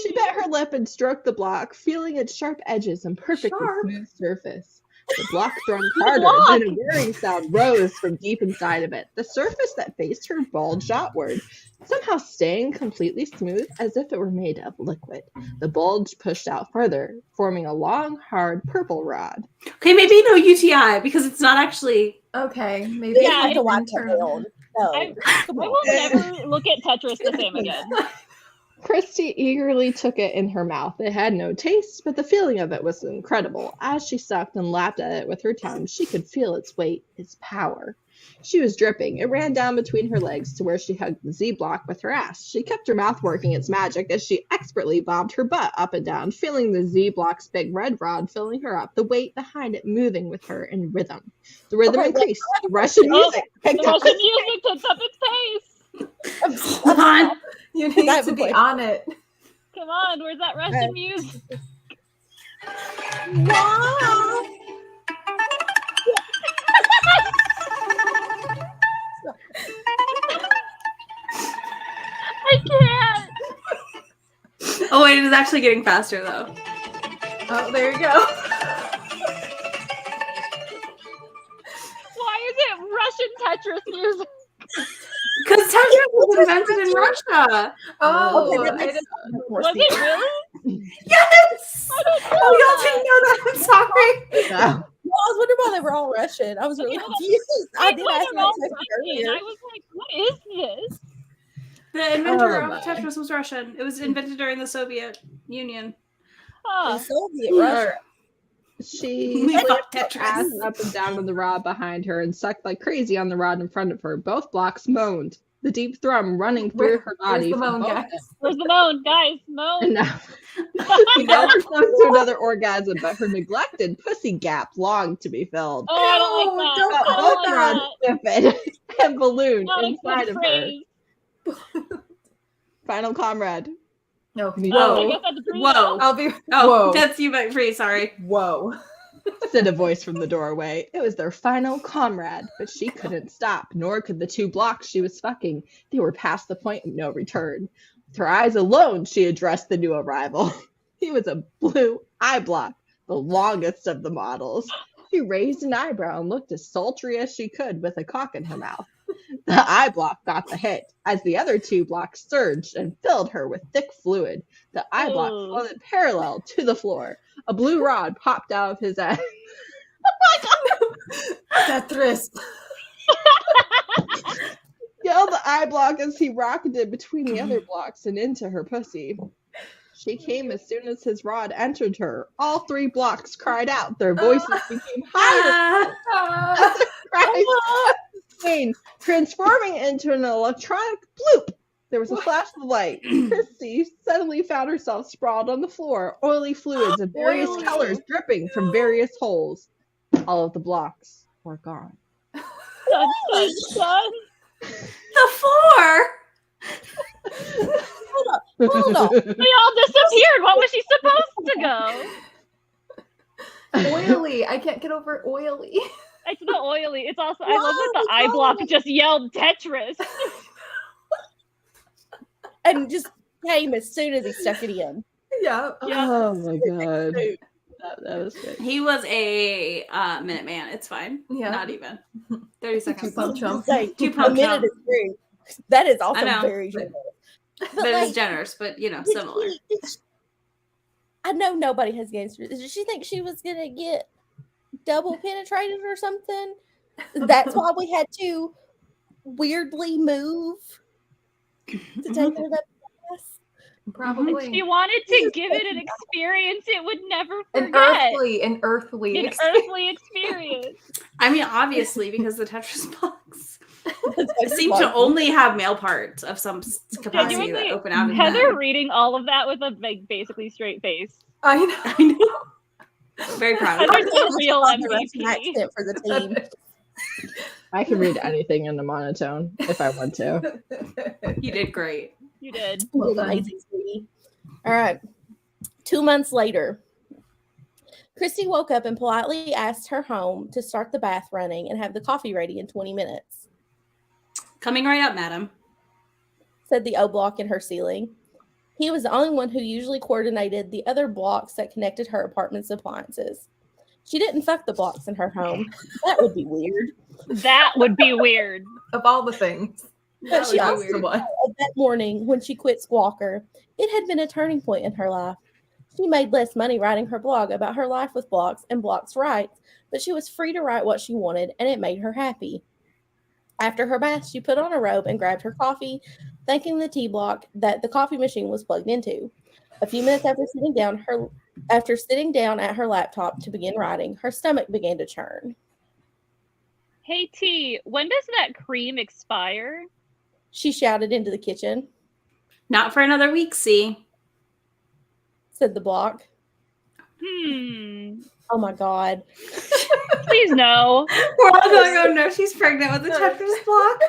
She bit her lip and stroked the block, feeling its sharp edges and perfectly smooth surface. The block thrummed harder, then a whirring sound rose from deep inside of it. The surface that faced her bulged outward, somehow staying completely smooth as if it were made of liquid. The bulge pushed out further, forming a long, hard purple rod. Okay, maybe no UTI because it's not actually. Okay, maybe Yeah, I have to it's watch her. No. I will never look at Tetris the same again. Christy eagerly took it in her mouth. It had no taste, but the feeling of it was incredible. As she sucked and lapped at it with her tongue, she could feel its weight, its power. She was dripping. It ran down between her legs to where she hugged the Z block with her ass. She kept her mouth working its magic as she expertly bobbed her butt up and down, feeling the Z block's big red rod filling her up, the weight behind it moving with her in rhythm. The rhythm increased. Russian music picked The up Russian music picks up its pace. Come on. You need to be on it. Come on, where's that Russian music? Wow. I can't. Oh wait, it is actually getting faster though. Oh, there you go. Why is it Russian Tetris music? Because Tetris was invented in Russia. Oh, Okay, that I makes didn't- more Was sense. it really? Yes. I didn't know Oh, y'all that. didn't know that. I'm sorry. Yeah. Well, I was wondering why they were all Russian. I was really Yeah. confused. I did ask They're all that question Russian. I earlier. was like, what is this? The inventor Oh, of Tetris was Russian. It was invented during the Soviet Union. Huh. Soviet Russia. She We flipped fought her Tetris. ass up and down on the rod behind her and sucked like crazy on the rod in front of her. Both blocks moaned, the deep thrum running through her Where's body. the from moan, both guys? Where's the moan? Guys, And moan. now she never comes to another orgasm, but her neglected pussy gap longed to be filled. Oh, I don't like No, that. don't I Both don't like rods that. stiffened and ballooned Not a inside good of her. phrase. Final comrade. No. Me Oh, I Whoa. guess that's breathe Whoa. out. I'll be. Oh, Whoa. that's you, Mike Free. Sorry. Whoa. Said a voice from the doorway. It was their final comrade, but she couldn't stop, nor could the 2 blocks she was fucking. They were past the point of no return. With her eyes alone, she addressed the new arrival. He was a blue eye block, the longest of the models. She raised an eyebrow and looked as sultry as she could with a cock in her mouth. The eye block got the hit, as the other 2 blocks surged and filled her with thick fluid. The eye block Ooh. floated parallel to the floor. A blue rod popped out of his ass. Tetris. Yelled the eye block as he rocketed between the other blocks and into her pussy. She came as soon as his rod entered her. All 3 blocks cried out. Their voices became higher. Cries, transforming into an electronic bloop. There was a flash of light. Christy suddenly found herself sprawled on the floor, oily fluids of various colors dripping from various holes. All of the blocks were gone. Son. The 4. Hold on. They all disappeared. What was she supposed to go? Oily. I can't get over oily. It's the oily. It's also, I love that the eye block just yelled Tetris. And just came as soon as he stuck it in. Yeah. Oh my god. That was good. He was a minute man. It's fine. Yeah. Not even 30 seconds. 2 pump chump. Say, 2 a pump minute chump. is very. That is also I know. very generous. But it's generous, but similar. I know nobody has games. Did she think she was gonna get double penetrated or something? That's why we had to weirdly move to take her to that class. Probably. She wanted to give it an experience it would never An forget. earthly An earthly experience. I mean, obviously, because the Tetris box seem to only have male parts of some capacity that open out. Heather reading all of that with a basically straight face. I know. Very proud of Heather's her. a real Russian MVP. accent for the team. I can read anything in a monotone if I want to. You did great. You did. Well done. Amazing, sweetie. All right. 2 months later, Christy woke up and politely asked her home to start the bath running and have the coffee ready in 20 minutes. Coming right up, madam, said the O block in her ceiling. He was the only one who usually coordinated the other blocks that connected her apartment's appliances. She didn't fuck the blocks in her home. That would be weird. That would be weird. Of all the things. But she also the one. that morning when she quit Squawker, it had been a turning point in her life. She made less money writing her blog about her life with blocks and blocks rights, but she was free to write what she wanted, and it made her happy. After her bath, she put on a robe and grabbed her coffee, thanking the tea block that the coffee machine was plugged into. A few minutes after sitting down at her laptop to begin writing, her stomach began to churn. Hey T, when does that cream expire? She shouted into the kitchen. not for another week, see, said the block. Oh my God. Please no. We're all going, oh no, she's pregnant with the Tetris block.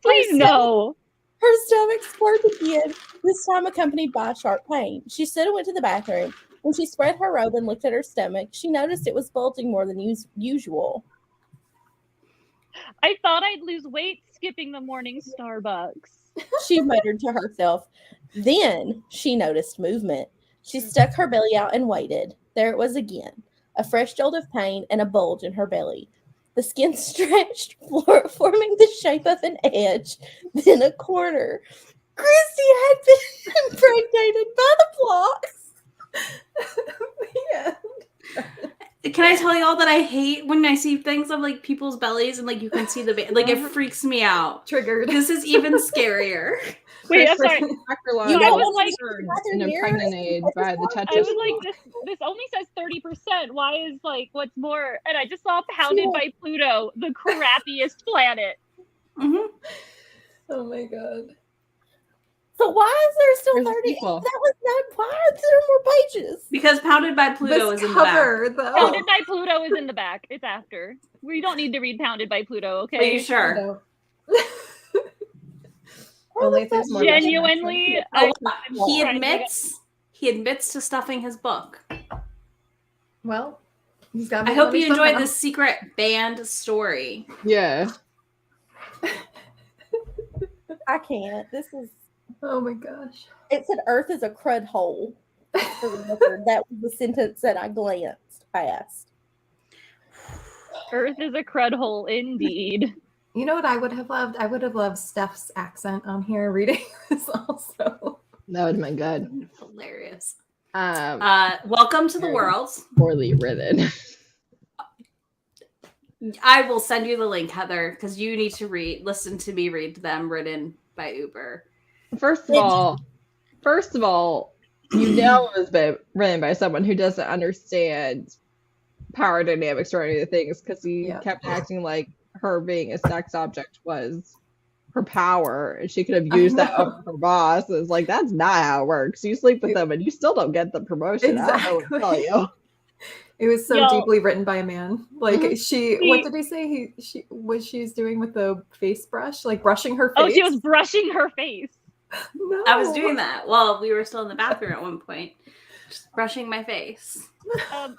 Please no. Her stomach squirted again, this time accompanied by a sharp pain. She stood and went to the bathroom. When she spread her robe and looked at her stomach, she noticed it was bulging more than usual. I thought I'd lose weight skipping the morning Starbucks. She muttered to herself. Then she noticed movement. She stuck her belly out and waited. There it was again, a fresh jolt of pain and a bulge in her belly. The skin stretched, forming the shape of an edge, then a corner. Christy had been impregnated by the blocks. Yeah. Can I tell y'all that I hate when I see things of like people's bellies and like you can see the like it freaks me out. Triggered. This is even scarier. Wait, I'm sorry. You know, don't like, and impregnated by the I Tetris. was like, this only says 30%. Why is like what's more? And I just saw Pounded by Pluto, the crappiest planet. Mm-hmm. Oh my God. So why is there still There's 30? people. That was not. Why are there more pages? Because Pounded by Pluto This is in the back. cover, though. Pounded by Pluto is in the back. It's after. We don't need to read Pounded by Pluto, okay? Are you sure? Only if there's more Genuinely, He admits to stuffing his book. Well, he's got. I hope you enjoyed this secret band story. Yeah. I can't. This is. Oh my gosh. It said Earth is a crud hole. For the record. That was the sentence that I glanced past. Earth is a crud hole indeed. You know what I would have loved? I would have loved Steph's accent on here reading this also. That would have been good. Hilarious. Welcome to the world. Poorly written. I will send you the link, Heather, because you need to listen to me read them written by Uber. First of all, you know it was written by someone who doesn't understand power dynamics or any of the things, because he kept acting like her being a sex object was her power, and she could have used that over her boss. It's like, that's not how it works. You sleep with them and you still don't get the promotion. Exactly. I don't know what to tell you. It was so deeply written by a man. Like what did he say? She's doing with the face brush, like brushing her face. Oh, she was brushing her face. No. I was doing that while we were still in the bathroom at one point, just brushing my face. I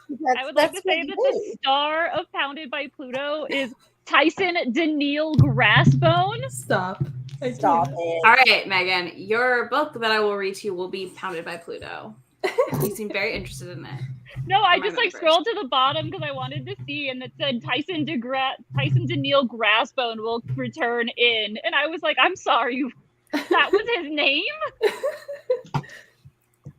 would like to say that the star of Pounded by Pluto is Tyson Daniil Grassbone. Stop it. All right, Megan, your book that I will read to you will be Pounded by Pluto. You seem very interested in it. No, I just scrolled to the bottom because I wanted to see, and it said Tyson Daniil Grassbone will return in, and I was like, I'm sorry, that was his name.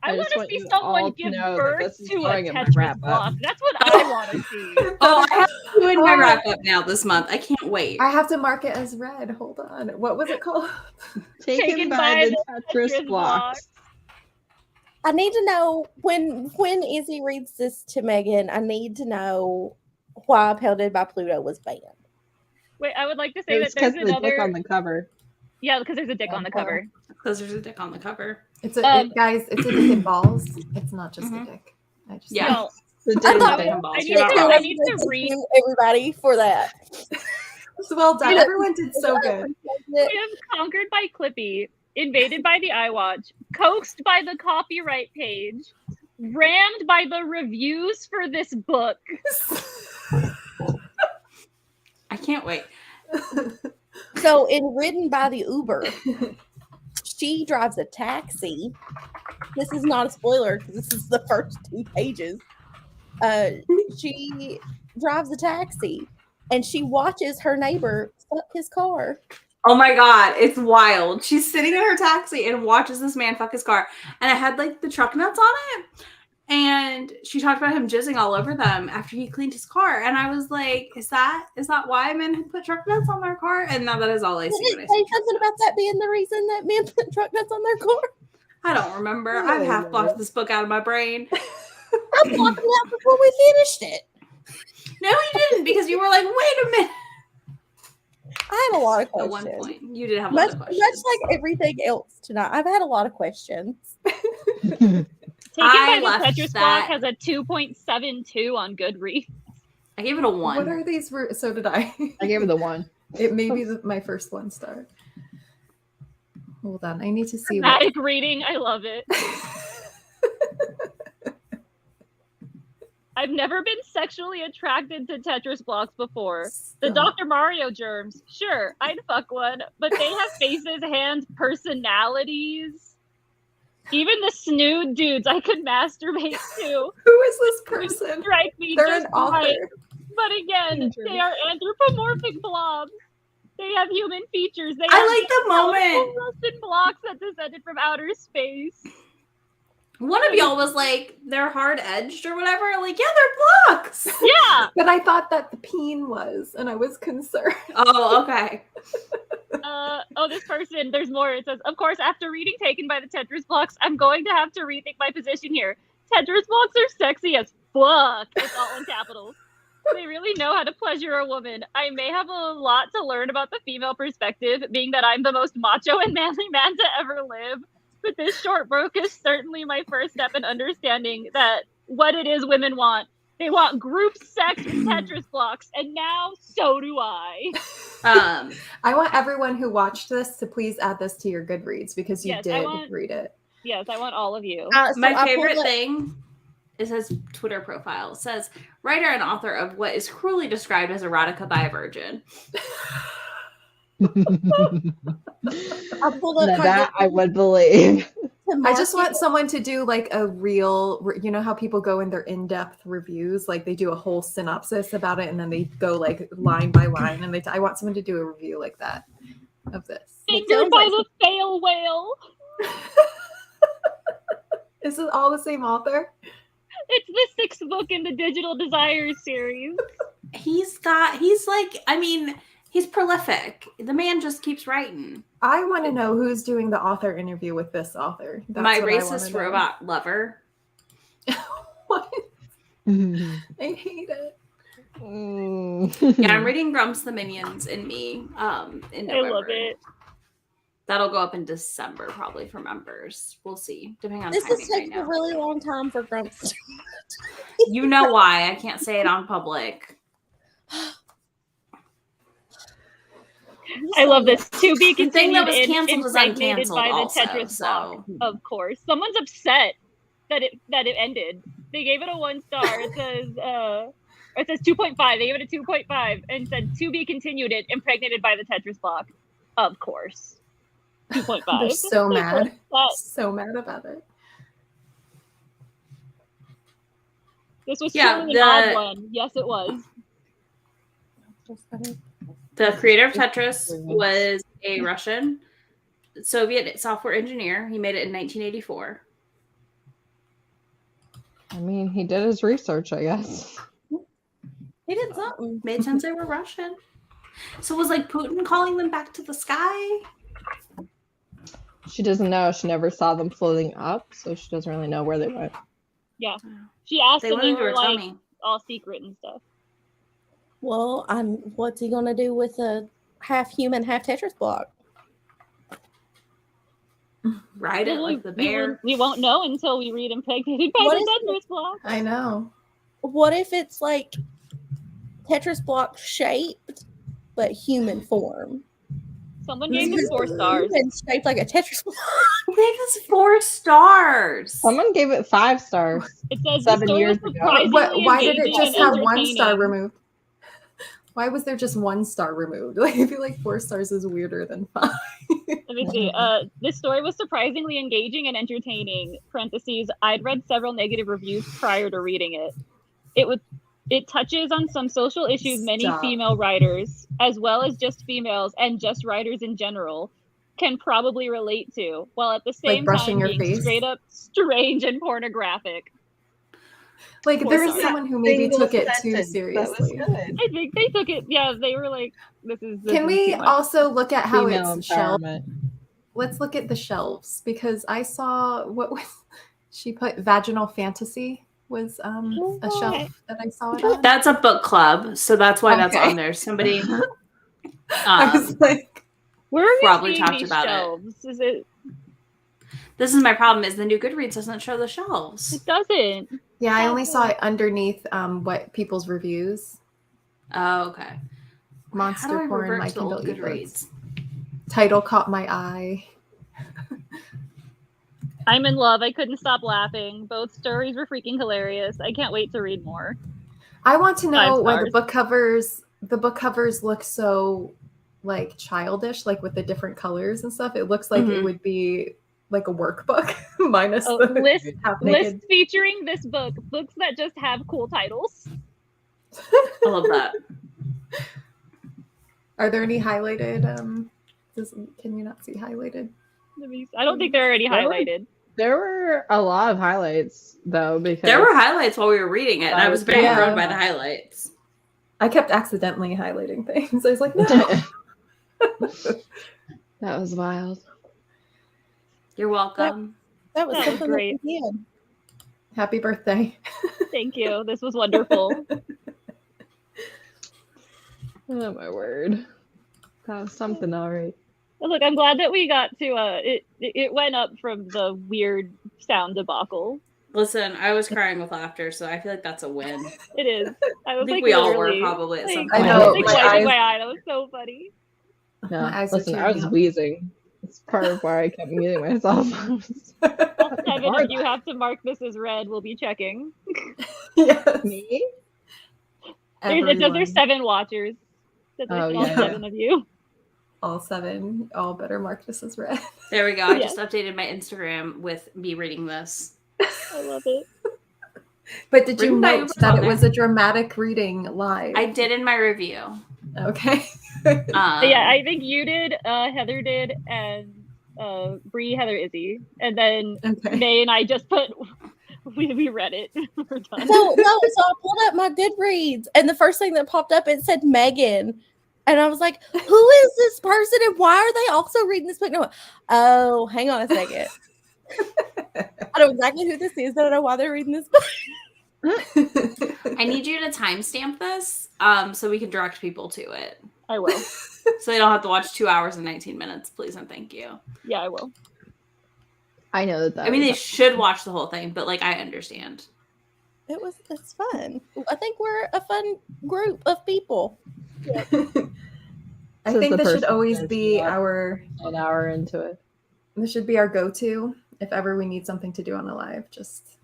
I want to see someone give birth to a Tetris block. That's what I want to see. Oh, I have to do in my wrap up now this month. I can't wait. I have to mark it as red. Hold on. What was it called? Taken by the Tetris blocks. I need to know when Izzy reads this to Megan, I need to know why Pounded by Pluto was banned. Wait, I would like to say that there's another dick on the cover. Yeah, because there's a dick on the cover. Because there's a dick on the cover. It's a guys. It's a dick and balls. It's not just a dick. I just I need to read everybody for that. It's well done. Everyone did so good. We have conquered by Clippy, invaded by the iWatch, coaxed by the copyright page, rammed by the reviews for this book. I can't wait. So, in Ridden by the Uber, she drives a taxi. This is not a spoiler because this is the first 2 pages. She drives a taxi and she watches her neighbor fuck his car. Oh my God, it's wild. She's sitting in her taxi and watches this man fuck his car. And it had like the truck nuts on it. And she talked about him jizzing all over them after he cleaned his car. And I was like, is that why men put truck nuts on their car? And now that is all I see. Did it say something about that being the reason that men put truck nuts on their car? I don't remember. I've half blocked this book out of my brain. I blocked it out before we finished it. No, you didn't, because you were like, wait a minute. I had a lot of questions. At one point, you did have a lot of questions. Much like everything else tonight, I've had a lot of questions. Taken by the Tetris block has a 2.72 on Goodreads. I gave it a 1. What are these? So did I. I gave it a 1. It may be my first 1 star. Hold on, I need to see. Dramatic reading, I love it. I've never been sexually attracted to Tetris blocks before. The Dr. Mario germs, sure, I'd fuck one, but they have faces, hands, personalities. Even the snood dudes I could masturbate to. Who is this person? Strike me. They're an author. Right. But again, they are anthropomorphic blobs. They have human features. I like the moment. Rusted blocks that descended from outer space. One of y'all was like, they're hard edged or whatever. Like, yeah, they're blocks. Yeah. But I thought that the peen was, and I was concerned. Oh, okay. This person, there's more. It says, of course, after reading Taken by the Tetris blocks, I'm going to have to rethink my position here. Tetris blocks are sexy as fuck. It's all in capitals. They really know how to pleasure a woman. I may have a lot to learn about the female perspective, being that I'm the most macho and manly man to ever live. But this short book is certainly my first step in understanding that what it is women want. They want group sex with Tetris blocks, and now so do I. I want everyone who watched this to please add this to your Goodreads because you did read it. Yes, I want all of you. My favorite thing is his Twitter profile. It says, writer and author of what is cruelly described as erotica by a virgin. That I would believe. I just want someone to do like a real, you know how people go in their in-depth reviews, like they do a whole synopsis about it and then they go like line by line, and I want someone to do a review like that of this. Fingered by the fail whale. Is it all the same author? It's the 6th book in the Digital Desires series. He's like, I mean, He's prolific. The man just keeps writing. I want to know who's doing the author interview with this author. That's My what racist robot lover. What? I hate it. Yeah, I'm reading Grumps the Minions in Me in November. I love it. That'll go up in December, probably for members. We'll see, depending on This timing is taking right a now. really long time for Grumps. You know why? I can't say it on public. I love this. To be The thing that continued was and canceled is impregnated uncanceled by the also, Tetris block. so. Of course, someone's upset that it ended. They gave it a 1 star. It says 2.5. They gave it a 2.5 and said to be continued and impregnated by the Tetris block. Of course, 2.5. They're so mad. So mad about it. This was truly an odd one. Yes, it was. The creator of Tetris was a Russian Soviet software engineer. He made it in 1984. I mean, he did his research, I guess. He did something. Made sense they were Russian. So was like Putin calling them back to the sky? She doesn't know. She never saw them floating up, so she doesn't really know where they went. Yeah. She asked They them, they wanted were to tell like me. all secret and stuff. Well, what's he gonna do with a half human, half Tetris block? Ride it like the bear. We won't know until we read impregnated by What the is Tetris block. I know. What if it's like Tetris block shaped, but human form? Someone gave this 4 stars. And shaped like a Tetris block. Who gave us 4 stars? Someone gave it 5 stars. It says 7 the story years was ago. surprisingly Why did it engaging just and have 1 star entertaining. removed? Why was there just 1 star removed? Like, I feel like 4 stars is weirder than 5. Let me see. This story was surprisingly engaging and entertaining. Parentheses. I'd read several negative reviews prior to reading it. It touches on some social issues many Stop. female writers, as well as just females and just writers in general, can probably relate to, while at the same brushing time your being face? straight up strange and pornographic. Like, there is That someone who maybe single took it too sentence, that was seriously. good. I think they took it. Yeah, they were like, "This is." Can we too much. also look at how Female it's shelved? empowerment. Let's look at the shelves, because I saw what was she put vaginal fantasy was a shelf that I saw it on. That's a book club, so that's why that's Okay. on there. Somebody I was like, Where are we probably seeing talked these about it. shelves? Is it? This is my problem: is the new Goodreads doesn't show the shelves. It doesn't. yeah, I only saw it underneath what people's reviews. Oh, okay. How do Monster I porn, revert my to the old Kindle ebooks. Goodreads? Title caught my eye. I'm in love. I couldn't stop laughing. Both stories were freaking hilarious. I can't wait to read more. I want to know 5 why the stars. book covers look so like childish, like with the different colors and stuff. It looks like it would be like a workbook minus Oh, the list half naked. list featuring this book. Books that just have cool titles. I love that. Are there any highlighted? Can you not see highlighted? I don't think they're already There were- highlighted. There were a lot of highlights, though, because There were highlights while we were reading it, and I was very Yeah. thrown by the highlights. I kept accidentally highlighting things. I was like, no. That was wild. You're welcome. That was That was something great. that we did. Happy birthday. Thank you. This was wonderful. Oh my word. That was something, all right. Look, I'm glad that we got to it went up from the weird sound debacle. Listen, I was crying with laughter, so I feel like that's a win. It is. I was I think like we all were literally, probably at some like, point. I know, like my wiping eyes- my eye. That was so funny. No, My eyes are listen, I tearing was up. wheezing. It's part of why I kept muting myself. Kevin, if you have to mark this as red, we'll be checking. Yes. Me? It says there's Everyone. 7 watchers. That there's Oh, all yeah. 7 of you. All 7. All better mark this as red. There we go. I Yes. just updated my Instagram with me reading this. I love it. But did you Written by note Uber that it Black. was a dramatic reading live? I did in my review. Okay. But yeah, I think you did, Heather did, and Bree, Heather, Izzy, and then Okay. May and I just put. We read it. We're done. So I pulled up my Goodreads, and the first thing that popped up, it said Megan. And I was like, who is this person and why are they also reading this book? No, oh, hang on a second. I know exactly who this is. I don't know why they're reading this book. I need you to timestamp this so we can direct people to it. I will. So they don't have to watch 2 hours and 19 minutes, please and thank you. Yeah, I will. I know that. I mean, they should watch the whole thing, but like, I understand. It's fun. I think we're a fun group of people. I think this should always be our an hour into it. This should be our go-to if ever we need something to do on a live. Just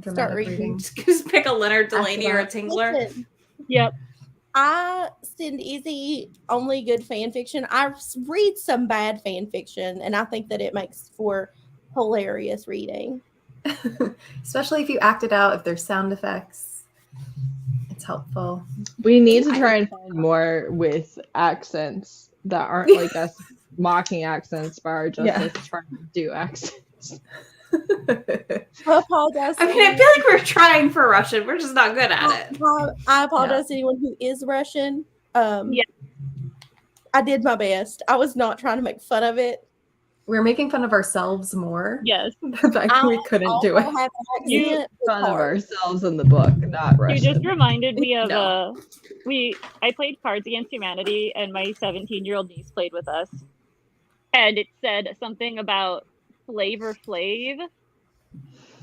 start reading. Just pick a Leonard Delaney or a Tingler. Listen, Yep. I send Izzy only good fan fiction. I read some bad fan fiction, and I think that it makes for hilarious reading. Especially if you act it out, if there's sound effects. It's helpful. We need to try and find more with accents that aren't like us mocking accents, but are just trying to do accents. I apologize. I mean, I feel like we're trying for Russian. We're just not good at it. I apologize to anyone who is Russian. Yeah. I did my best. I was not trying to make fun of it. We're making fun of ourselves more. Yes. The fact we couldn't do it. You make fun of ourselves in the book, not Russian. You just reminded me of I played Cards Against Humanity, and my 17-year-old niece played with us, and it said something about Flavor Flav,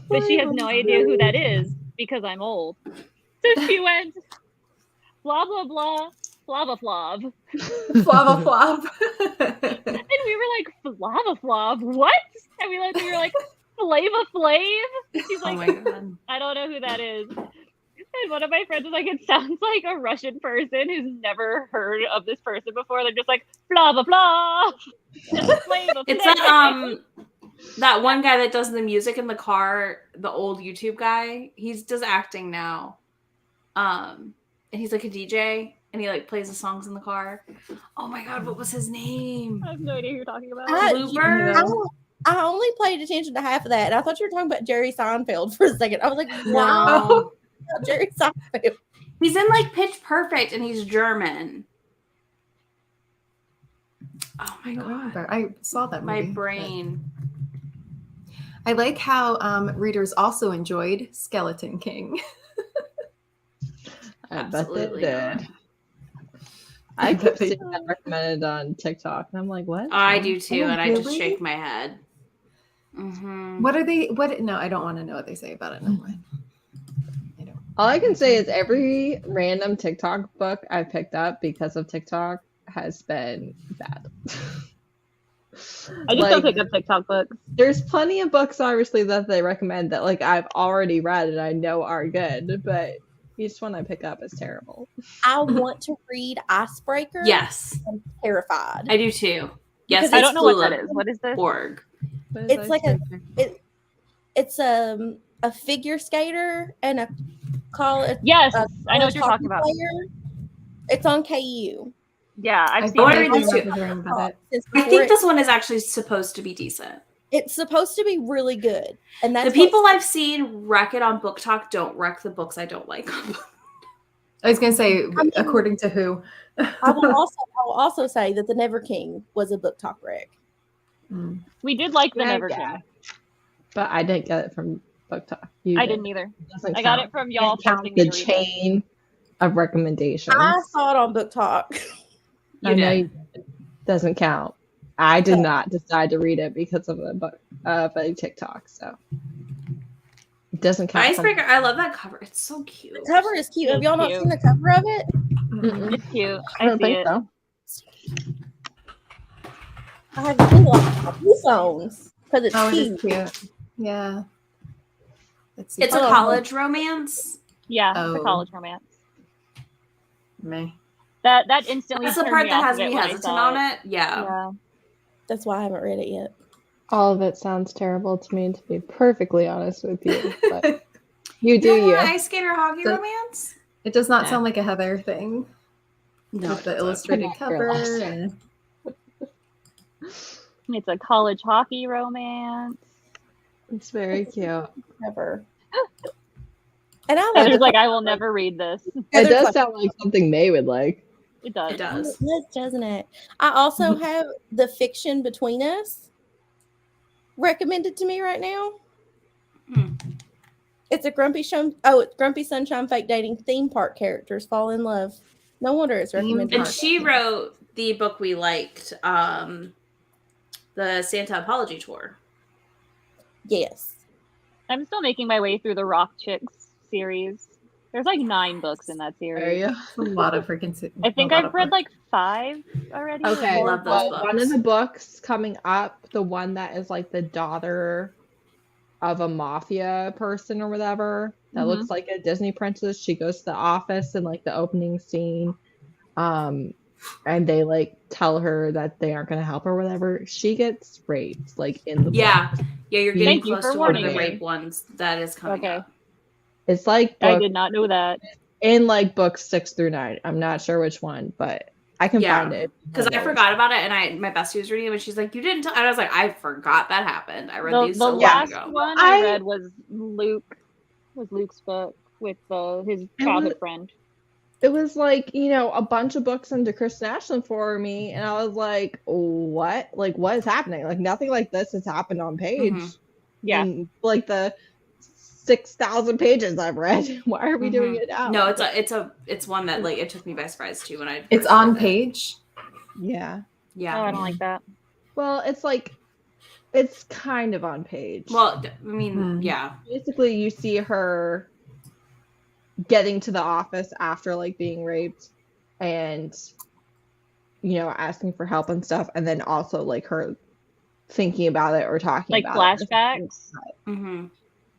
but she has no idea who that is because I'm old. So she went blah blah blah flava flav. Flava flav. And we were like, flava flav, what? And we were like, Flava Flav? She's like, oh my God. I don't know who that is. And one of my friends was like, it sounds like a Russian person who's never heard of this person before. They're just like, blah, blah, blah. It's that one guy that does the music in the car, the old YouTube guy. He does acting now. And he's like a DJ, and he like plays the songs in the car. Oh my God, what was his name? I have no idea who you're talking about. I only paid attention to half of that, and I thought you were talking about Jerry Seinfeld for a second. I was like, wow. Jerry Seinfeld. He's in like Pitch Perfect, and he's German. Oh my God. I saw that movie. My brain. I like how readers also enjoyed Skeleton King. I bet they did. I kept seeing that recommended on TikTok, and I'm like, what? I do too, and I just shake my head. Mm-hmm. What are they? No, I don't want to know what they say about it. No more. All I can say is every random TikTok book I've picked up because of TikTok has been bad. I just don't pick up TikTok books. There's plenty of books, obviously, that they recommend that like I've already read and I know are good, but each one I pick up is terrible. I want to read Icebreaker. Yes. I'm terrified. I do too. Yes, I don't know what that is. What is this? Org. It's like it's a figure skater and a college. Yes, I know what you're talking about. Player. It's on KU. Yeah, I've seen it. I think this one is actually supposed to be decent. It's supposed to be really good, and that's the people I've seen wreck it on Book Talk don't wreck the books I don't like. I was gonna say, according to who? I will also say that the Never King was a Book Talk wreck. We did like the Never King, but I didn't get it from Book Talk. I didn't either. I got it from y'all. The chain of recommendations. I saw it on Book Talk. I know it doesn't count. I did not decide to read it because of a TikTok, so it doesn't count. Icebreaker, I love that cover. It's so cute. The cover is cute. Have y'all not seen the cover of it? It's cute. I don't think so. I have two phones because it's cute. Yeah. It's a college romance. Yeah, it's a college romance. Me. That instantly. That's the part that has me hesitant on it. Yeah. That's why I haven't read it yet. All of it sounds terrible to me, to be perfectly honest with you. But you do you. Ice skater hockey romance? It does not sound like a Heather thing. No, with the illustrated cover. It's a college hockey romance. It's very cute. Never. And Heather's like, I will never read this. It does sound like something May would like. It does. It does. It does, doesn't it? I also have The Fiction Between Us recommended to me right now. It's a Grumpy Sunshine Fake Dating theme park characters fall in love. No wonder it's recommended. And she wrote the book we liked, the Santa Apology Tour. Yes. I'm still making my way through the Rock Chicks series. There's like 9 books in that series. It's a lot of freaking. I think I've read like 5 already. Okay, love those well, books. one of the books coming up, the one that is like the daughter of a mafia person or whatever, that looks like a Disney princess. She goes to the office in like the opening scene, and they like tell her that they aren't going to help her or whatever. She gets raped like in the book. Yeah, you're getting Thank you close for to one of warning the me. rape ones that is coming up. It's like I did not know that. in like books 6 through 9. I'm not sure which one, but I can find it. Because I forgot about it, and my bestie was reading it, and she's like, "You didn't tell," and I was like, "I forgot that happened. I read these so long last ago." one I read was Luke's book with his childhood friend. It was like, a bunch of books into Kristen Ashland for me, and I was like, what? Like, what is happening? Like, nothing like this has happened on page. Yeah. In, like, the 6,000 pages I've read. Why are we doing it now? No, it's one that like it took me by surprise too when I. It's on page. Yeah. Yeah. Oh, I don't like that. Well, it's like, it's kind of on page. Well, I mean, yeah. Basically, you see her getting to the office after like being raped and asking for help and stuff, and then also like her thinking about it or talking like about flashbacks.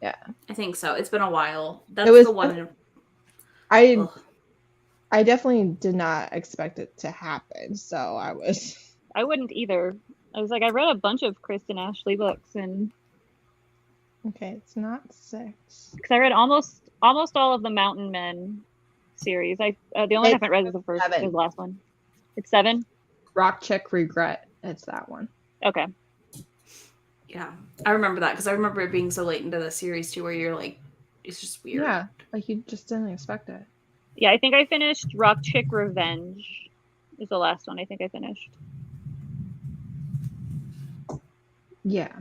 Yeah, I think so. It's been a while. That's the one. I definitely did not expect it to happen, so I wouldn't either. I was like, I read a bunch of Kristen Ashley books, and okay, it's not 6 because I read almost all of the Mountain Men series. The only one I haven't read is the last one. It's 7. Rock Chick Regret. It's that one. Okay. Yeah, I remember that because I remember it being so late into the series too, where you're like, it's just weird. Yeah, like you just didn't expect it. Yeah, I think I finished Rock Chick Revenge. Is the last one I think I finished. Yeah.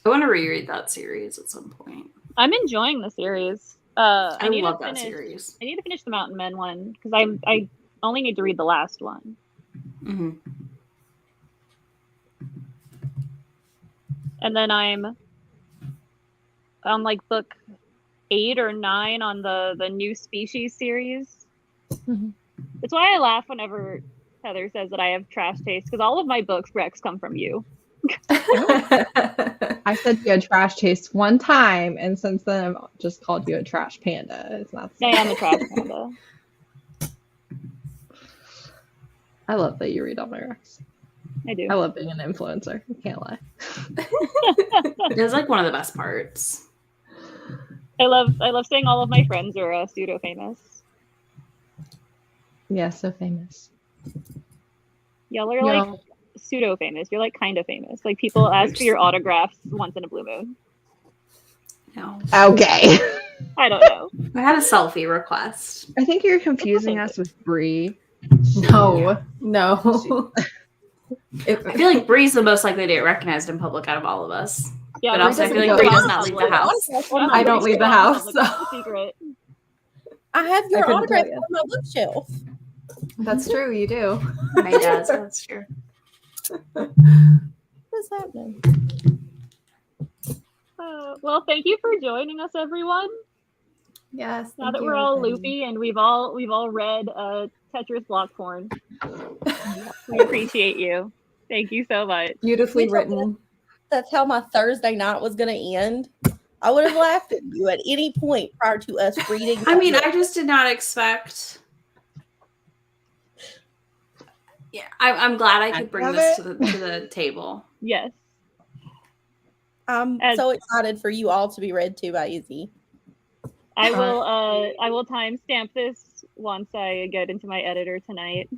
I want to reread that series at some point. I'm enjoying the series. I love that series. I need to finish the Mountain Men one because I only need to read the last one. And then I'm on like book 8 or 9 on the New Species series. It's why I laugh whenever Heather says that I have trash taste, because all of my books, Rex, come from you. I said you had trash taste one time, and since then I've just called you a trash panda. It's not. I am a trash panda. I love that you read all my Rex. I do. I love being an influencer. I can't lie. It's like one of the best parts. I love saying all of my friends are pseudo famous. Yeah, so famous. Y'all are like pseudo famous. You're like kind of famous. Like people ask for your autographs once in a blue moon. No. Okay. I don't know. I had a selfie request. I think you're confusing us with Bree. No. I feel like Bree's the most likely to get recognized in public out of all of us. Yeah, but also I feel like Bree does not leave the house. I don't leave the house. So. Secret. I have your autograph on my bookshelf. That's true, you do. My dad's, that's true. What's happening? Well, thank you for joining us, everyone. Yes. Now that we're all loopy and we've all read Tetris Block Porn, we appreciate you. Thank you so much. Beautifully written. That's how my Thursday night was going to end. I would have laughed at you at any point prior to us reading. I mean, I just did not expect. Yeah, I'm glad I could bring this to the table. Yes. I'm so excited for you all to be read to by Izzy. I will timestamp this once I get into my editor tonight.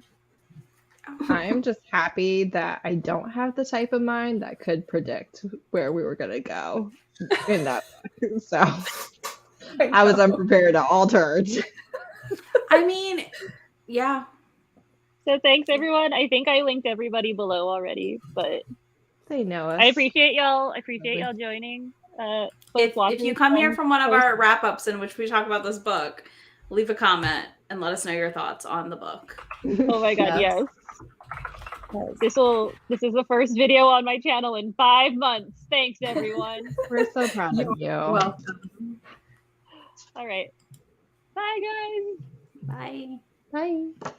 I'm just happy that I don't have the type of mind that could predict where we were gonna go in that book. So I was unprepared at all turns. I mean, yeah. So thanks everyone. I think I linked everybody below already, but They know us. I appreciate y'all. I appreciate y'all joining. If you come here from one of our wrap-ups in which we talk about this book, leave a comment and let us know your thoughts on the book. Oh my god, yes. This is the first video on my channel in 5 months. Thanks everyone. We're so proud of you. Welcome. All right. Bye guys. Bye. Bye.